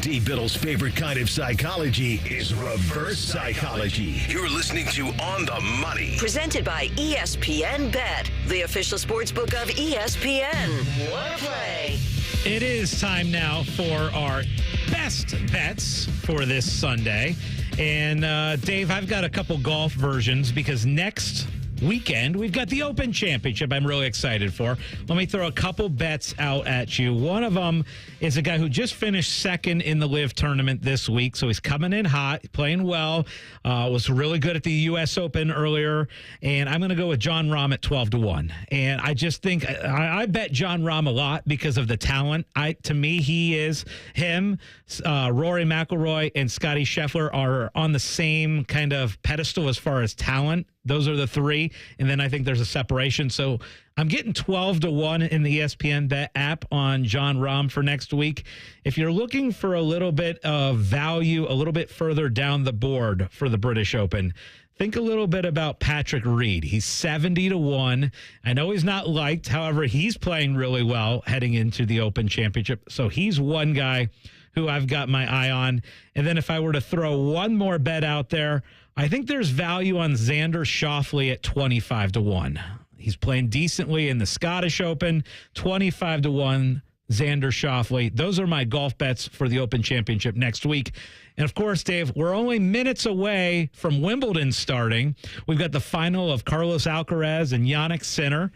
D. Biddle's favorite kind of psychology is reverse psychology. You're listening to On the Money. Presented by ESPN Bet, the official sportsbook of ESPN. What a play. It is time now for our best bets for this Sunday. And Dave, I've got a couple golf versions because next weekend we've got the Open Championship I'm really excited for. Let me throw a couple bets out at you. One of them is a guy who just finished second in the LIV tournament this week, so he's coming in hot, playing well, was really good at the U.S. Open earlier, and I'm going to go with Jon Rahm at 12-1. And I just think I bet Jon Rahm a lot because of the talent. To me, he is him, Rory McIlroy, and Scotty Scheffler are on the same kind of pedestal as far as talent. Those are the three, and then I think there's a separation. So I'm getting 12-1 in the ESPN Bet app on Jon Rahm for next week. If you're looking for a little bit of value, a little bit further down the board for the British Open, think a little bit about Patrick Reed. He's 70-1. I know he's not liked. However, he's playing really well heading into the Open Championship. So he's one guy who I've got my eye on. And then if I were to throw one more bet out there, I think there's value on Xander Schauffele at 25-1. He's playing decently in the Scottish Open, 25-1 Xander Schauffele. Those are my golf bets for the Open Championship next week. And of course, Dave, we're only minutes away from Wimbledon starting. We've got the final of Carlos Alcaraz and Jannik Sinner.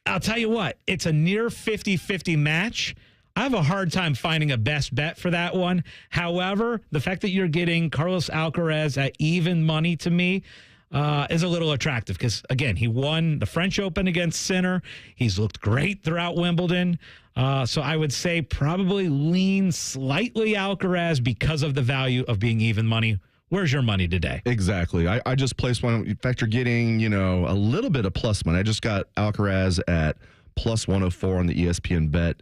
I'll tell you what, it's a near 50-50 match. I have a hard time finding a best bet for that one. However, the fact that you're getting Carlos Alcaraz at even money to me is a little attractive because, again, he won the French Open against Sinner. He's looked great throughout Wimbledon. So I would say probably lean slightly Alcaraz because of the value of being even money. Where's your money today? Exactly. I just placed one. In fact, you're getting, a little bit of plus money. I just got Alcaraz at plus 104 on the ESPN Bet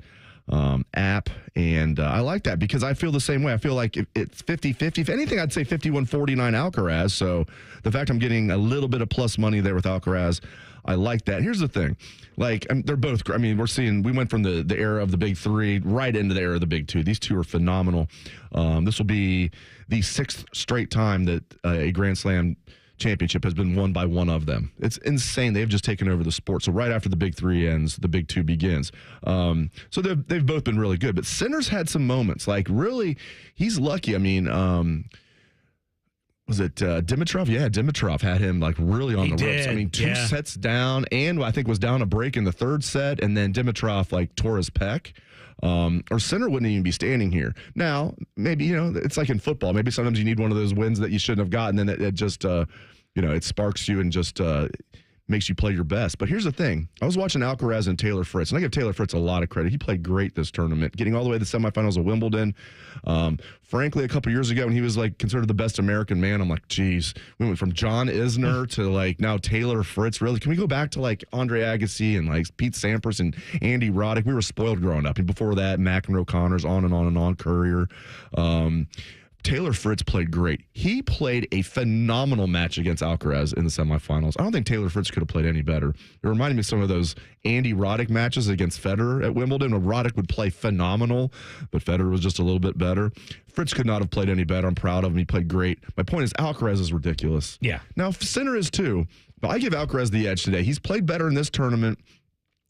app, and I like that because I feel the same way. I feel like it's 50-50. If anything, I'd say 51-49 Alcaraz. So the fact I'm getting a little bit of plus money there with Alcaraz, I like that. Here's the thing. They're both, we went from the era of the big three right into the era of the big two. These two are phenomenal. This will be the sixth straight time that a Grand Slam championship has been won by one of them. It's insane. They've just taken over the sport. So right after the big three ends, the big two begins. So they've both been really good. But Sinner's had some moments. Really, he's lucky. Was it Dimitrov? Yeah, Dimitrov had him really on the ropes. Two sets down, and I think was down a break in the third set, and then Dimitrov tore his pec. Or Sinner wouldn't even be standing here. Now, maybe, it's like in football. Maybe sometimes you need one of those wins that you shouldn't have gotten, and it just, it sparks you and just makes you play your best. But here's the thing. I was watching Alcaraz and Taylor Fritz, and I give Taylor Fritz a lot of credit. He played great this tournament, getting all the way to the semifinals of Wimbledon. Frankly, a couple years ago when he was like considered the best American man, I'm like, geez, we went from John Isner to like now Taylor Fritz. Really? Can we go back to like Andre Agassi and like Pete Sampras and Andy Roddick? We were spoiled growing up. And before that, McEnroe, Connors, on and on and on, Courier. Taylor Fritz played great. He played a phenomenal match against Alcaraz in the semifinals. I don't think Taylor Fritz could have played any better. It reminded me of some of those Andy Roddick matches against Federer at Wimbledon, where Roddick would play phenomenal, but Federer was just a little bit better. Fritz could not have played any better. I'm proud of him. He played great. My point is Alcaraz is ridiculous. Yeah. Now, Sinner is too, but I give Alcaraz the edge today. He's played better in this tournament.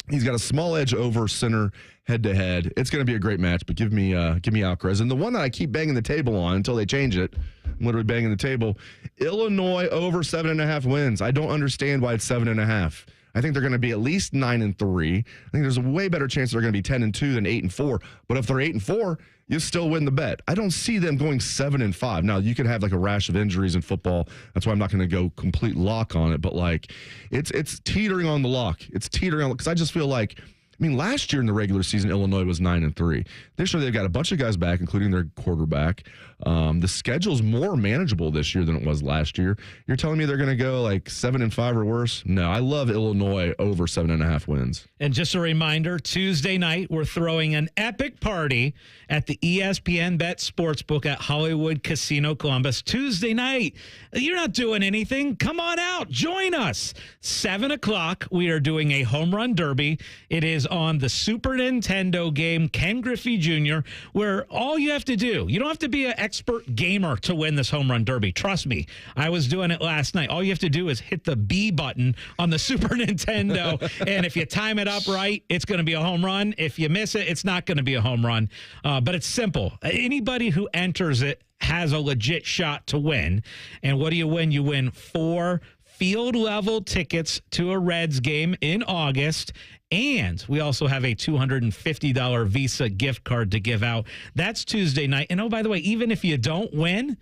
He's got a small edge over Sinner head-to-head. It's going to be a great match, but give me Alcaraz. And the one that I keep banging the table on until they change it, I'm literally banging the table, Illinois over 7.5 wins. I don't understand why it's 7.5. I think they're going to be at least 9-3. I think there's a way better chance they're going to be 10-2 than 8-4. But if they're 8-4, you still win the bet. I don't see them going 7-5. Now, you could have like a rash of injuries in football. That's why I'm not going to go complete lock on it. But like, it's teetering on the lock. It's teetering on, because I just feel like, I mean, last year in the regular season, Illinois was 9-3. This year, they've got a bunch of guys back, including their quarterback. The schedule's more manageable this year than it was last year. You're telling me they're going to go like 7-5 or worse? No, I love Illinois over 7.5 wins. And just a reminder, Tuesday night, we're throwing an epic party at the ESPN Bet Sportsbook at Hollywood Casino Columbus. Tuesday night. You're not doing anything. Come on out. Join us. 7 o'clock, we are doing a home run derby. It is on the Super Nintendo game, Ken Griffey Jr., where all you have to do, you don't have to be an expert gamer to win this home run derby. Trust me, I was doing it last night. All you have to do is hit the B button on the Super Nintendo, and if you time it up right, it's going to be a home run. If you miss it, it's not going to be a home run. But it's simple. Anybody who enters it has a legit shot to win. And what do you win? You win 4 field-level tickets to a Reds game in August. And we also have a $250 Visa gift card to give out. That's Tuesday night. And oh, by the way, even if you don't win,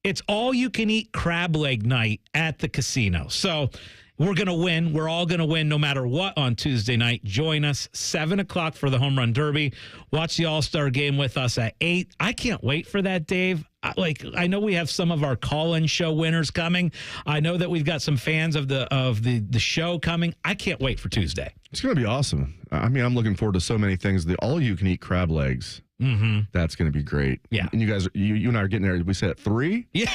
it's all-you-can-eat crab leg night at the casino. So we're going to win. We're all going to win no matter what on Tuesday night. Join us 7 o'clock for the Home Run Derby. Watch the All-Star game with us at 8. I can't wait for that, Dave. I know we have some of our call-in show winners coming. I know that we've got some fans of the show coming. I can't wait for Tuesday. It's going to be awesome. I mean, I'm looking forward to so many things. The all-you-can-eat crab legs. Mm-hmm. That's going to be great. Yeah. And you guys, you and I are getting there. We said at 3? Yeah.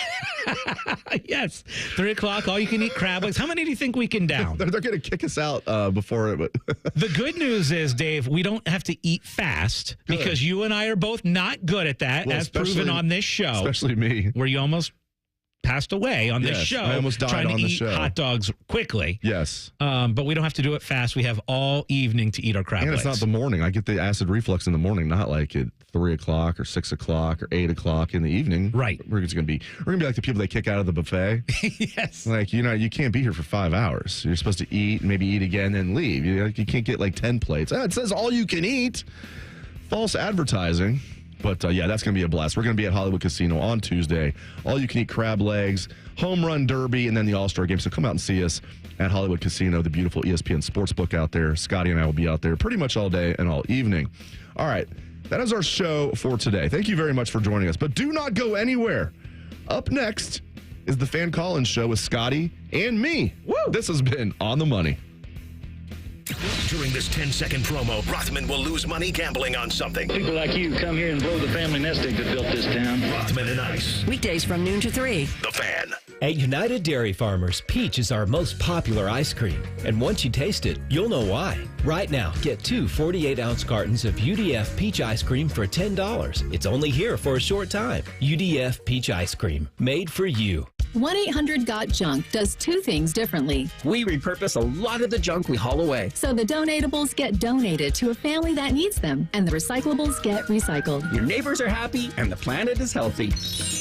Yes. 3 o'clock, all you can eat crab legs. How many do you think we can down? They're going to kick us out before it. The good news is, Dave, we don't have to eat fast because you and I are both not good at that, as proven on this show. Especially me. Where you almost passed away on this show. I almost died trying on to the eat show. hot dogs quickly. Yes. But we don't have to do it fast. We have all evening to eat our crab legs. And it's not the morning. I get the acid reflux in the morning, not like at 3 o'clock or 6 o'clock or 8 o'clock in the evening. Right. We're gonna be like the people they kick out of the buffet. Yes. Like, you can't be here for 5 hours. You're supposed to eat, maybe eat again, then leave. You can't get like 10 plates. It says all you can eat. False advertising. But, yeah, that's going to be a blast. We're going to be at Hollywood Casino on Tuesday. All-you-can-eat crab legs, home run derby, and then the All-Star game. So come out and see us at Hollywood Casino, the beautiful ESPN Sportsbook out there. Scotty and I will be out there pretty much all day and all evening. All right, that is our show for today. Thank you very much for joining us. But do not go anywhere. Up next is the Fan Call-In Show with Scotty and me. Woo! This has been On the Money. During this 10-second promo, Rothman will lose money gambling on something. People like you come here and blow the family nest egg that built this town. Rothman and Ice. Weekdays from noon to 3. The Fan. At United Dairy Farmers, peach is our most popular ice cream. And once you taste it, you'll know why. Right now, get 2 48-ounce cartons of UDF peach ice cream for $10. It's only here for a short time. UDF peach ice cream, made for you. 1-800-GOT-JUNK does 2 things differently. We repurpose a lot of the junk we haul away. So the donatables get donated to a family that needs them, and the recyclables get recycled. Your neighbors are happy, and the planet is healthy.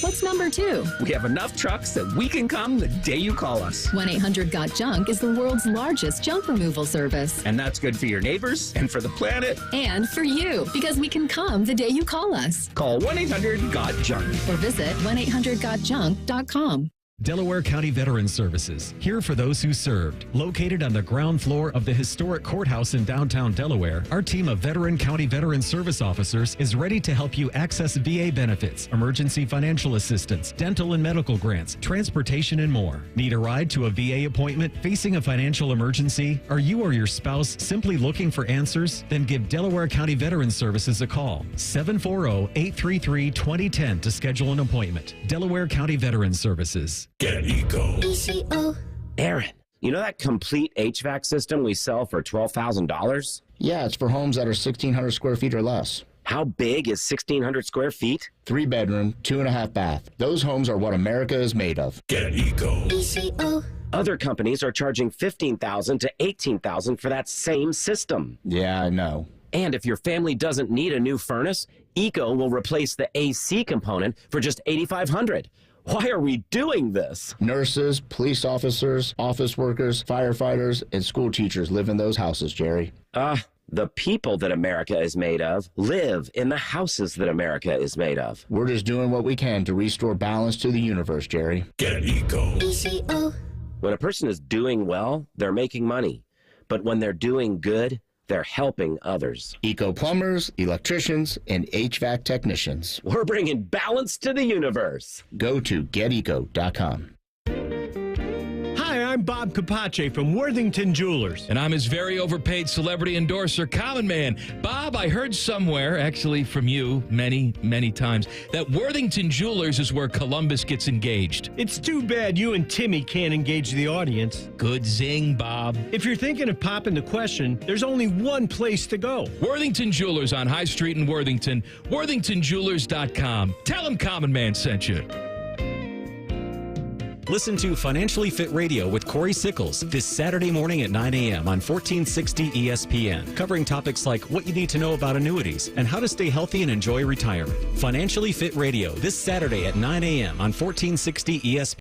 What's number 2? We have enough trucks that we can come the day you call us. 1-800-GOT-JUNK is the world's largest junk removal service. And that's good for your neighbors, and for the planet. And for you, because we can come the day you call us. Call 1-800-GOT-JUNK. Or visit 1-800-GOT-JUNK.com. Delaware County Veterans Services, here for those who served. Located on the ground floor of the historic courthouse in downtown Delaware, our team of veteran county veteran service officers is ready to help you access VA benefits, emergency financial assistance, dental and medical grants, transportation, and more. Need a ride to a VA appointment? Facing a financial emergency? Are you or your spouse simply looking for answers? Then give Delaware County Veterans Services a call. 740-833-2010 to schedule an appointment. Delaware County Veterans Services. Get Eco. ECO. Aaron, you know that complete HVAC system we sell for $12,000? Yeah, it's for homes that are 1,600 square feet or less. How big is 1,600 square feet? 3 bedroom, 2.5 bath. Those homes are what America is made of. Get Eco. ECO. Other companies are charging $15,000 to $18,000 for that same system. Yeah, I know. And if your family doesn't need a new furnace, Eco will replace the AC component for just $8,500. Why are we doing this? Nurses, police officers, office workers, firefighters, and school teachers live in those houses, Jerry. The people that America is made of live in the houses that America is made of. We're just doing what we can to restore balance to the universe, Jerry. Get Eco. ECO. When a person is doing well, they're making money. But when they're doing good, they're helping others. Eco plumbers, electricians, and HVAC technicians. We're bringing balance to the universe. Go to geteco.com. Hi, I'm Bob Capace from Worthington Jewelers. And I'm his very overpaid celebrity endorser, Common Man. Bob, I heard somewhere, actually from you many, many times, that Worthington Jewelers is where Columbus gets engaged. It's too bad you and Timmy can't engage the audience. Good zing, Bob. If you're thinking of popping the question, there's only one place to go. Worthington Jewelers on High Street in Worthington. WorthingtonJewelers.com. Tell them Common Man sent you. Listen to Financially Fit Radio with Corey Sickles this Saturday morning at 9 a.m. on 1460 ESPN, covering topics like what you need to know about annuities and how to stay healthy and enjoy retirement. Financially Fit Radio this Saturday at 9 a.m. on 1460 ESPN.